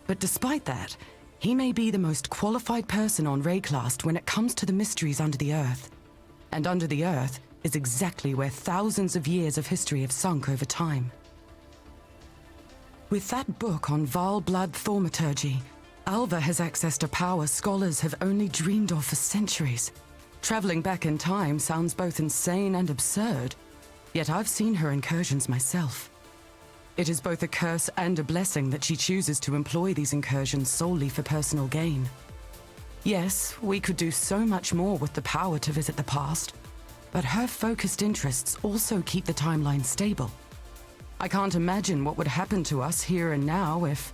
Speaker 22: But despite that, he may be the most qualified person on Rayclast when it comes to the mysteries under the Earth. And under the Earth is exactly where thousands of years of history have sunk over time. With that book on Val blood thaumaturgy, Alva has access to power scholars have only dreamed of for centuries. Traveling back in time sounds both insane and absurd, yet I've seen her incursions myself. It is both a curse and a blessing that she chooses to employ these incursions solely for personal gain. Yes, we could do so much more with the power to visit the past, but her focused interests also keep the timeline stable. I can't imagine what would happen to us here and now if,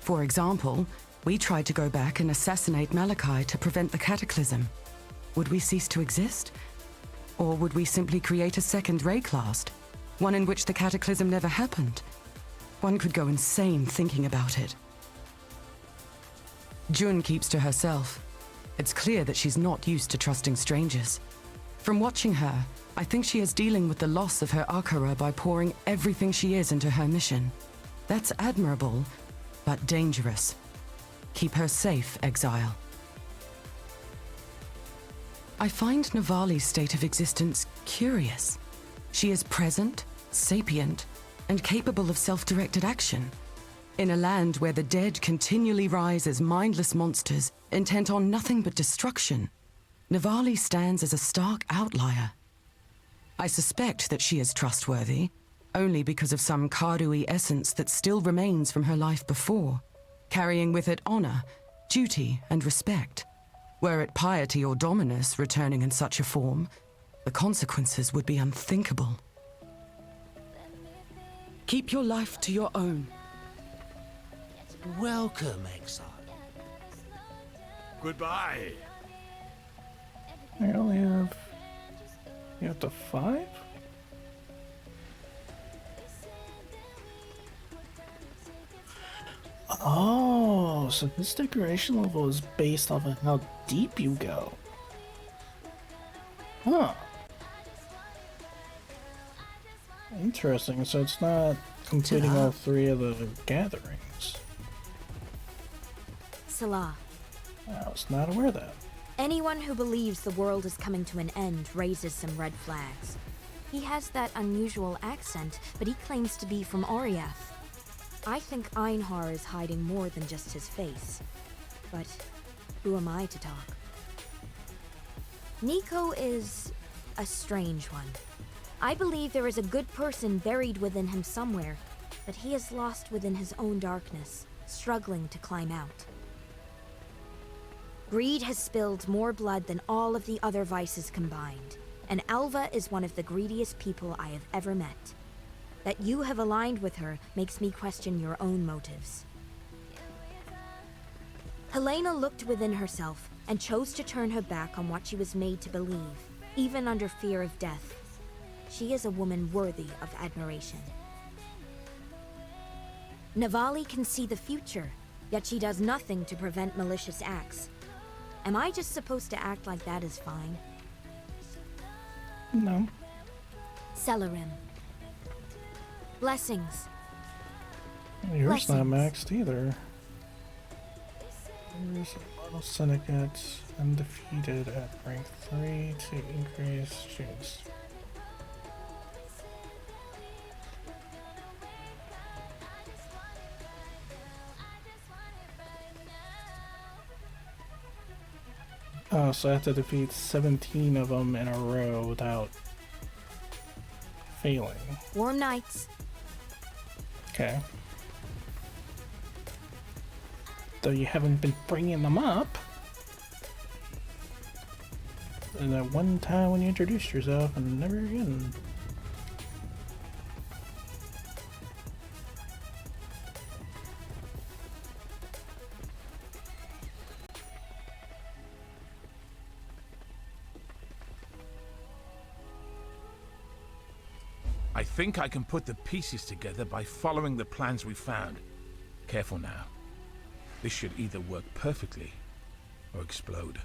Speaker 22: for example, we tried to go back and assassinate Malachi to prevent the cataclysm. Would we cease to exist? Or would we simply create a second Rayclast, one in which the cataclysm never happened? One could go insane thinking about it. Jun keeps to herself. It's clear that she's not used to trusting strangers. From watching her, I think she is dealing with the loss of her Akara by pouring everything she is into her mission. That's admirable, but dangerous. Keep her safe, Exile. I find Navali's state of existence curious. She is present, sapient, and capable of self-directed action. In a land where the dead continually rise as mindless monsters, intent on nothing but destruction, Navali stands as a stark outlier. I suspect that she is trustworthy, only because of some Karui essence that still remains from her life before, carrying with it honor, duty, and respect. Were it piety or dominus returning in such a form, the consequences would be unthinkable. Keep your life to your own.
Speaker 12: Welcome, Exile.
Speaker 9: Goodbye.
Speaker 1: I only have... You have to 5? Oh, so this decoration level is based off of how deep you go. Huh. Interesting, so it's not completing all 3 of the gatherings.
Speaker 21: Salah.
Speaker 1: I was not aware of that.
Speaker 21: Anyone who believes the world is coming to an end raises some red flags. He has that unusual accent, but he claims to be from Oriath. I think Einhar is hiding more than just his face. But who am I to talk? Nico is a strange one. I believe there is a good person buried within him somewhere, but he is lost within his own darkness, struggling to climb out. Greed has spilled more blood than all of the other vices combined, and Alva is one of the greediest people I have ever met. That you have aligned with her makes me question your own motives. Helena looked within herself and chose to turn her back on what she was made to believe, even under fear of death. She is a woman worthy of admiration. Navali can see the future, yet she does nothing to prevent malicious acts. Am I just supposed to act like that is fine?
Speaker 1: No.
Speaker 21: Celerim. Blessings.
Speaker 1: Yours not maxed either. Yours Immortal Syndicate, undefeated at rank 3 to increase chance. Oh, so I have to defeat 17 of them in a row without failing.
Speaker 21: Warm nights.
Speaker 1: Okay. Though you haven't been bringing them up. And that one time when you introduced yourself and never again.
Speaker 20: I think I can put the pieces together by following the plans we found. Careful now. This should either work perfectly or explode.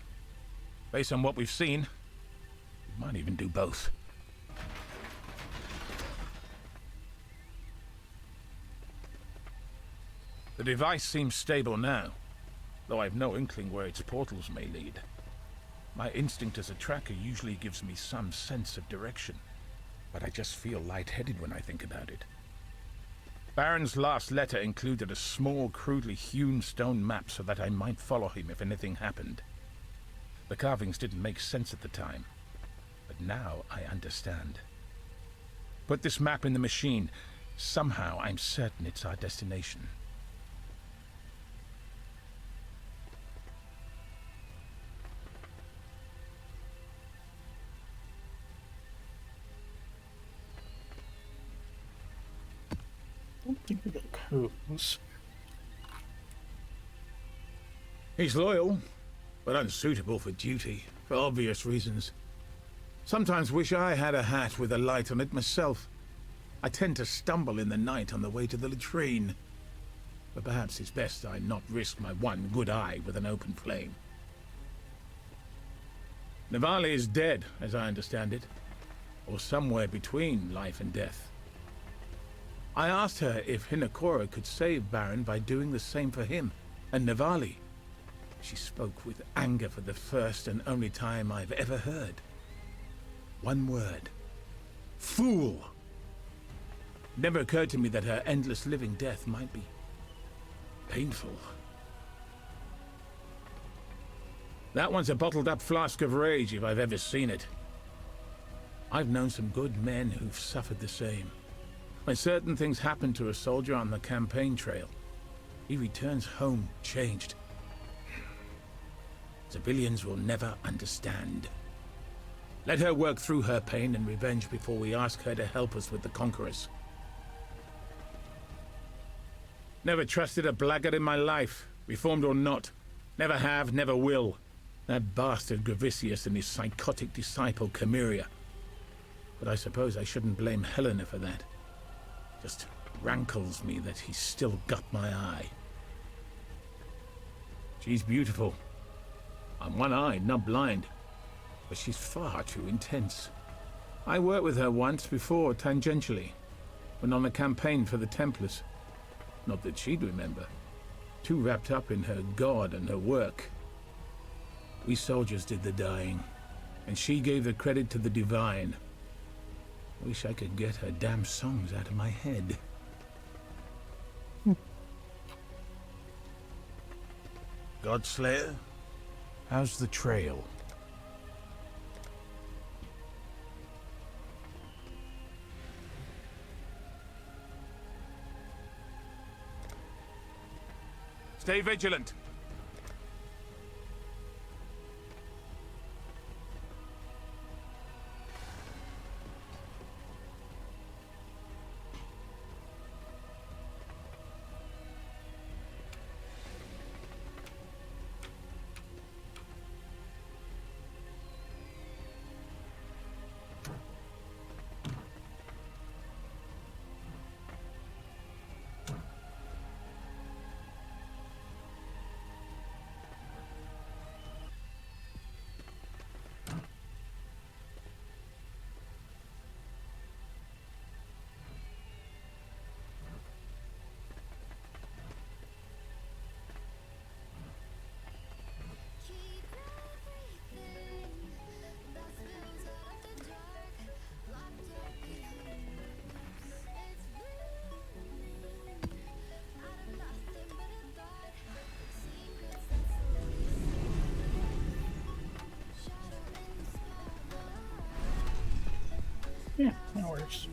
Speaker 20: Based on what we've seen, it might even do both. The device seems stable now, though I've no inkling where its portals may lead. My instinct as a tracker usually gives me some sense of direction, but I just feel lightheaded when I think about it. Baron's last letter included a small, crudely hewn stone map so that I might follow him if anything happened. The carvings didn't make sense at the time, but now I understand. Put this map in the machine. Somehow I'm certain it's our destination.
Speaker 1: I don't think we got codes.
Speaker 20: He's loyal, but unsuitable for duty, for obvious reasons. Sometimes wish I had a hat with a light on it myself. I tend to stumble in the night on the way to the latrine. But perhaps it's best I not risk my one good eye with an open flame. Navali is dead, as I understand it, or somewhere between life and death. I asked her if Hinakora could save Baron by doing the same for him and Navali. She spoke with anger for the first and only time I've ever heard. One word. Fool! Never occurred to me that her endless living death might be painful. That one's a bottled-up flask of rage if I've ever seen it. I've known some good men who've suffered the same. When certain things happen to a soldier on the campaign trail, he returns home changed. Civilians will never understand. Let her work through her pain and revenge before we ask her to help us with the Conquerors. Never trusted a blackguard in my life, reformed or not. Never have, never will. That bastard Gravicius and his psychotic disciple Chimera. But I suppose I shouldn't blame Helena for that. Just rankles me that he's still got my eye. She's beautiful. I'm one-eyed, not blind. But she's far too intense. I worked with her once before, tangentially, when on a campaign for the Templars. Not that she'd remember. Too wrapped up in her god and her work. We soldiers did the dying, and she gave the credit to the divine. Wish I could get her damn songs out of my head. Godslayer, how's the trail? Stay vigilant.
Speaker 1: Yeah, that works.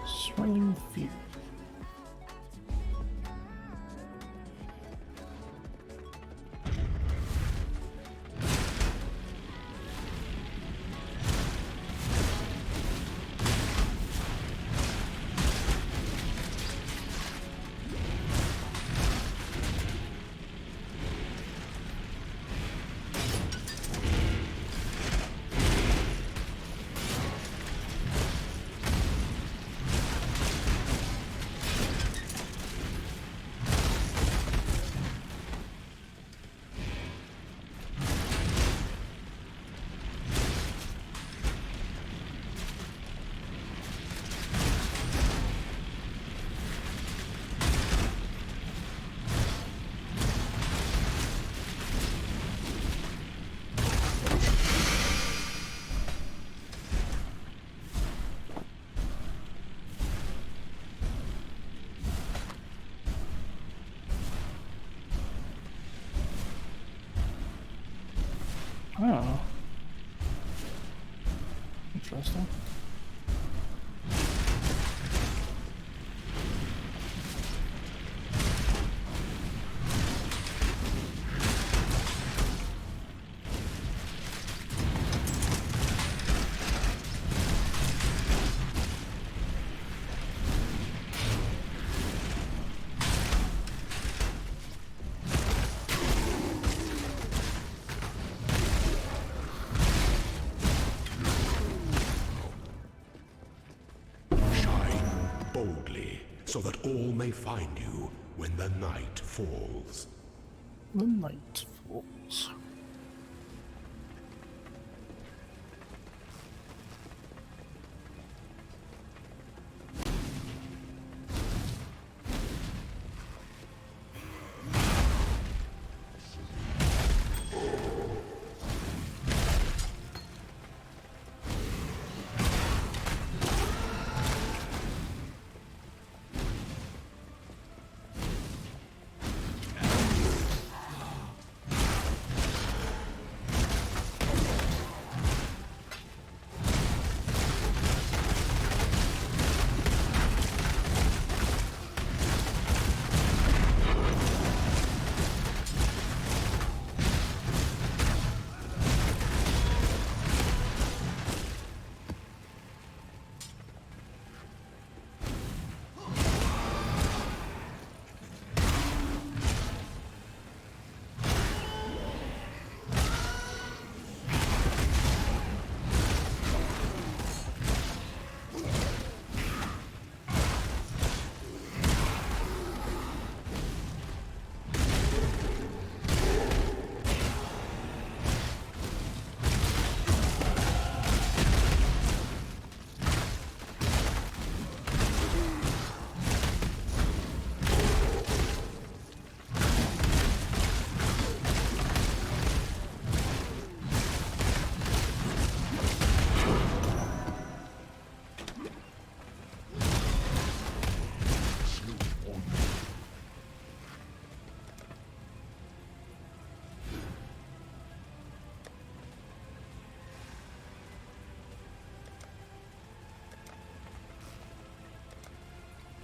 Speaker 1: Swirling Fear. Oh. Interesting.
Speaker 3: Boldly, so that all may find you when the night falls.
Speaker 1: The night falls.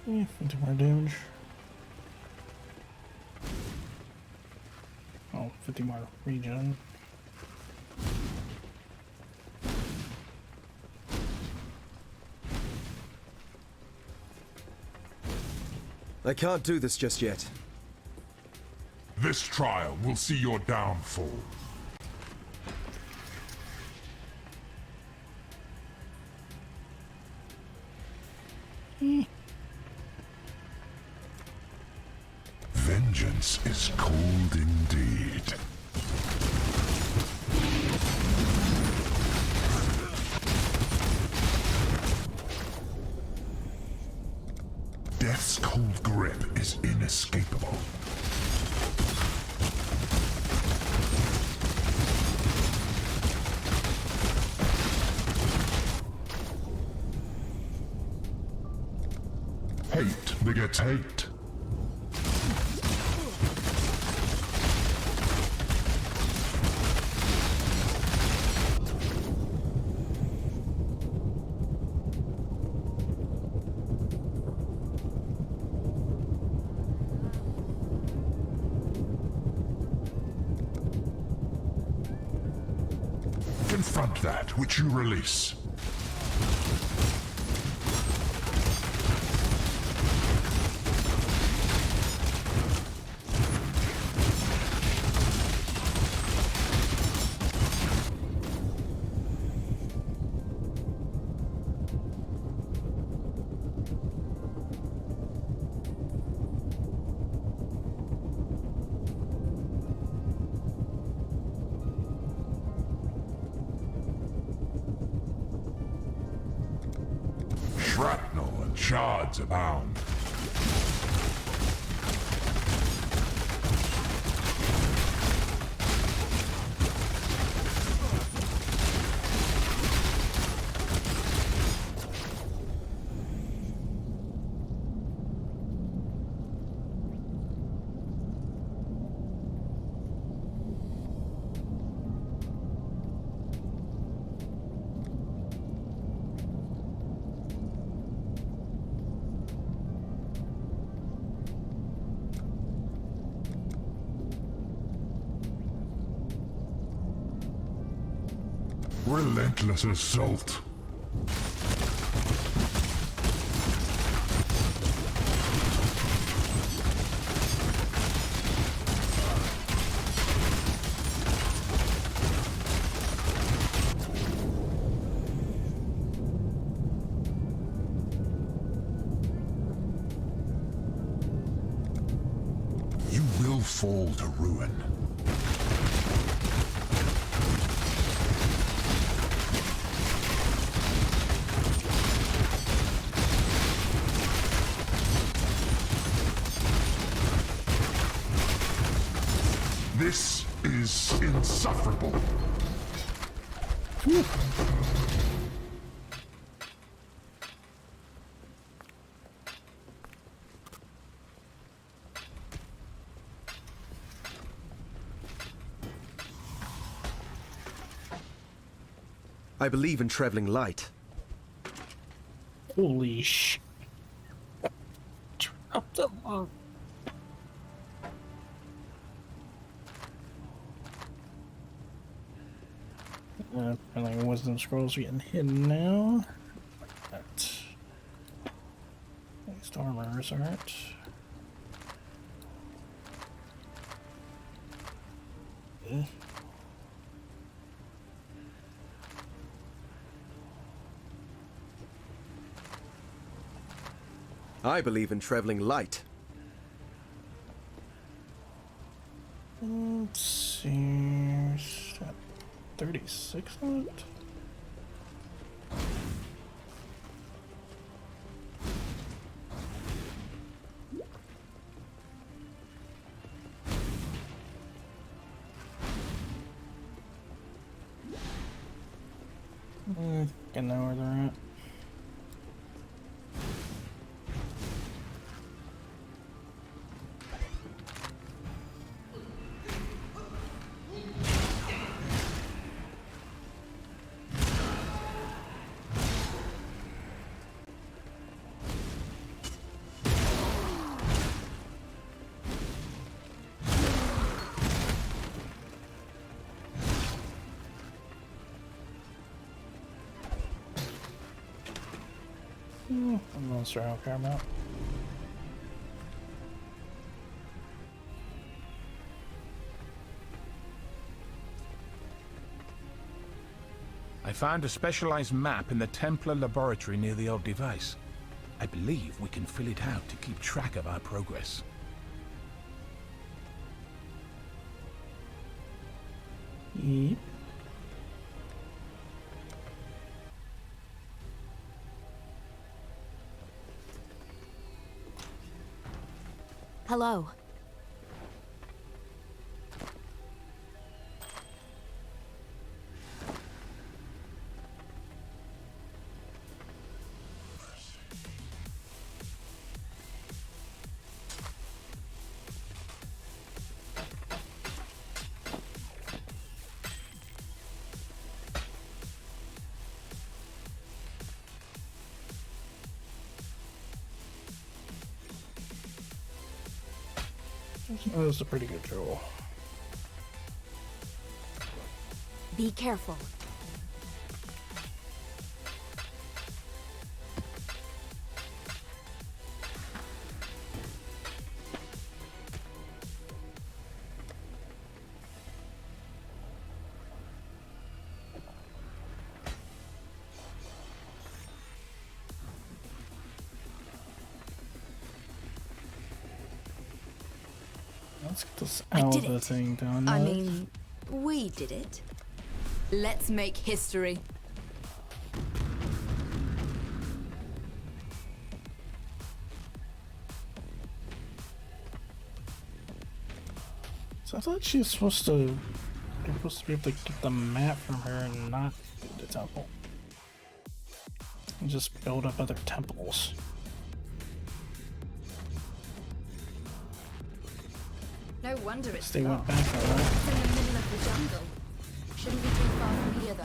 Speaker 1: Yeah, into more damage. 50 more regen.
Speaker 7: I can't do this just yet.
Speaker 3: This trial will see your downfall. Vengeance is cold indeed. Death's cold grip is inescapable. Hate begets hate. Confront that which you release. Shrapnel and shards abound. Relentless assault. You will fall to ruin. This is insufferable.
Speaker 7: I believe in traveling light.
Speaker 1: Holy sh! Dropped a log. Apparently wisdom scrolls are getting hidden now. Like that. At least armors aren't.
Speaker 7: I believe in traveling light.
Speaker 1: Let's see. 36 on it? I know where they're at. A monster I don't care about.
Speaker 20: I found a specialized map in the Templar laboratory near the old device. I believe we can fill it out to keep track of our progress.
Speaker 1: Yep.
Speaker 21: Hello.
Speaker 1: That was a pretty good jewel.
Speaker 21: Be careful.
Speaker 1: Let's get this
Speaker 19: I did
Speaker 1: Alva
Speaker 19: it.
Speaker 1: thing done.
Speaker 19: I mean, we did it. Let's make history.
Speaker 1: So I thought she was supposed to. You're supposed to be able to get the map from her and not do the temple. And just build up other temples.
Speaker 21: No wonder it's
Speaker 1: They went
Speaker 21: locked.
Speaker 1: back on that.
Speaker 21: It's in the middle of the jungle. Shouldn't be too far from here, though.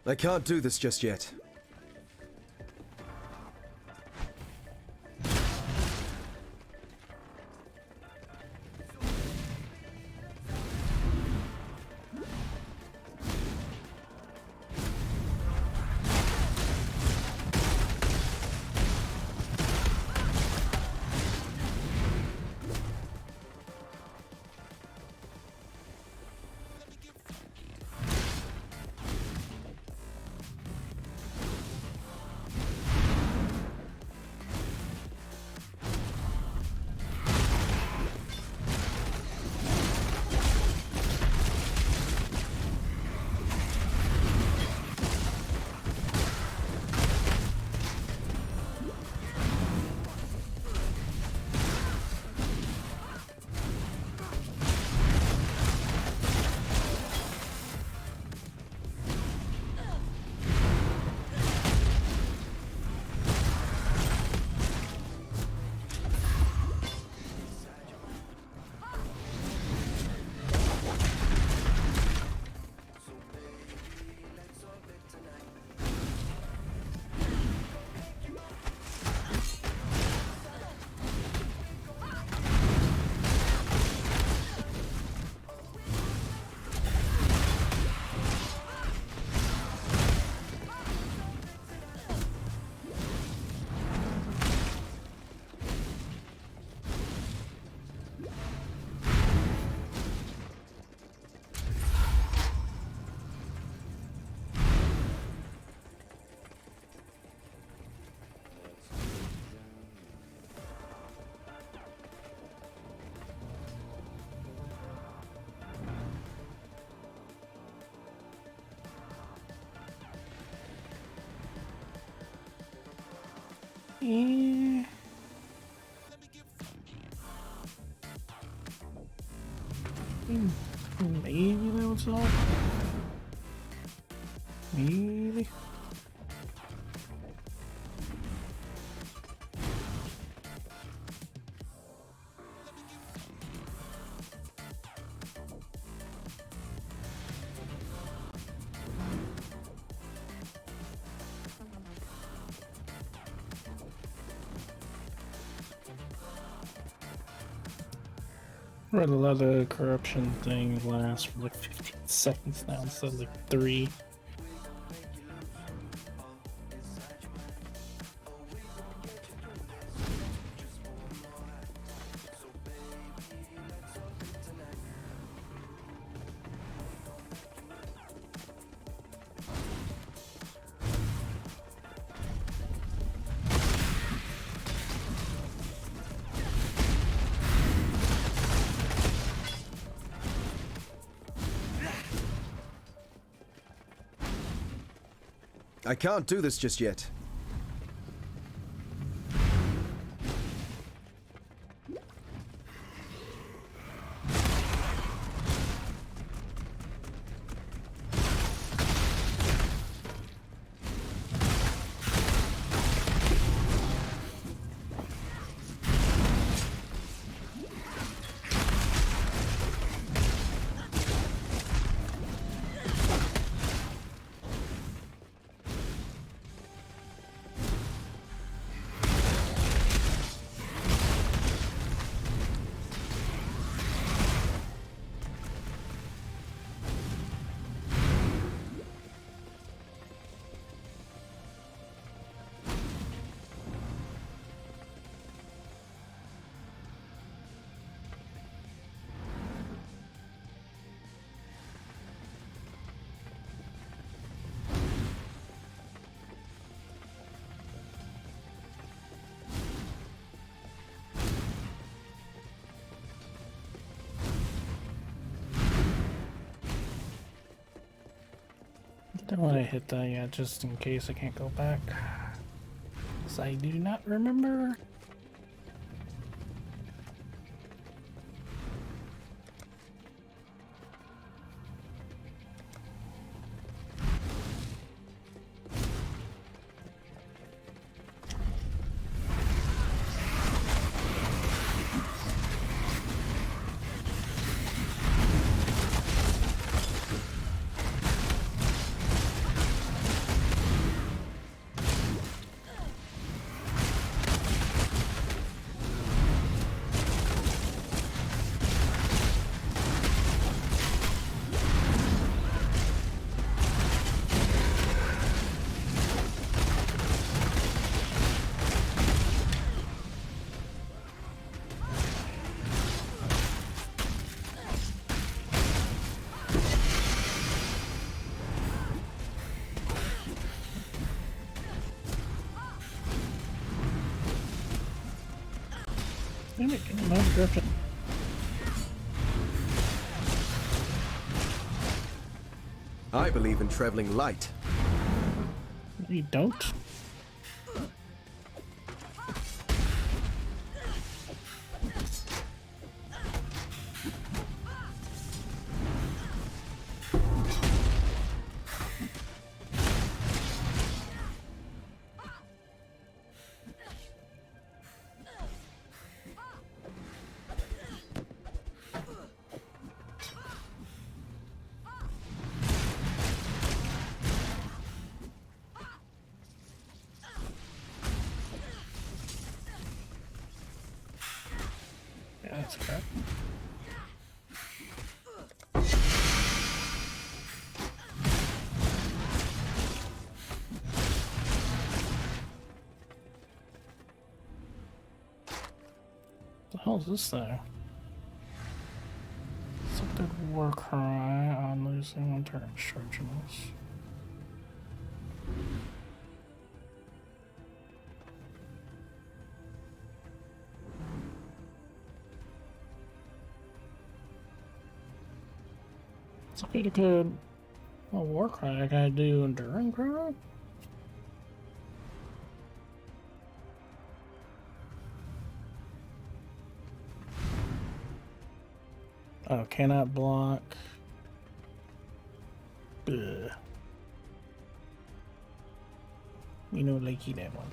Speaker 7: I can't do this just yet.
Speaker 1: Yeah. Maybe that would solve. Maybe. Rather let the corruption thing last for like 15 seconds now instead of like 3.
Speaker 7: I can't do this just yet. Don't want to hit that yet, just in case I can't go back. Because I do not remember.
Speaker 1: Damn it, get another griffin.
Speaker 6: I believe in traveling light.
Speaker 1: You don't? That's crap. What the hell is this thing? Accepted war cry on losing one turn instructions. So if you could a war cry, I gotta do enduring cry? Oh, cannot block. Ugh. You know, likey that one.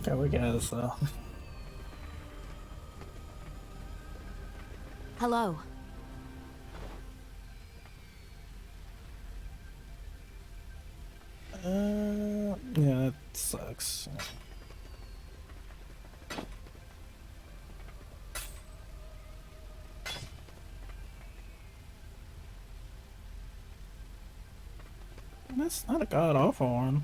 Speaker 1: Okay, we got this though.
Speaker 21: Hello.
Speaker 1: Yeah, that sucks. That's not a god awful one.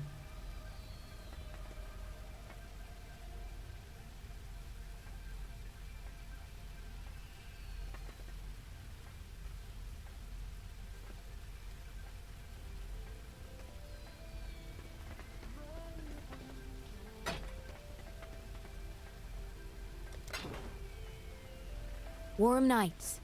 Speaker 21: Warm nights.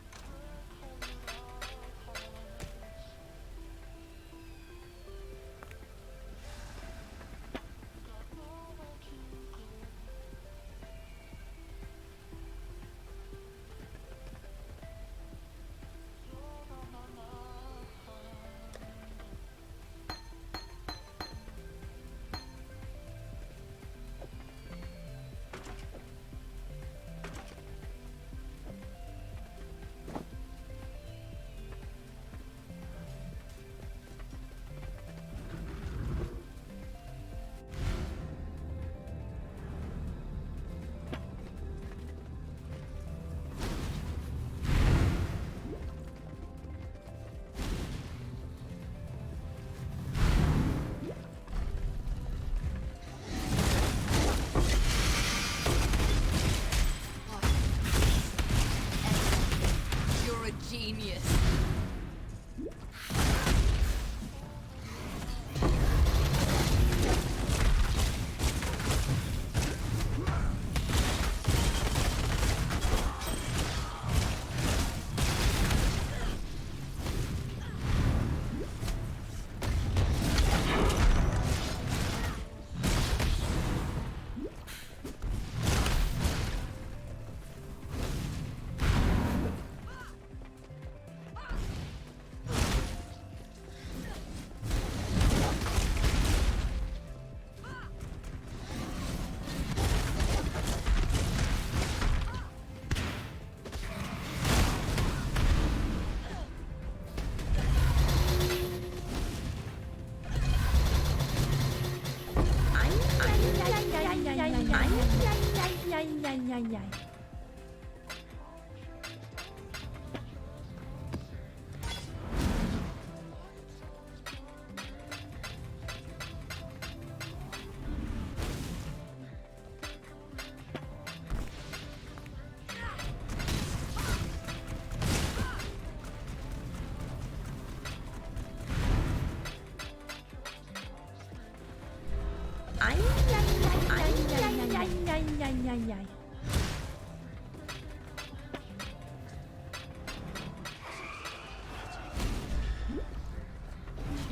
Speaker 11: You're a genius.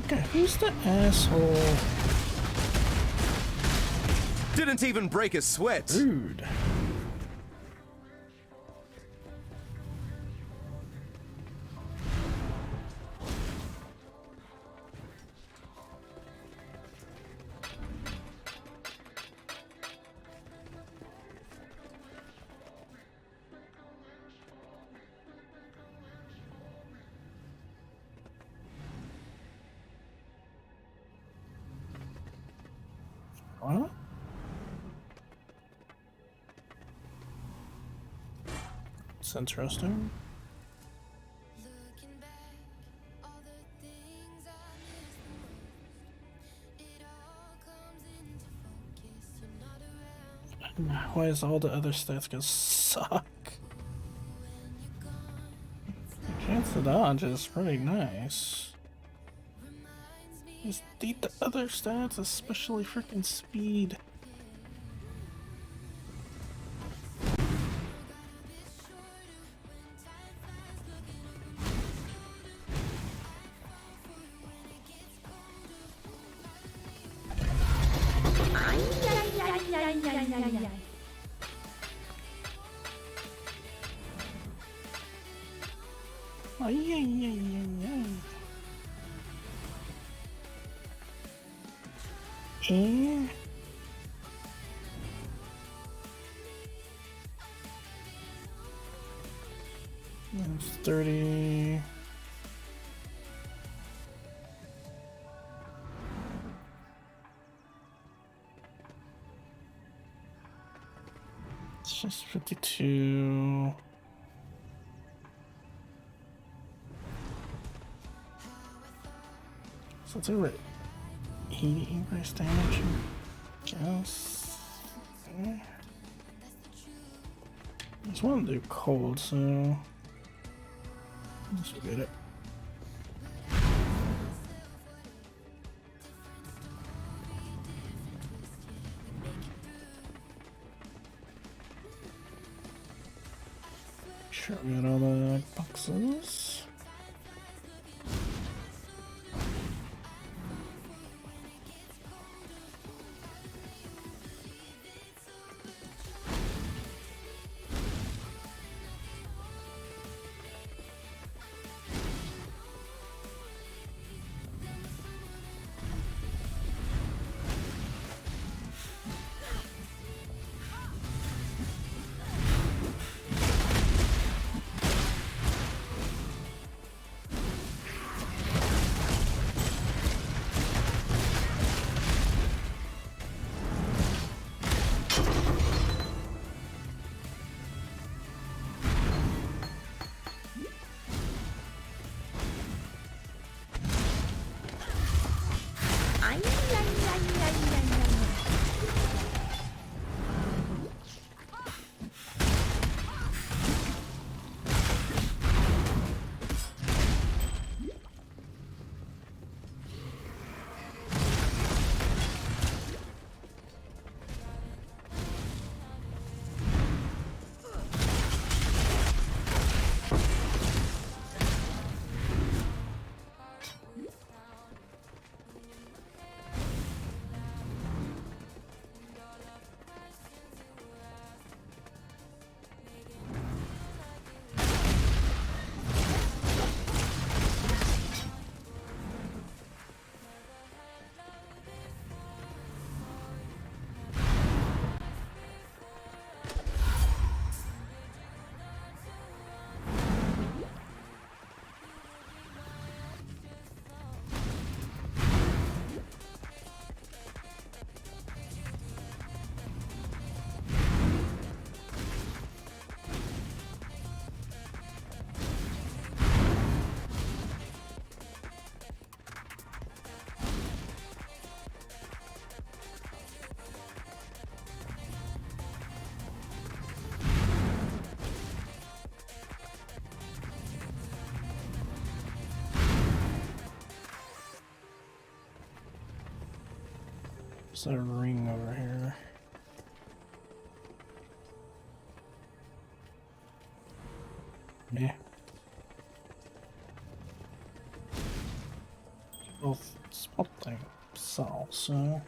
Speaker 1: Okay, who's the asshole?
Speaker 6: Didn't even break a sweat.
Speaker 1: Rude. What? It's interesting. Why is all the other stats gonna suck? Chance to dodge is pretty nice. Just beat the other stats, especially freaking speed. And that's 30. It's just 52. So it's over 80 base damage. Guess. I just want to do cold, so let's forget it. Sure, we got all the boxes. There's a ring over here. Yeah. Both spot themselves, so.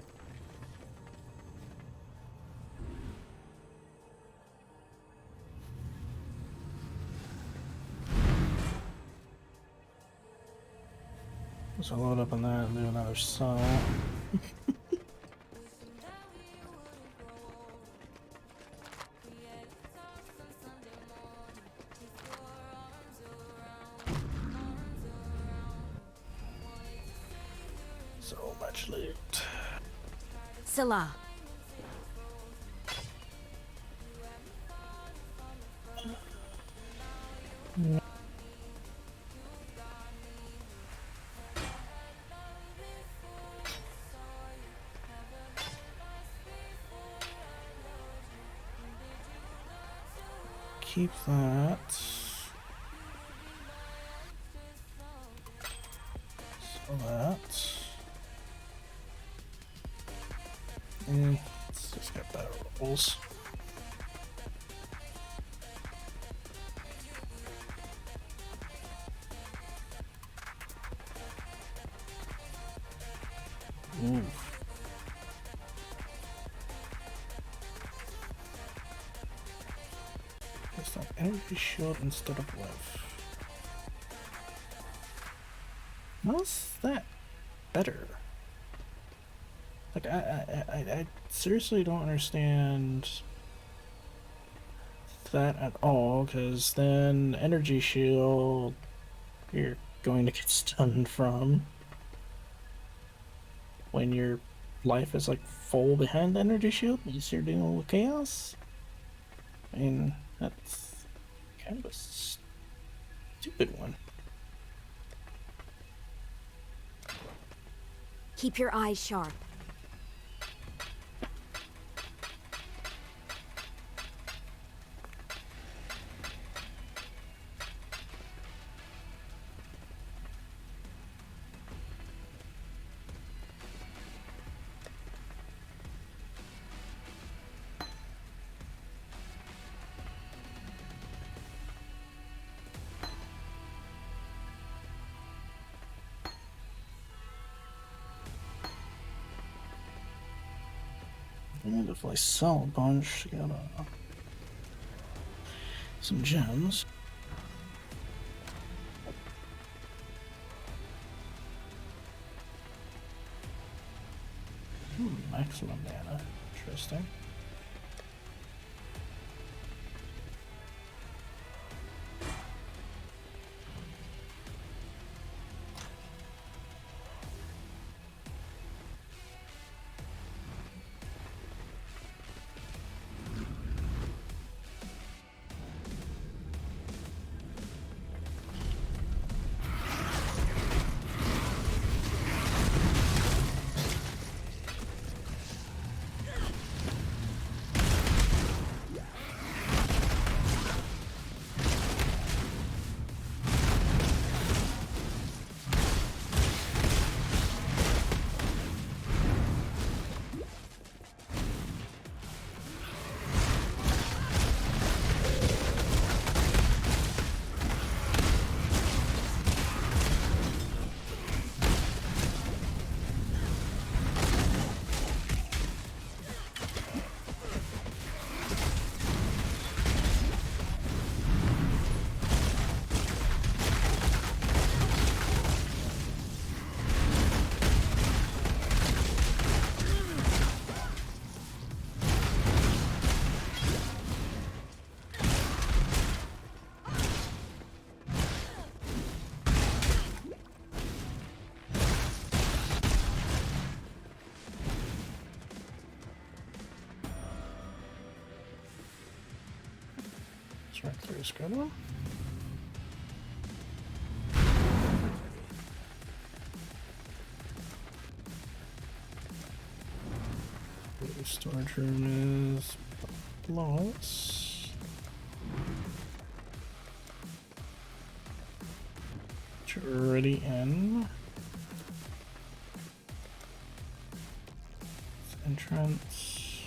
Speaker 1: So load up on that and do another saw. So much loot.
Speaker 21: Scylla.
Speaker 1: Keep that. So that. And let's just get better rolls. Oof. It's an energy shield instead of life. How's that better? Like, I seriously don't understand that at all, because then energy shield you're going to get stunned from when your life is like full behind the energy shield because you're dealing with chaos. I mean, that's kind of a stupid one.
Speaker 21: Keep your eyes sharp.
Speaker 1: And if I sell a bunch to get some gems. Maximum mana. Interesting. Right through this good one. The storage room is below us. Which we're already in. entrance.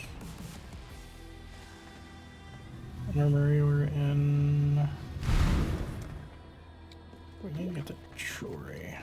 Speaker 1: Armory we're in. We need to get to Chori.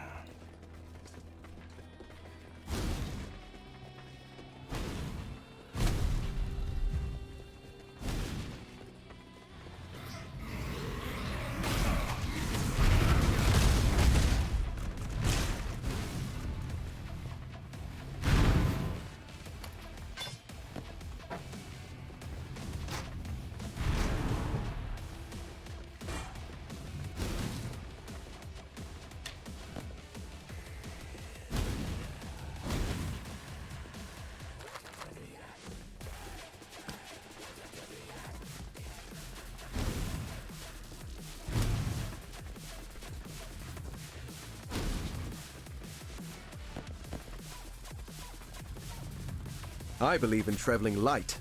Speaker 6: I believe in traveling light.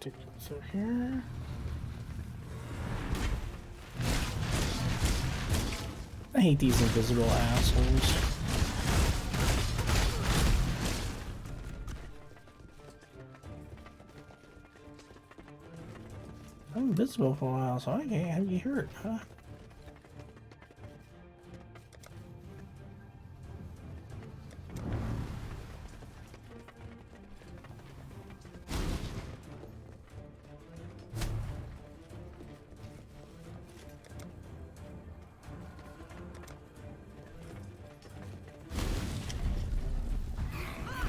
Speaker 1: Take this over here. I hate these invisible assholes. I'm invisible for a while, so I can't have you hurt, huh?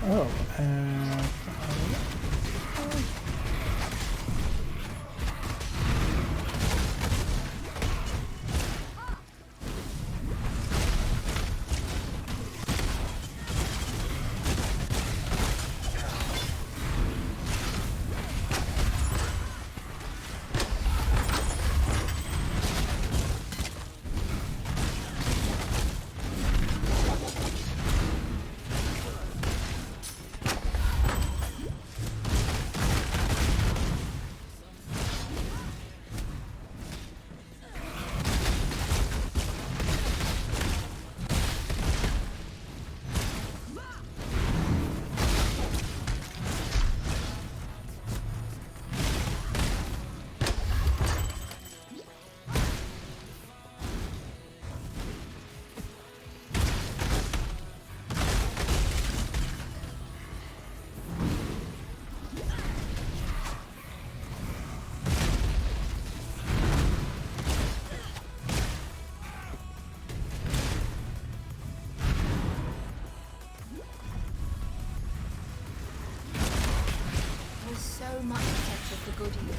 Speaker 1: Oh,
Speaker 21: So much potential for good here.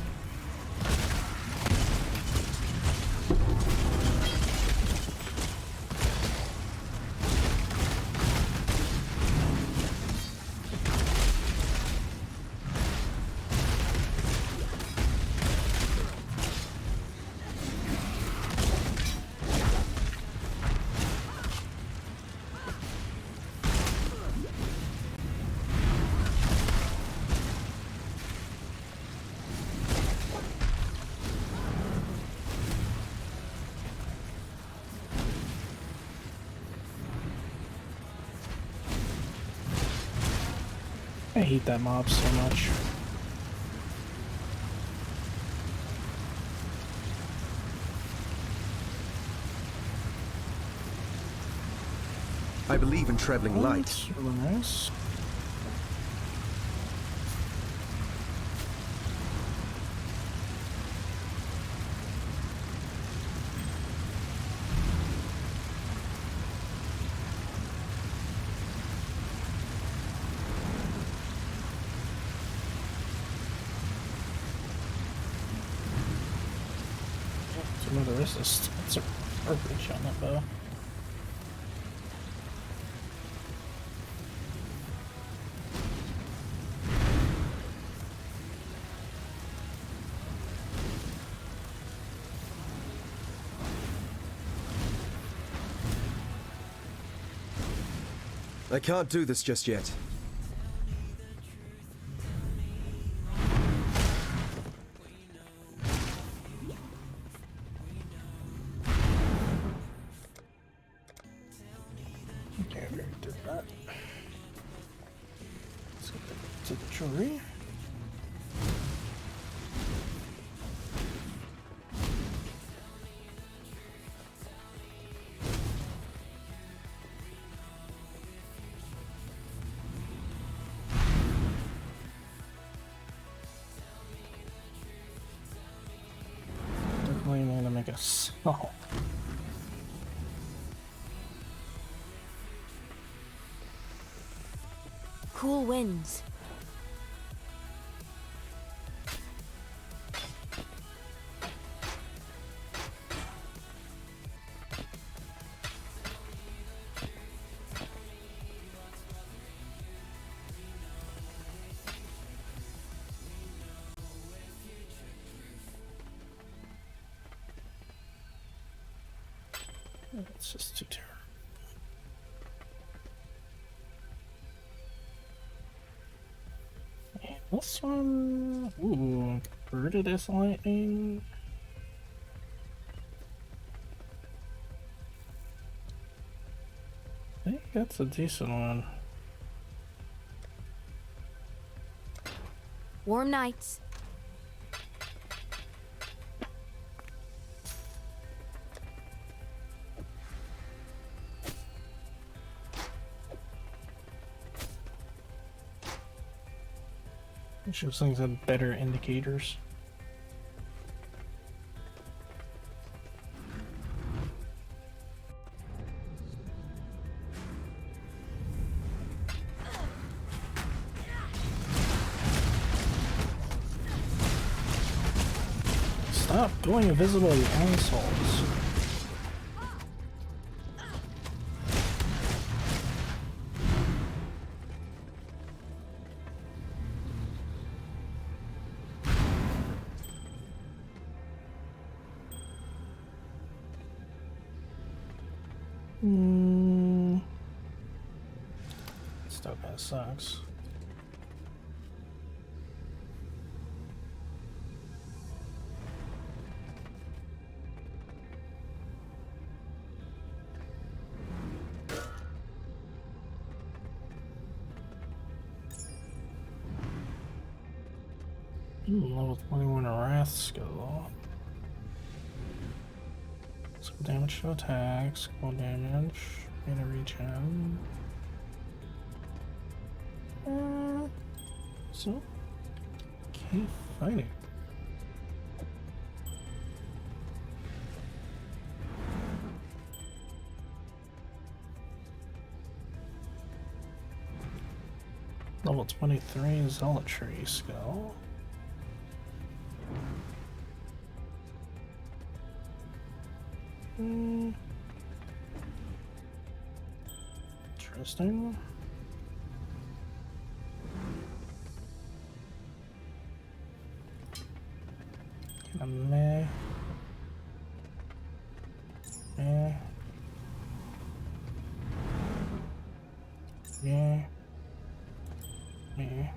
Speaker 1: I hate that mob so much.
Speaker 6: I believe in traveling light.
Speaker 1: That's really nice. Some of the rest of the stats are garbage on that bow.
Speaker 6: I can't do this just yet.
Speaker 1: Okay, we already did that. Let's get to the jewelry. Definitely need to make a salt.
Speaker 21: Cool winds.
Speaker 1: It's just too terrible. And this one, ooh, Converted Lightning. I think that's a decent one.
Speaker 21: Warm nights.
Speaker 1: Wish those things had better indicators. Stop going invisible, you assholes. Still kinda sucks. Level 21 Wrath skill. Skill damage to attack, skill damage, mana regen. So, keep fighting. Level 23 Zealotry skill. Interesting. Kinda meh. Meh. Meh. Meh.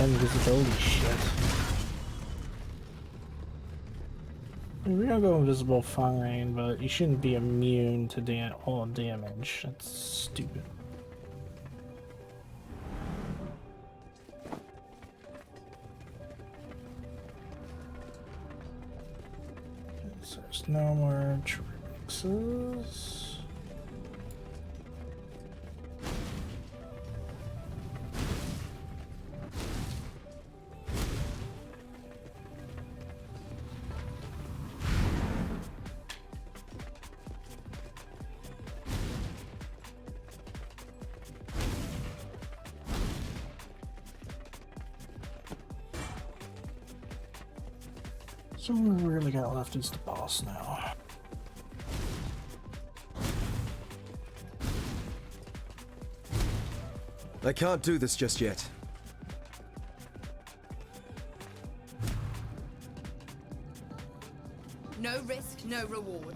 Speaker 1: Invisibility shit. We're gonna go invisible fine, but you shouldn't be immune to all damage. That's stupid. Okay, so there's no more trixes. So all we really got left is the boss now.
Speaker 6: I can't do this just yet.
Speaker 8: No risk, no reward.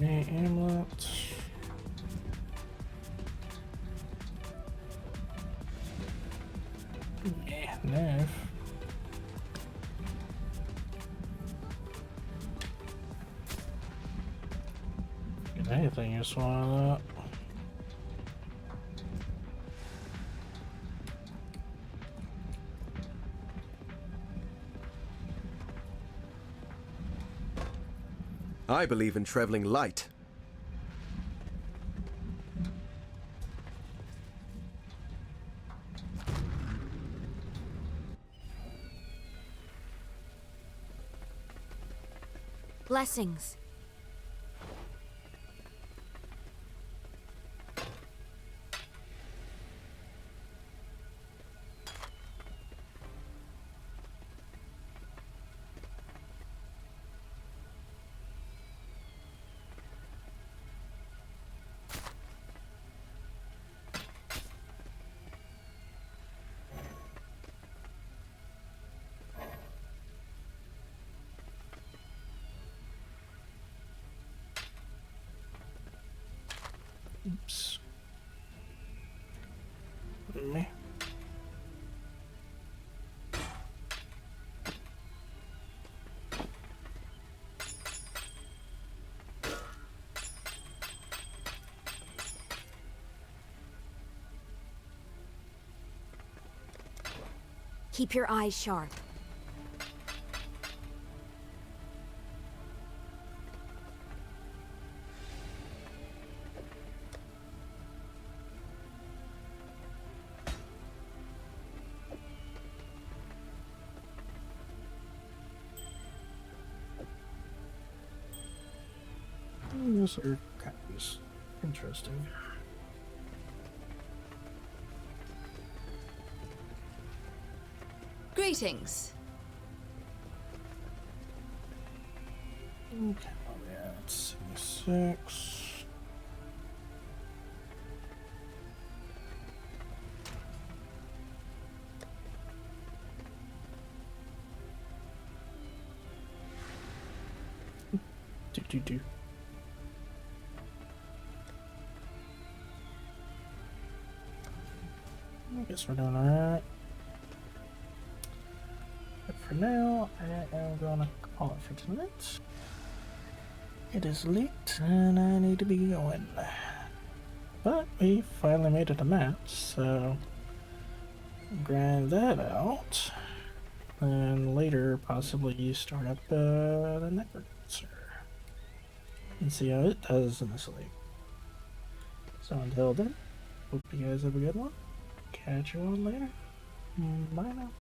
Speaker 1: Amulet. Yeah, nerve. Get anything you swallow that.
Speaker 6: I believe in traveling light.
Speaker 21: Blessings.
Speaker 1: Oops. Me.
Speaker 21: Keep your eyes sharp.
Speaker 1: Those are kind of interesting.
Speaker 8: Greetings.
Speaker 1: Okay, yeah, let's see. 6. Do. I guess we're doing alright. But for now, I am gonna call it for tonight. It is late and I need to be going. But we finally made it to map, so grind that out. And later, possibly start up the Necrodancer and see how it does in this league. So until then, hope you guys have a good one. Catch you all later. Bye now.